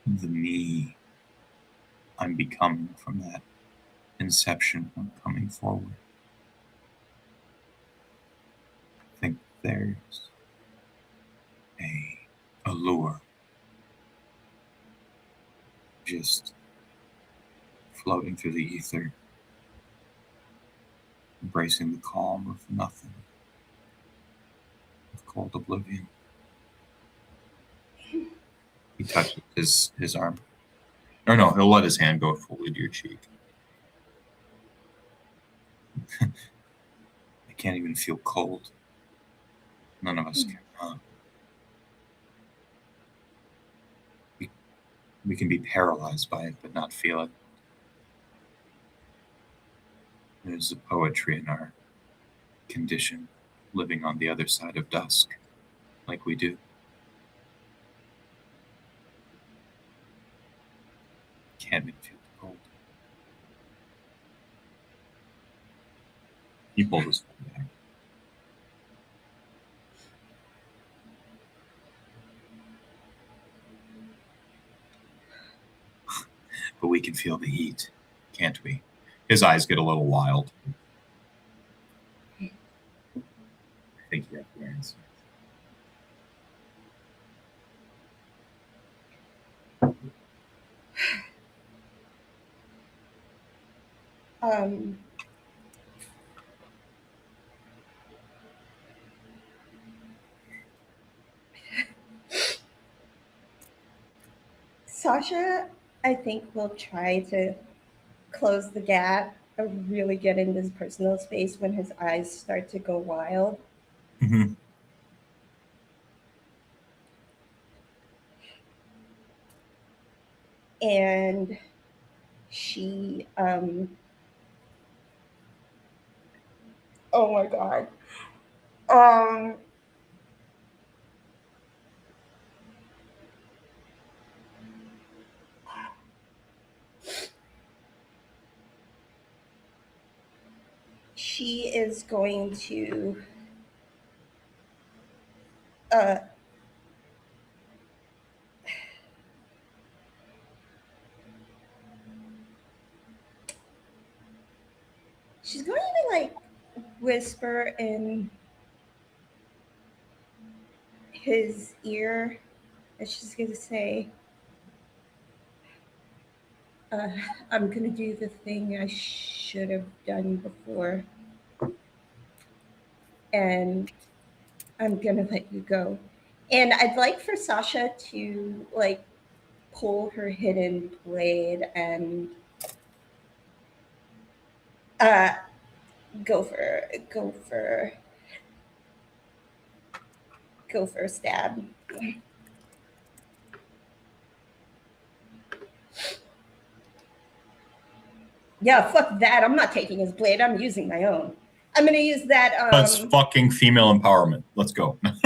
The me I'm becoming from that inception when coming forward. I think there's a allure just floating through the ether, embracing the calm of nothing, of cold oblivion. He touches his arm. Or no, he'll let his hand go fully to your cheek. I can't even feel cold. None of us can. We can be paralyzed by it, but not feel it. There's a poetry in our condition, living on the other side of dusk, like we do. Can't even feel the cold. He pulled his foot back. But we can feel the heat, can't we? His eyes get a little wild. I think you have the answer. Sasha, I think, will try to close the gap or really get into his personal space when his eyes start to go wild. Mm-hmm. And she, oh my God. She is going to she's going to like whisper in his ear, and she's going to say, I'm going to do the thing I should have done before, and I'm going to let you go. And I'd like for Sasha to like pull her hidden blade and go for a stab. Yeah, fuck that. I'm not taking his blade. I'm using my own. I'm gonna use that. That's fucking female empowerment. Let's go. What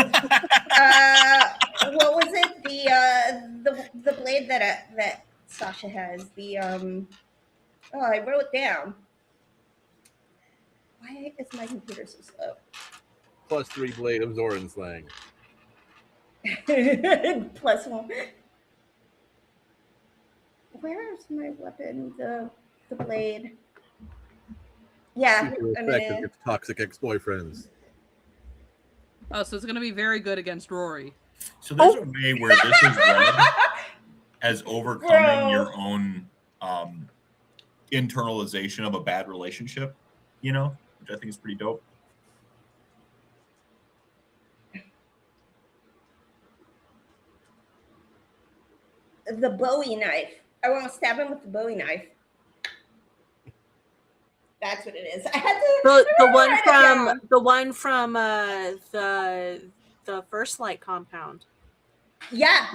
was it? The blade that Sasha has. Oh, I wrote it down. Why is my computer so slow? +3 blade of Zoran slang. +1. Where is my weapon? The blade. Yeah. Super effective against toxic ex-boyfriends. Oh, so it's going to be very good against Rory. So there's a way where this is read as overcoming your own internalization of a bad relationship, you know, which I think is pretty dope. The Bowie knife. I want to stab him with the Bowie knife. That's what it is. I had to. The one from the First Light compound. Yeah.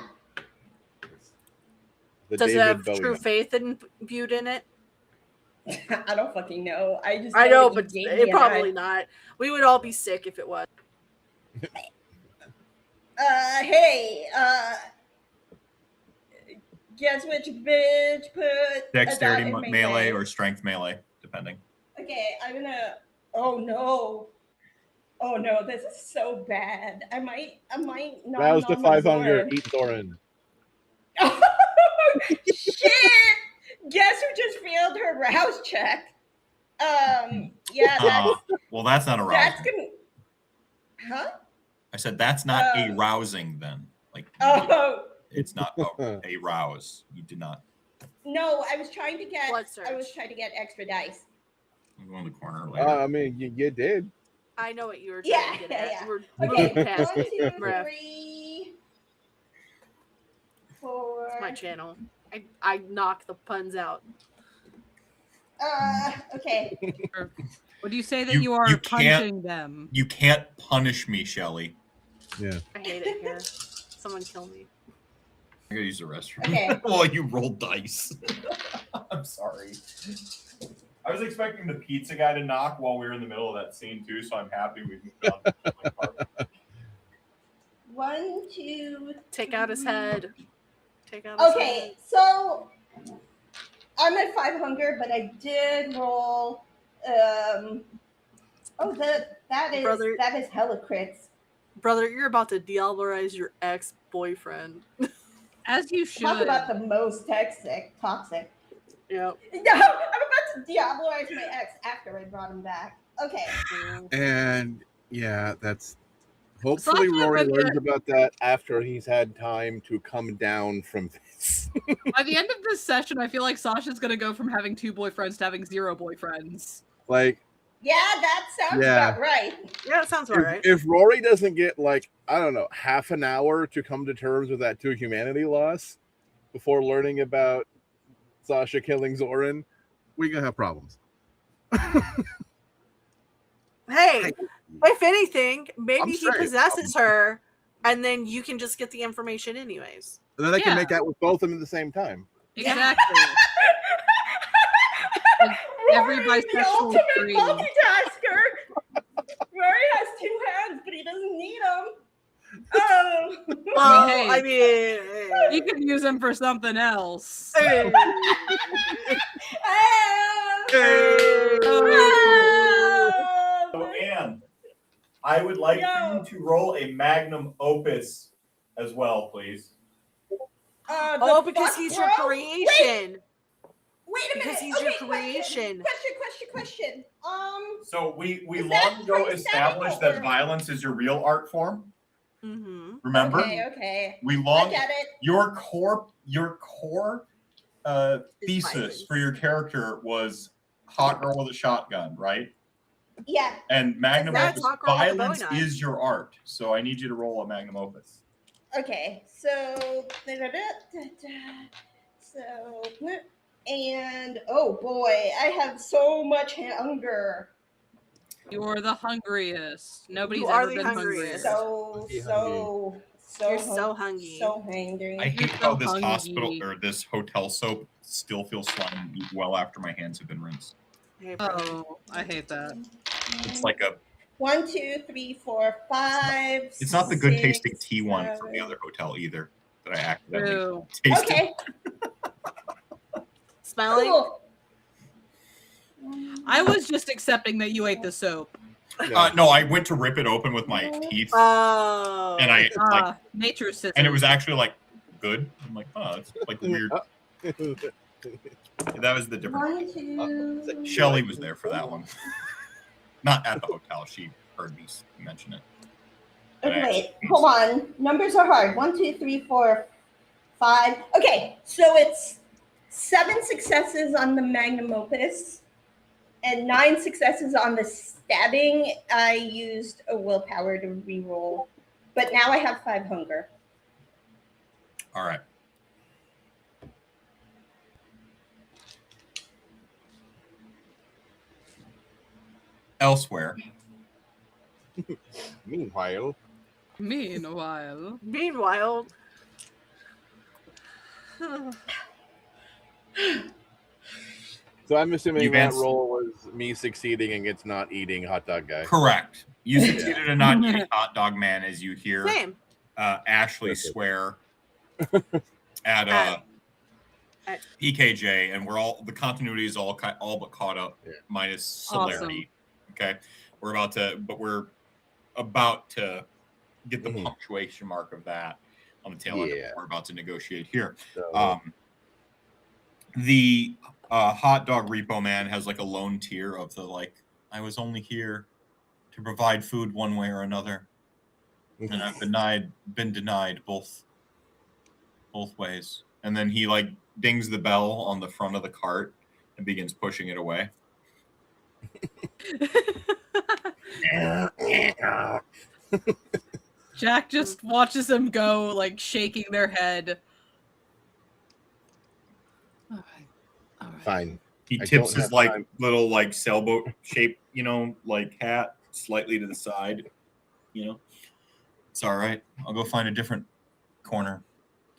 Does it have true faith imbued in it? I don't fucking know. I know, but it probably not. We would all be sick if it was. Hey, guess which bitch put a Dexterity dot in melee or strength melee, depending. Okay, I'm gonna. Oh no! Oh no! This is so bad. I might not. Rouse the 5 hunger. Eat Zoran. Shit! Guess who just failed her rouse check? Yeah, Well, that's not arousing. that's gonna. Huh? I said that's not a rousing then. Like, Oh it's not a rouse. You did not. no! I was trying to get. Blood surge. I was trying to get extra dice. I'm going to the corner later. I mean, you did. I know what you were trying to get at. Yeah. We're Okay, moving past 1, 2, it. Bruh. 3, 4. It's my channel. I knock the puns out. Okay. Would you say that You- you are you can't- punching them? You can't punish me, Shelly. Yeah. I hate it here. Someone kill me. I gotta use the restroom. Okay. Well, you rolled dice. I'm sorry. I was expecting the pizza guy to knock while we were in the middle of that scene too, so I'm happy we moved on. To my part. 1, 2. Take out his head. Take out his Okay, head. so I'm at 5 hunger, but I did roll. Oh, that is Brother. that is hella crits. Brother, you're about to diablerize your ex-boyfriend. As you should. Talk about the most toxic. Yep. No, I'm about to diablerize my ex after I brought him back. Okay. And yeah, that's hopefully Sasha Rory read learns that- about that after he's had time to come down from this. By the end of this session, I feel like Sasha's gonna go from having 2 boyfriends to having 0 boyfriends. Like, Yeah, that sounds Yeah. about right. Yeah, that sounds about right. if Rory doesn't get, like, I don't know, half an hour to come to terms with that 2 humanity loss before learning about Sasha killing Zoran, we're gonna have problems. Hey, if anything, maybe I'm he saying, possesses her, and then you can just get the information anyways. And then I can Yeah. make out with both of them at the same time. Exactly. Every Rory, the bisexual ultimate dream. multitasker. Rory has 2 hands, but he doesn't need them. Oh. Well, hey. I mean, You can use them for something else. hey. So, Anne, I would like Yo. you to roll a magnum opus as well, please. Oh, because he's your creation. Wait a minute. Because he's okay, your creation. Question. So we Is that long ago pretty established static that or- violence is your real art form. Mm-hmm. Remember? Okay. We I long get it. your core thesis violence. for your character was hot girl with a shotgun, right? Yeah. And magnum That's opus, hot girl with a violence Bowie knife. is your art. So I need you to roll a magnum opus. Okay. So. So. And oh boy, I have so much hunger. You're the hungriest. Nobody's You are ever the been hungriest. hungrier. So You're so hungry. So hungry. I hate so how this hungry. hospital or this hotel soap still feels slimy well after my hands have been rinsed. Hey, bro. Oh, I hate that. It's like a 1, 2, 3, 4, 5. it's not the good tasting 6, tea one from the 7. other hotel either that I accidentally Ew. tasted. Okay. Smelling? Cool. I was just accepting that you ate the soap. No, I went to rip it open with my teeth, Oh. and I like, Nature's scissors. and it was actually like good. I'm like, oh, it's like weird. That was the difference. 1, 2. Shelly was there for that one, not at the hotel. She heard me mention it. Okay, wait, hold on. Numbers are hard. 1, 2, 3, 4, 5. Okay, so it's 7 successes on the magnum opus and 9 successes on the stabbing. I used a willpower to reroll, but now I have 5 hunger. All right. Elsewhere, Meanwhile, Meanwhile. so I'm assuming You've that answered- roll was me succeeding and it's not eating hot dog guy. correct. You succeeded in not eating hot dog man as you hear Same. Ashley Perfect. swear at PKJ, and we're all the continuity is all but caught up, minus celerity. Okay, we're about to get the punctuation mark of that on the tail end of what we're about to negotiate here. So, The hot dog repo man has like a lone tier of the like, I was only here to provide food one way or another, and I've been denied both ways. And then he like dings the bell on the front of the cart and begins pushing it away. Jaq just watches them go, like shaking their head. All right. Fine. He I tips don't his have like time. little like sailboat shaped, like hat slightly to the side. It's all right. I'll go find a different corner.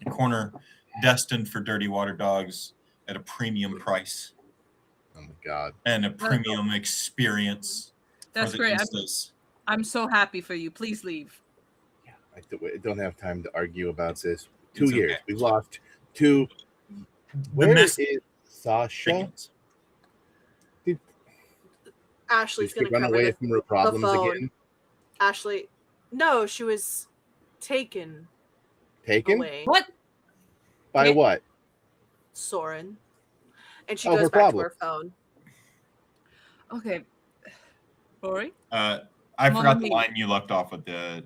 A corner destined for dirty water dogs at a premium price. Oh my god. And a premium experience. That's for the great. Instas. I'm so happy for you. Please leave. Yeah, I don't have time to argue about this. 2 It's years. okay. We've lost 2. Where is Sasha? Ashley's Did going she to run cover away the from her problems phone. again? Ashley, no, she was taken Taken? away. What? By what? Soren. And she Oh, goes her back problem. to her phone. Okay. Rory? I Come on forgot with the me. line you left off with the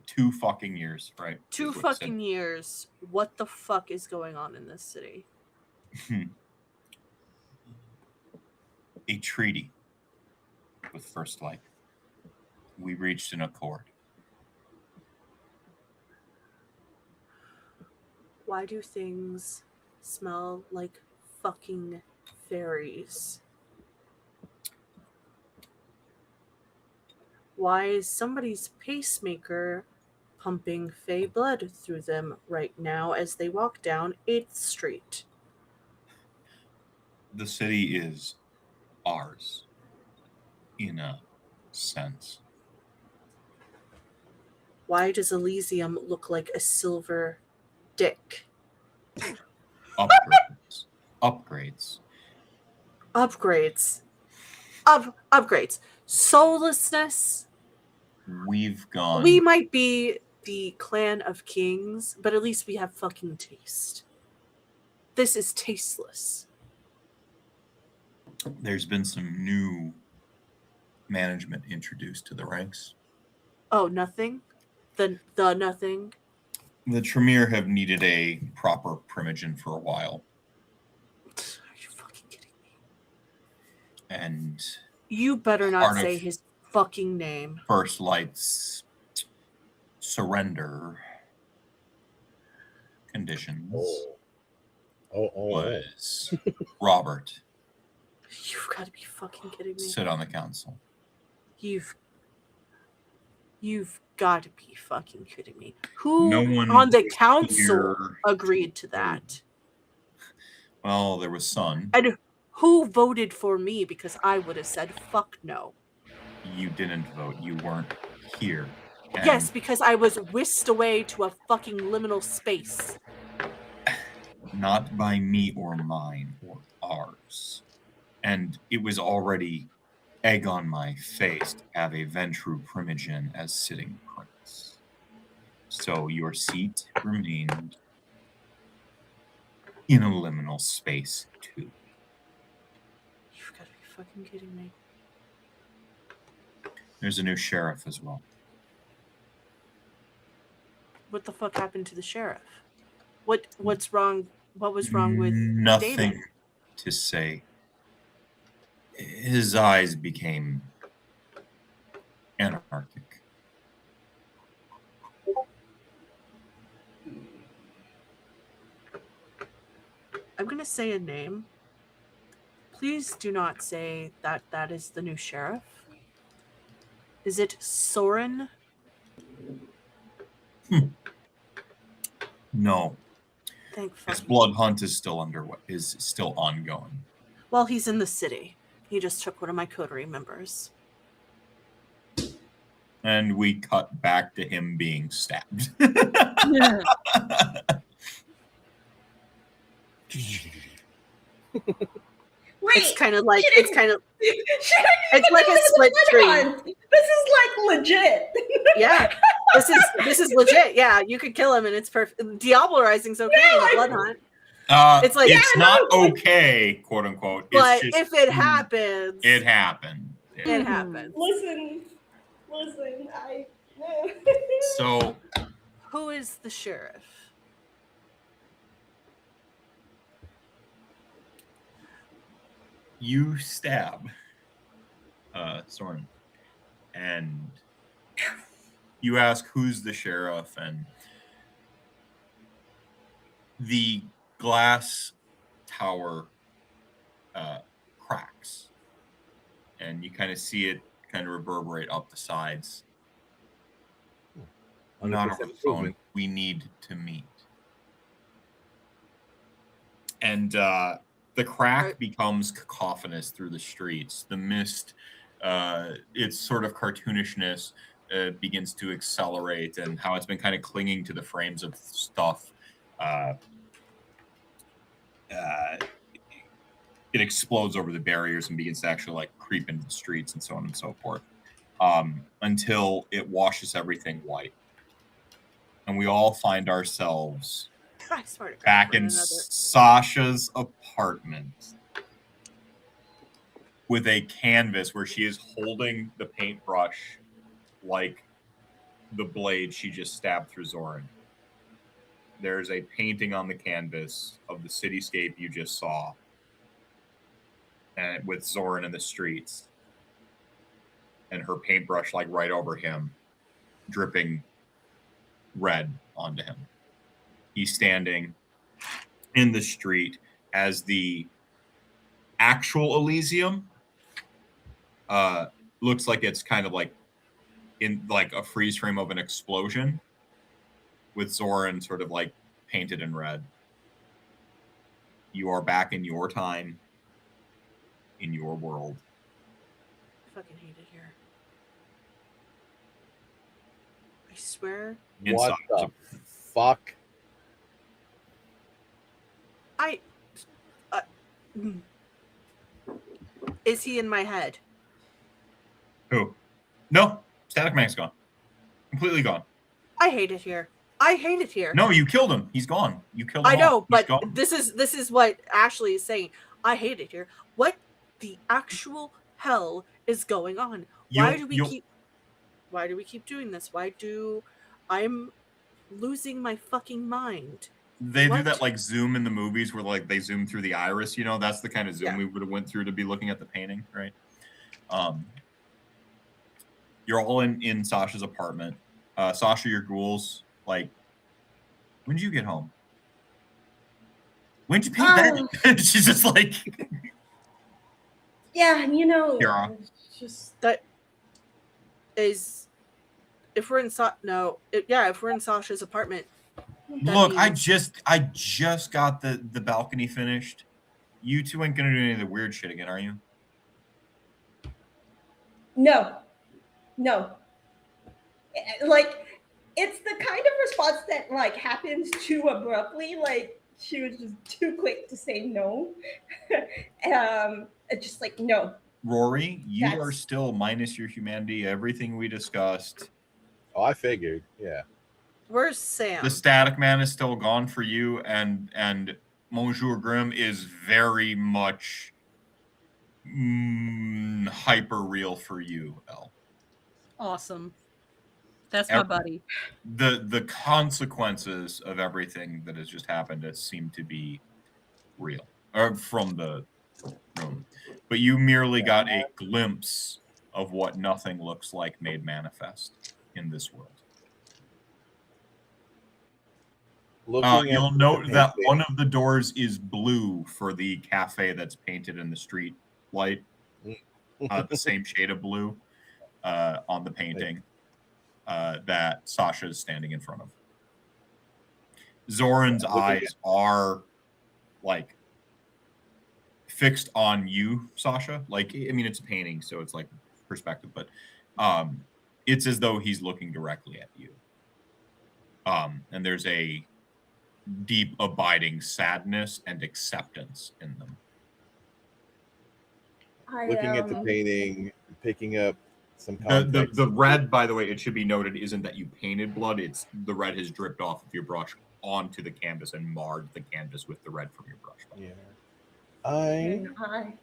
2 fucking years, right? 2 is what you said. fucking years. What the fuck is going on in this city? A treaty with First Light. We reached an accord. Why do things smell like fucking fairies? Why is somebody's pacemaker pumping fey blood through them right now as they walk down 8th Street? The city is ours, in a sense. Why does Elysium look like a silver dick? Upgrades. Upgrades. Upgrades. Upgrades. Soullessness. We've gone. We might be the clan of kings, but at least we have fucking taste. This is tasteless. There's been some new management introduced to the ranks. Oh, nothing? The nothing? The Tremere have needed a proper primogen for a while. Are you fucking kidding me? And You better not Part of- say his fucking name. First Light's surrender conditions was Robert You've got to be fucking kidding me. sit on the council. You've got to be fucking kidding me. Who No one on the council here- agreed to that? Well, there was Sun. And who voted for me because I would have said fuck no? You didn't vote. You weren't here. And Yes, because I was whisked away to a fucking liminal space. not by me or mine or ours. And it was already egg on my face to have a Ventru Primogen as sitting prince. So your seat remained in a liminal space too. You've got to be fucking kidding me. There's a new sheriff as well. What the fuck happened to the sheriff? What's wrong? What was wrong with Nothing Damon? to say. His eyes became anarchic. I'm gonna say a name. Please do not say that is the new sheriff. Is it Soren? No, Thank his fuck. blood hunt is still ongoing. Well, he's in the city. He just took one of my coterie members. And we cut back to him being stabbed. Yeah. Wait, It's kind of like she it's didn't- kind of she didn't it's even like know a it was split blood screen. hunt. This is like legit. Yeah, this is legit. Yeah, you could kill him and it's perfect. Diablerizing's okay in a blood hunt, It's like- it's Yeah, not no. okay, quote unquote. but It's just if it happens, it happened. it happens. Listen, I. So Who is the sheriff? you stab Soren, and you ask who's the sheriff, and the glass tower cracks, and you kind of see it kind of reverberate up the sides. Not 100% over the phone. improvement. We need to meet. And the crack becomes cacophonous through the streets. The mist, its sort of cartoonishness begins to accelerate, and how it's been kind of clinging to the frames of stuff. It explodes over the barriers and begins to actually like creep into the streets and so on and so forth, until it washes everything white. And we all find ourselves I swear to God, back we're in another. Sasha's apartment with a canvas where she is holding the paintbrush like the blade she just stabbed through Zoran. There's a painting on the canvas of the cityscape you just saw, and with Zoran in the streets, and her paintbrush like right over him, dripping red onto him. He's standing in the street as the actual Elysium looks like it's kind of like in like a freeze frame of an explosion with Zoran sort of like painted in red. You are back in your time, in your world. I fucking hate it here. I swear. What Inside. the fuck? Is he in my head? Who? No, Static Man's gone. Completely gone. I hate it here. I hate it here. No, you killed him. He's gone. You killed him. I know, all. He's but gone. this is what Ashley is saying. I hate it here. What the actual hell is going on? Why do we keep doing this? I'm losing my fucking mind? They do What? that like zoom in the movies where like they zoom through the iris, you know, that's the kind of zoom Yeah. we would have went through to be looking at the painting, right? You're all in Sasha's apartment. Sasha, your ghouls, like, when did you get home? When did you paint that? She's just like, Yeah, you know, Kira. it's just That is, if we're in if we're in Sasha's apartment. that look, I means- just got the balcony finished. You two ain't gonna do any of the weird shit again, are you? no. Like, it's the kind of response that like happens too abruptly. Like, she was just too quick to say no. It's just like no. Rory, you That's- are still minus your humanity. Everything we discussed. Oh, I figured. Yeah. Where's Sam? The Static Man is still gone for you, and Monsieur Grimm is very much hyper real for you, Elle. Awesome. That's my buddy. The consequences of everything that has just happened seem to be real, or from the room, but you merely got a glimpse of what nothing looks like made manifest in this world. You'll note that one of the doors is blue for the cafe that's painted in the street light, the same shade of blue on the painting that Sasha is standing in front of. Zoran's eyes are like fixed on you, Sasha. Like, I mean, it's a painting, so it's like perspective, but it's as though he's looking directly at you. And there's a deep, abiding sadness and acceptance in them. Looking at the painting, picking up some The context. the red, by the way, it should be noted, isn't that you painted blood. It's the red has dripped off of your brush onto the canvas and marred the canvas with the red from your brush. Yeah. Can I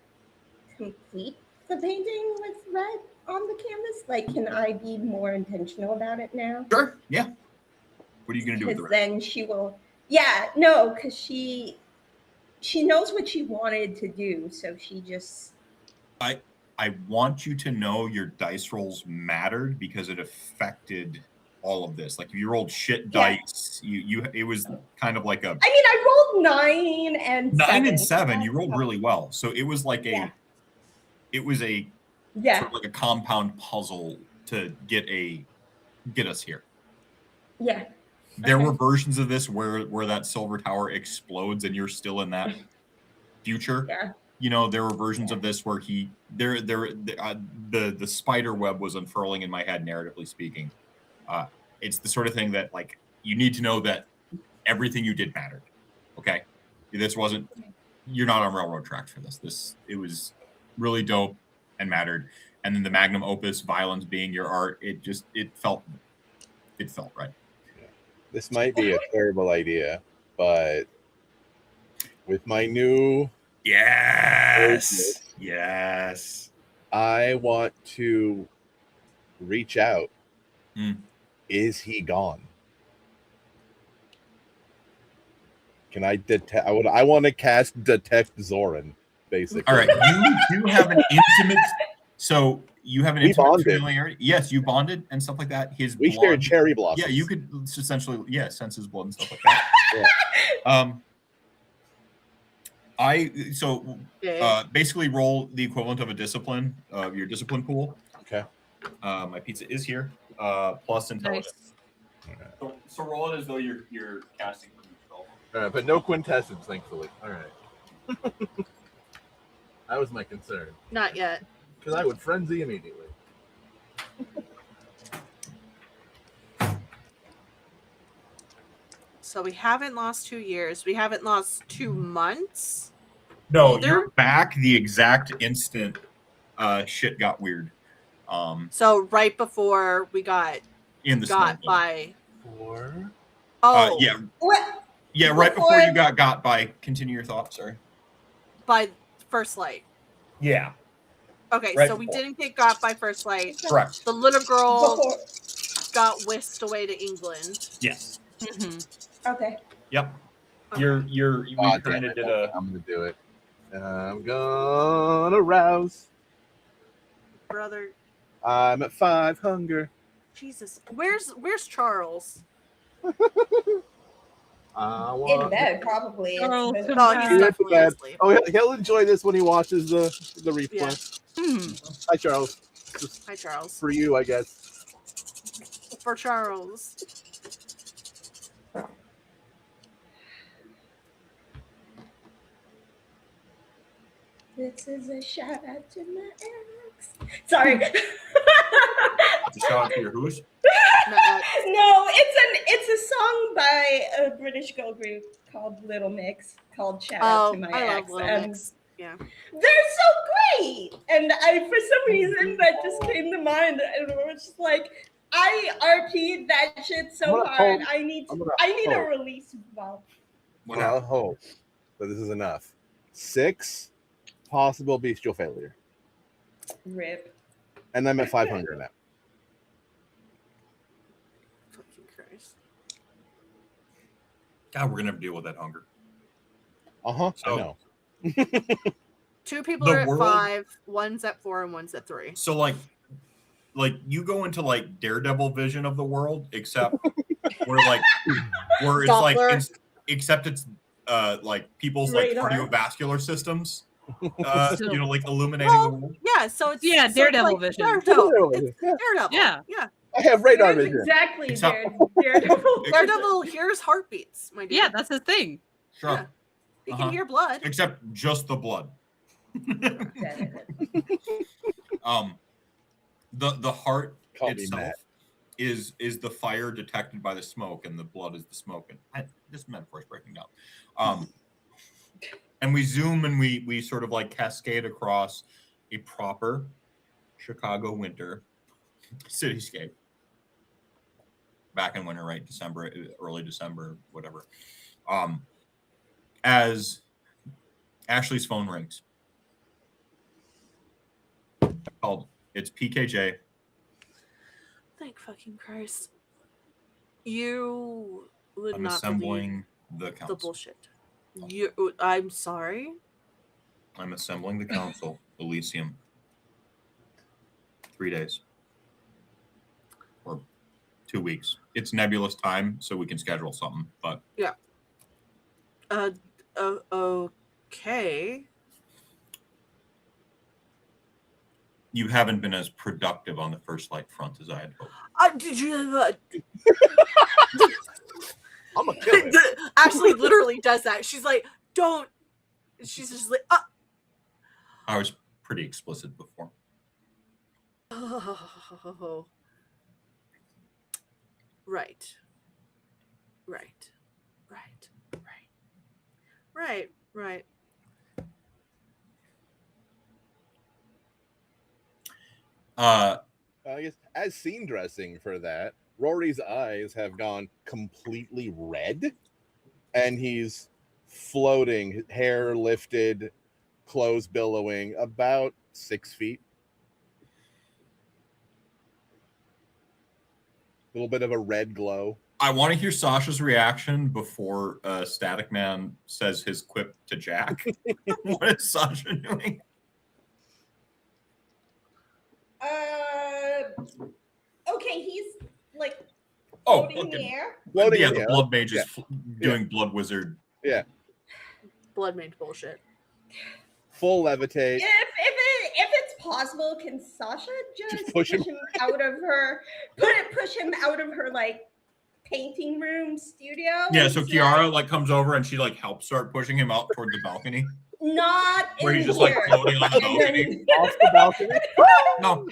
complete the painting with red on the canvas? Like, can I be more intentional about it now? Sure. Yeah. What are you going to do with the Because red? then she will. Yeah, no, because she knows what she wanted to do, so she just. I want you to know your dice rolls mattered because it affected all of this. Like if you rolled shit dice, it was kind of like a. I mean, I rolled 9 and 7. 9 and 7. You rolled really well, so it was like it was a sort of like a compound puzzle to get us here. Yeah. There were versions of this where that silver tower explodes and you're still in that future. Yeah. You know, there were versions of this where the spider web was unfurling in my head, narratively speaking. It's the sort of thing that, like, you need to know that everything you did mattered. Okay, you're not on railroad tracks for this. It was really dope and mattered. And then the magnum opus, violence being your art, it felt right. This might be a terrible idea, but with my new Yes. I want to reach out. Is he gone? Can I detect? I want to cast Detect Zoran, basically. All right, you have an intimate. So you have an intimate familiarity. Yes, you bonded and stuff like that. We shared cherry blossoms. Yeah, you could essentially sense his blood and stuff like that. Basically roll the equivalent of a discipline, your discipline pool. Okay. My pizza is here. Plus intelligence. Nice. So roll it as though you're casting from yourself. All right, but no quintessence, thankfully. All right. That was my concern. Not yet. Because I would frenzy immediately. So we haven't lost 2 years. We haven't lost 2 months. No, either? you're back the exact instant shit got weird. So right before we got by 4. Oh yeah. What? Yeah, right before you got by. Continue your thought, sorry. By first light. Yeah. Okay, Right so we before. didn't get got by first light. Correct. The little girl Before. got whisked away to England. Yes. Okay. Yep. Okay. You kind of did a. I'm gonna do it. I'm gonna rouse. Brother, I'm at 5 hunger. Jesus, where's Charles? I In want. bed, probably. Oh, It's- No, he's He went to definitely bed. asleep. Oh, he'll enjoy this when he watches the replay. Hi, Charles. Just Hi, Charles. for you, I guess. For Charles. This is a shout out to my ex. Sorry. To shout out to your who's? No, it's a song by a British girl group called Little Mix called Shout Out to My I Ex. love Little and Mix. Yeah. they're so great. And for some reason that just came to mind. And it was just like, I RP'd that shit so hard. I need a release valve. I'll hope that this is enough. 6 possible bestial failure. Rip. And I'm at 5 hunger now. Fucking Christ. God, we're gonna have to deal with that hunger. I So- know. 2 people The are at world- 5, one's at 4, and one's at 3. So like you go into like Daredevil vision of the world, except where it's like Doppler. except it's like people's like Radar. cardiovascular systems. Like illuminating Well, the world. Yeah, so it's Yeah, so Daredevil like vision. Daredevil. Yeah. Daredevil. Yeah. Yeah. I have radar That's vision. exactly Except- Daredevil. Daredevil hears heartbeats, my dude. Yeah, that's his thing. Sure. Yeah. He can hear blood. Except just the blood. The heart Call me itself Matt. is the fire detected by the smoke, and the blood is the smoke. And this metaphor is breaking down. And we zoom and we sort of like cascade across a proper Chicago winter cityscape. Back in winter, right? December, early December, whatever. As Ashley's phone rings. It's PKJ. Thank fucking Christ. You would I'm not believe assembling the the council. bullshit. I'm sorry. I'm assembling the council, Elysium. 3 days. Or 2 weeks. It's nebulous time, so we can schedule something, but Yeah. Okay. you haven't been as productive on the First Light front as I had hoped. Did you? I'm gonna kill him. Ashley literally does that. She's like, don't. She's just like, I was pretty explicit before. oh. Right. Right. Right. Right. Right. Right. I guess as scene dressing for that, Rory's eyes have gone completely red, and he's floating, hair lifted, clothes billowing, about 6 feet. A little bit of a red glow. I want to hear Sasha's reaction before Static Man says his quip to Jack. What is Sasha doing? Okay, he's like Oh, floating in the air. Floating yeah, in the the air. blood mage is Yeah. doing blood wizard. Blood mage bullshit. Full levitate. If it's possible, can Sasha just push push him? him out of her? Push him out of her like painting room studio. Yeah, so It's Kiara like comes over and she like helps start pushing him out toward the balcony, not where in he's just here. like floating on the And balcony. then- Off the balcony. No,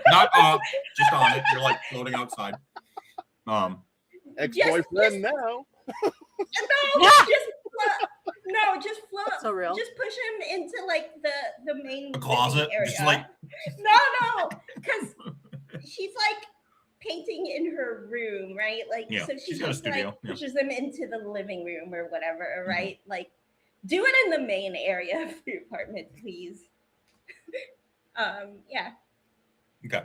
not up, just on it. You're like floating outside. Ex-boyfriend now. Just float. So real. Just push him into like the main The closet, living area. just like No, because she's like painting in her room, right? Like, Yeah, so she she's got a just like studio, yeah. pushes them into the living room or whatever, right? Like, do it in the main area of the apartment, please. Yeah. okay.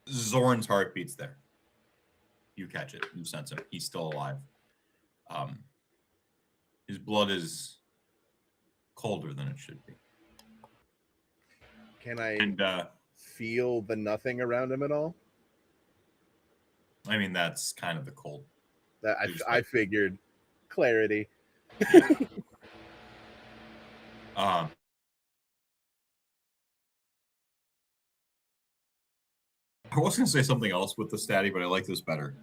Zoran's heart beats there. You catch it. You sense him. He's still alive. His blood is colder than it should be. Can I And feel the nothing around him at all? I mean, that's kind of the cold. That I figured. Clarity. I was going to say something else with the statty, but I like this better.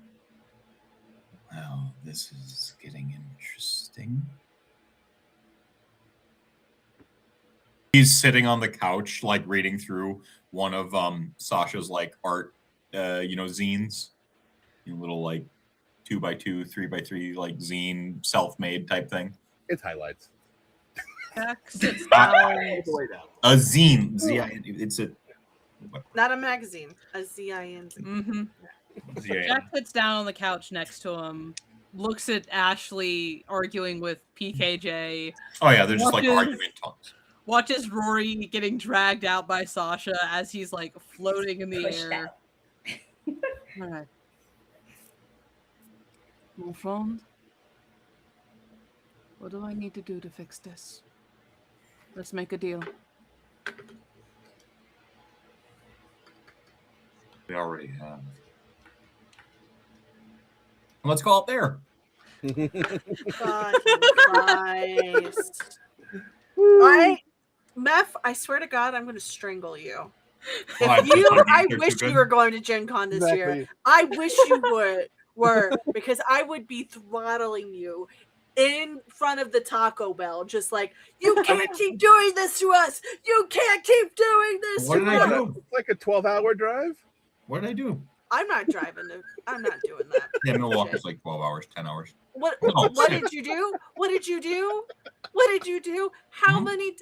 Well, this is getting interesting. He's sitting on the couch, like reading through one of Sasha's like art, zines, little like 2x2, 3x3 like zine, self-made type thing. It's highlights. Jack sits All down. the way down. A zine, Z-I-N, it's a Not a magazine. A ZIN. Mm-hmm. Z-I-N. Jack sits down on the couch next to him, looks at Ashley arguing with PKJ, Oh yeah, they're just like Watches- arguing in tongues. watches Rory getting dragged out by Sasha as he's like floating in the Pushed air. out. Alright. Mon friend, what do I need to do to fix this? Let's make a deal. We already have. Let's call it there. Fucking Christ. Meph, I swear to God, I'm going to strangle you. Why? I They're wish too you good? were going to Gen Con this year. Exactly. I wish you were, because I would be throttling you in front of the Taco Bell, just like, you can't keep doing this to us. You can't keep doing this What to did I us. do? It's like a 12-hour drive. What did I do? I'm not driving. I'm not doing that. Yeah, Milwaukee's shit. like 12 hours, 10 hours. What? Oh, What shit. did you do? What did you do? What did you do? How Mhm. many?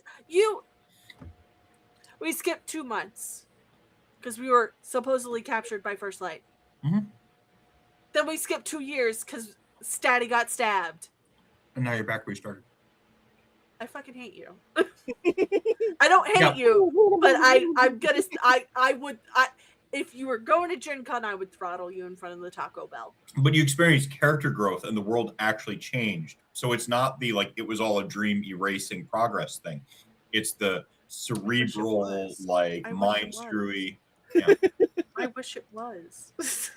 We skipped 2 months because we were supposedly captured by First Light. Mhm. Then we skipped 2 years because Statty got stabbed. And now you're back where you started. I fucking hate you. I don't hate you, but I would if you were going to Gen Con, I would throttle you in front of the Taco Bell. But you experienced character growth and the world actually changed. So it's not the like it was all a dream erasing progress thing. It's the cerebral, was. like I wish it mind was. screwy. Yeah. I wish it was.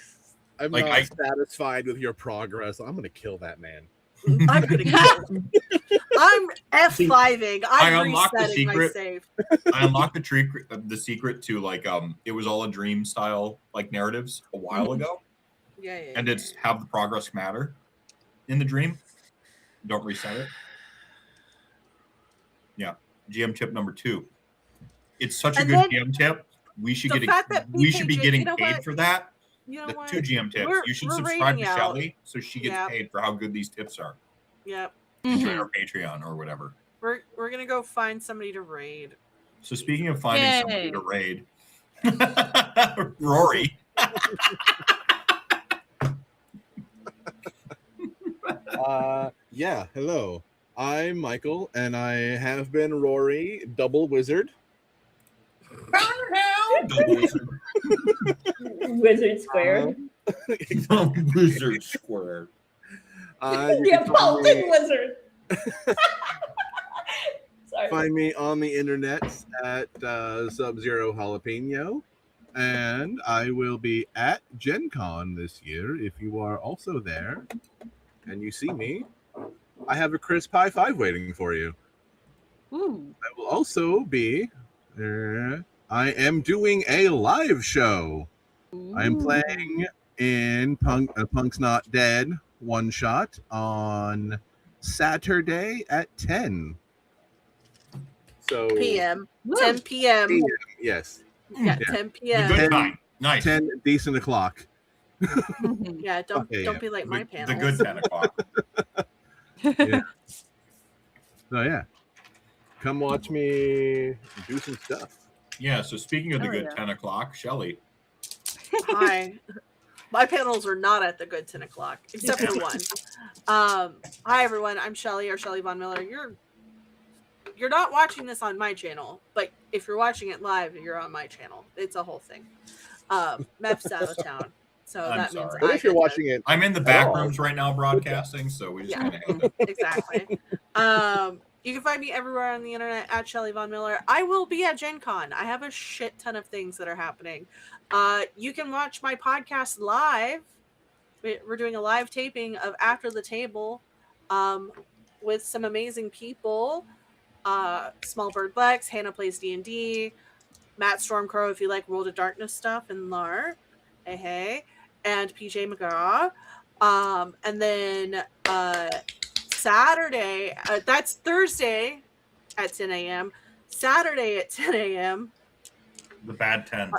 I'm Like, not I- satisfied with your progress. I'm gonna kill that man. I'm gonna kill him. I'm F5ing. I I'm unlocked the resetting my secret. save. I unlocked the secret to like it was all a dream style like narratives a while ago. Yeah. And it's have the progress matter in the dream. Don't reset it. Yeah. GM tip number 2. It's such a And good then GM tip. We should the get fact that we should be BKJ getting you know paid what? for that. You know The what? 2 GM tips. You should we're subscribe to rating out. Shelly so she gets Yep. paid for how good these tips are. Yep. Join our Patreon or whatever. We're gonna go find somebody to raid. So speaking of finding Yay. somebody to raid, Rory. Yeah, hello. I'm Michael, and I have been Rory, double wizard. Wizard Square. Wizard Square. You The can find Apollo me- Wizard. Sorry. Find me on the internet at Sub-Zero Jalapeno, and I will be at Gen Con this year. If you are also there and you see me, I have a crisp high five waiting for you. Ooh. I will also be. I am doing a live show. I am playing in Punk's Not Dead one shot on Saturday at 10. So PM. Woo. 10 p.m. yes, Yeah, Yeah. 10 The p.m. good 10 kind. Nice. 10 decent o'clock. Mhm. Yeah, don't Okay, be like my panel. The good 10 o'clock. Yeah. So yeah, come watch me do some stuff. Yeah, so speaking of the Oh, good yeah. 10 o'clock, Shelly. Hi. My panels are not at the good 10 o'clock, except for one. Hi everyone, I'm Shelly or Shelly Von Miller. You're not watching this on my channel, but if you're watching it live, you're on my channel. It's a whole thing. Mep's out of town, so I'm that sorry. means But I if you're get to- watching it, I'm in the At back all. rooms right now broadcasting, so we just Yeah. kind of Exactly. You can find me everywhere on the internet at Shelly Von Miller. I will be at Gen Con. I have a shit ton of things that are happening. You can watch my podcast live. We're doing a live taping of After the Table with some amazing people. Small Bird Blex, Hannah plays D&D, Matt Stormcrow if you like World of Darkness stuff and LARP. Hey. And PJ McGraw. And then Saturday, that's Thursday at 10 a.m. Saturday at 10 a.m. the bad 10.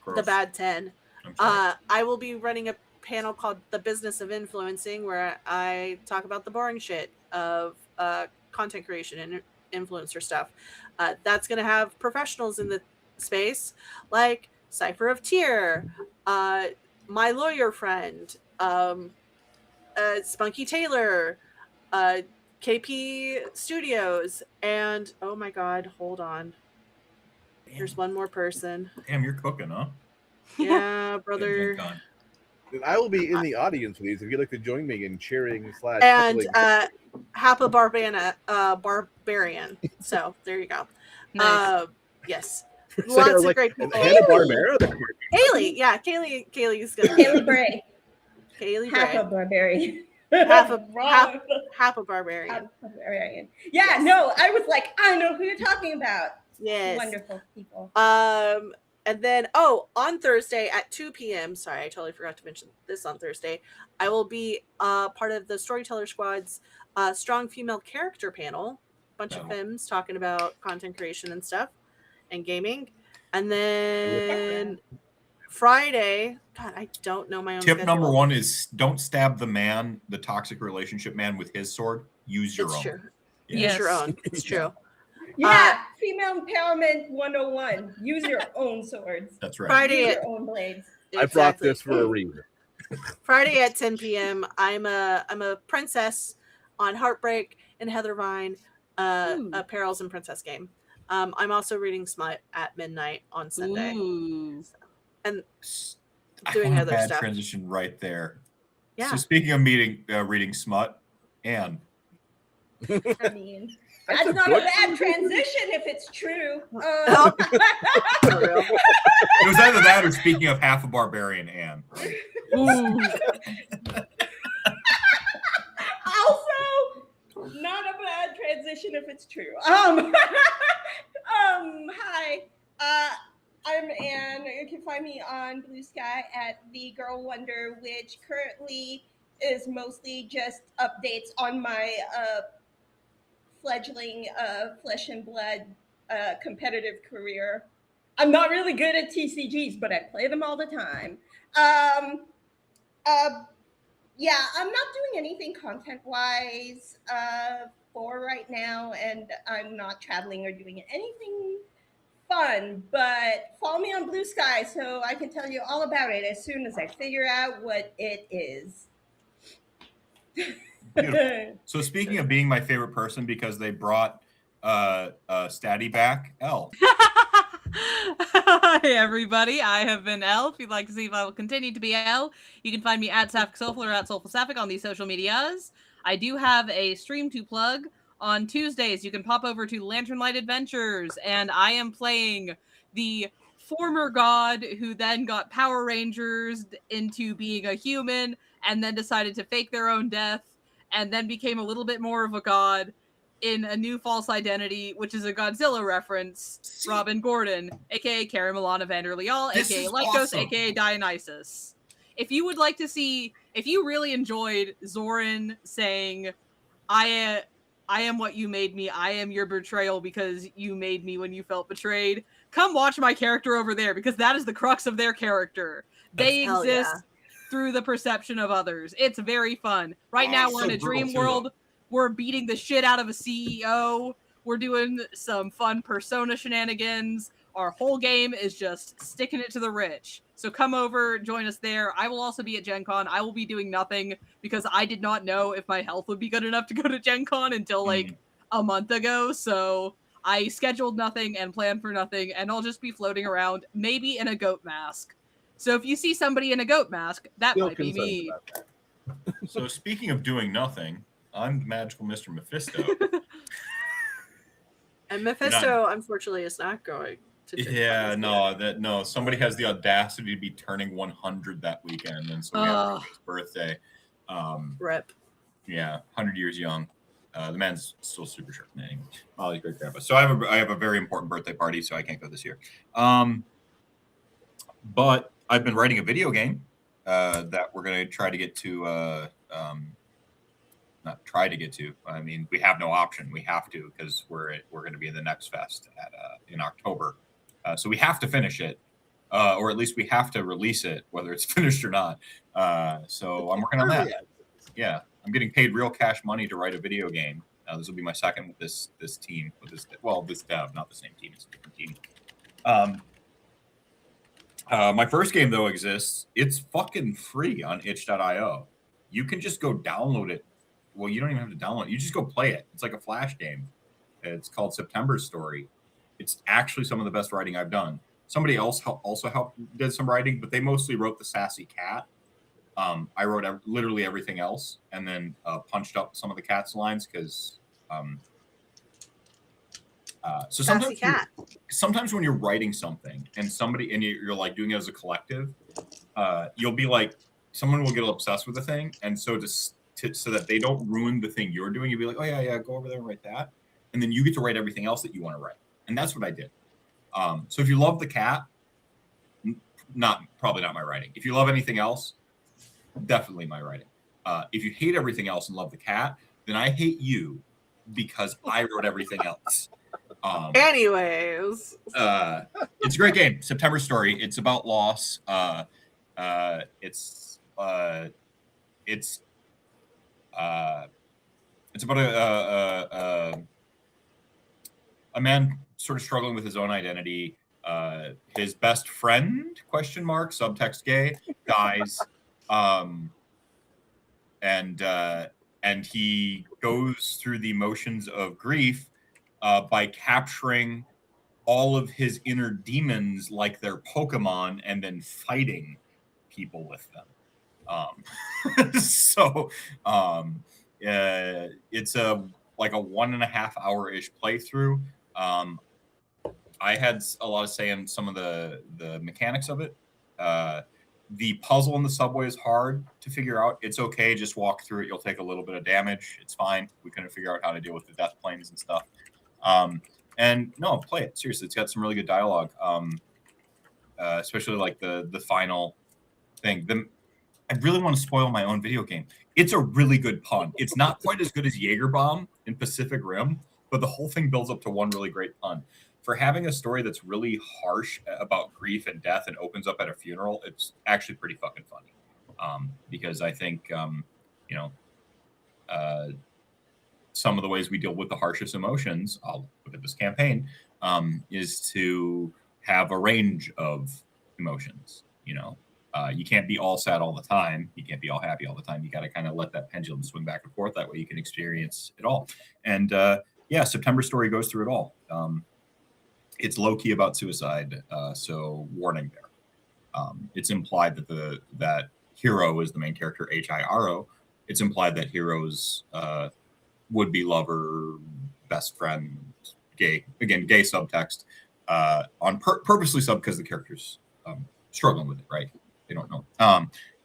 Gross. The Bad 10. I'm sorry. I will be running a panel called The Business of Influencing, where I talk about the boring shit of content creation and influencer stuff. That's going to have professionals in the space like Cypher of Tyr, my lawyer friend, Spunky Taylor, KP Studios, and oh my god, hold on. There's one more person. Damn, you're cooking, huh? Yeah, Good brother. Gen Con. then I will be in the audience with these if you'd like to join me in cheering / And heckling. Hapa Barbarian. So there you go. Nice. Yes. So I Lots was of like, great and people. Hanna-Barbera? Kaylee, yeah, Kaylee's gonna Haley Bray. Kaylee Half a Bray. barbarian. Half a- Wrong. Hapa Barbarian. Half a barbarian. Yeah, Yes. no, I was like, I know who you're talking about. Yes. Wonderful people. And then, on Thursday at 2 p.m., sorry, I totally forgot to mention this on Thursday, I will be part of the Storyteller Squad's Strong Female Character panel. Bunch of femmes talking about content creation and stuff and gaming. And then Friday, God, I don't know my own Tip schedule. number 1 is don't stab the toxic relationship man with his sword. Use your own. True. Yeah. Use your own. It's true. Yeah, female empowerment 101. Use your own swords. That's right. Friday Use at, your own blades. I brought this for a reason. Friday at 10 p.m. I'm a princess on Heartbreak and Heather Vine, a Perils and Princess game. I'm also reading Smut at midnight on Sunday. Ooh. And doing other bad stuff. Transition right there. Yeah. So speaking of reading Smut, Anne. I mean, that's not a bad transition if it's true. It was either that or speaking of half a barbarian, Anne. Ooh. Also, not a bad transition if it's true. Hi. I'm Anne. You can find me on Bluesky at The Girl Wonder, which currently is mostly just updates on my fledgling flesh and blood competitive career. I'm not really good at TCGs, but I play them all the time. Yeah, I'm not doing anything content-wise for right now, and I'm not traveling or doing anything fun, but follow me on Bluesky so I can tell you all about it as soon as I figure out what it is. Beautiful. So speaking of being my favorite person because they brought Statty back, Elle. Hi everybody, I have been Elle. If you'd like to see if I will continue to be Elle, you can find me at Sapphic Soulful or at Soulful Sapphic on these social medias. I do have a stream to plug. On Tuesdays, you can pop over to Lantern Light Adventures, and I am playing the former god who then got Power Rangers into being a human, and then decided to fake their own death, and then became a little bit more of a god in a new false identity, which is a Godzilla reference, Robin Gordon, aka Karen Milana Vanderleal, aka Lycos, aka Dionysus. If you would like to see, if you really enjoyed Zoran saying, I am what you made me, I am your betrayal because you made me when you felt betrayed, come watch my character over there, because that is the crux of their character. They exist through the perception of others. It's very fun. Right now we're in a dream world. We're beating the shit out of a CEO. We're doing some fun Persona shenanigans. Our whole game is just sticking it to the rich. So come over, join us there. I will also be at Gen Con. I will be doing nothing because I did not know if my health would be good enough to go to Gen Con until like a month ago. So I scheduled nothing and planned for nothing, and I'll just be floating around, maybe in a goat mask. So if you see somebody in a goat mask, that might be me. So speaking of doing nothing, I'm the magical Mr. Mephisto. And Mephisto, unfortunately, is not going to. No. Somebody has the audacity to be turning 100 that weekend, and so we have his birthday. Rip. Yeah, 100 years young. The man's still super sharp. Oh, he's great grandpa. So I have a very important birthday party, so I can't go this year. But I've been writing a video game that we're going to try to get to. Not try to get to. I mean, we have no option. We have to, because we're going to be in the Next Fest in October. So we have to finish it, or at least we have to release it, whether it's finished or not. So I'm working on that. Yeah, I'm getting paid real cash money to write a video game. This will be my second with this team. This dev, not the same team. It's a different team. My first game though exists. It's fucking free on itch.io. You can just go download it. Well, you don't even have to download it. You just go play it. It's like a Flash game. It's called September's Story. It's actually some of the best writing I've done. Somebody else also did some writing, but they mostly wrote the sassy cat. I wrote literally everything else, and then punched up some of the cat's lines because. So sometimes when you're writing something and you're like doing it as a collective, you'll be like, someone will get obsessed with the thing, and so so that they don't ruin the thing you're doing, you'll be like, oh yeah, go over there and write that, and then you get to write everything else that you want to write, and that's what I did. So if you love the cat, probably not my writing. If you love anything else, definitely my writing. If you hate everything else and love the cat, then I hate you because I wrote everything else. Anyways, it's a great game. September Story. It's about loss. It's about a man sort of struggling with his own identity. His best friend, subtext gay, dies. And he goes through the emotions of grief by capturing all of his inner demons like they're Pokemon and then fighting people with them. It's like a 1.5 hour-ish playthrough. I had a lot of say in some of the mechanics of it. The puzzle in the subway is hard to figure out. It's okay, just walk through it. You'll take a little bit of damage. It's fine. We couldn't figure out how to deal with the death planes and stuff. And no, play it. Seriously, it's got some really good dialogue. Especially like the final thing. I really want to spoil my own video game. It's a really good pun. It's not quite as good as Jaegerbomb in Pacific Rim, but the whole thing builds up to one really great pun. For having a story that's really harsh about grief and death and opens up at a funeral, it's actually pretty fucking funny. Because I think, some of the ways we deal with the harshest emotions, I'll look at this campaign, is to have a range of emotions. You can't be all sad all the time. You can't be all happy all the time. You got to kind of let that pendulum swing back and forth. That way you can experience it all. And September Story goes through it all. It's low-key about suicide, so warning there. It's implied that Hiro is the main character, Hiro. It's implied that Hiro's would-be lover, best friend, gay subtext, on purposely sub because the character's struggling with it, right? They don't know.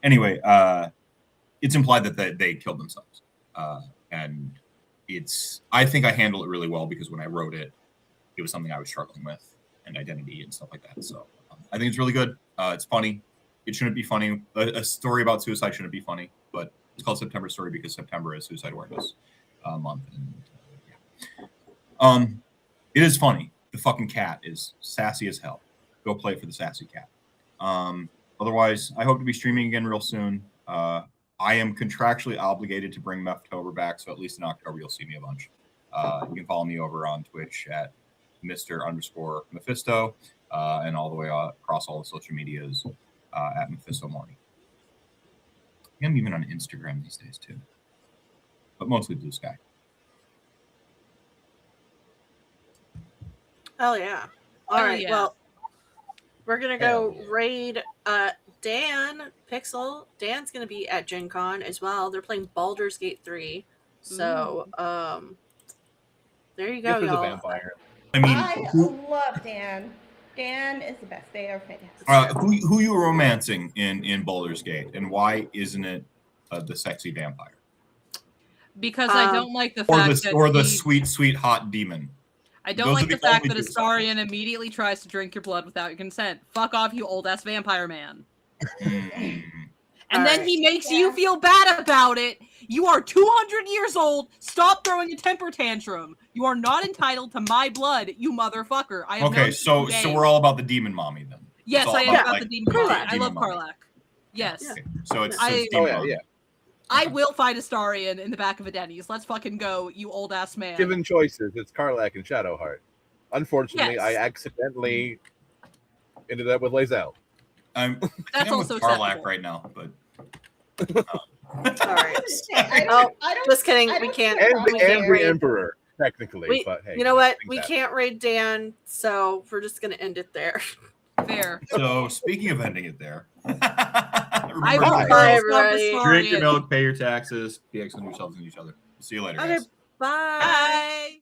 Anyway, it's implied that they killed themselves. And I think I handle it really well because when I wrote it, it was something I was struggling with and identity and stuff like that. So I think it's really good. It's funny. It shouldn't be funny. A story about suicide shouldn't be funny, but it's called September Story because September is Suicide Awareness Month. And it is funny. The fucking cat is sassy as hell. Go play for the sassy cat. Otherwise, I hope to be streaming again real soon. I am contractually obligated to bring Meftober back, so at least in October you'll see me a bunch. You can follow me over on Twitch at Mr_Mephisto, and all the way across all the social medias at Mephisto Morning. I'm even on Instagram these days too, but mostly Bluesky. Oh yeah. All right. Yeah. Well, we're gonna go raid Dan Pixel. Dan's gonna be at Gen Con as well. They're playing Baldur's Gate 3. So there you go, If there's y'all. a vampire. I love Dan. Dan is the best. They are fantastic. Who you romancing in Baldur's Gate, and why isn't it the sexy vampire? Because I don't like the fact that the sweet hot demon. I don't like the fact that Astarion immediately tries to drink your blood without your consent. Fuck off, you old ass vampire man. And then he makes you feel bad about it. You are 200 years old. Stop throwing a temper tantrum. You are not entitled to my blood, you motherfucker. I have Okay, so we're all about the demon mommy then. Yes, I am about the demon mommy. I love Karlach. Yes. Okay. So it's demon mommy. I will fight Astarion in the back of a Denny's. Let's fucking go, you old ass man. Given choices, it's Karlach and Shadowheart. Unfortunately, I accidentally ended up with Lae'zel. I'm also with Karlach right now, but all right. Just kidding. We can't. And we can't the raid. Emperor, technically. But hey, you know what? We can't raid Dan, so we're just gonna end it there. Fair. So speaking of ending it there, Bye, everybody. Drink your milk, pay your taxes, be excellent to yourselves and each other. See you later, guys. Bye.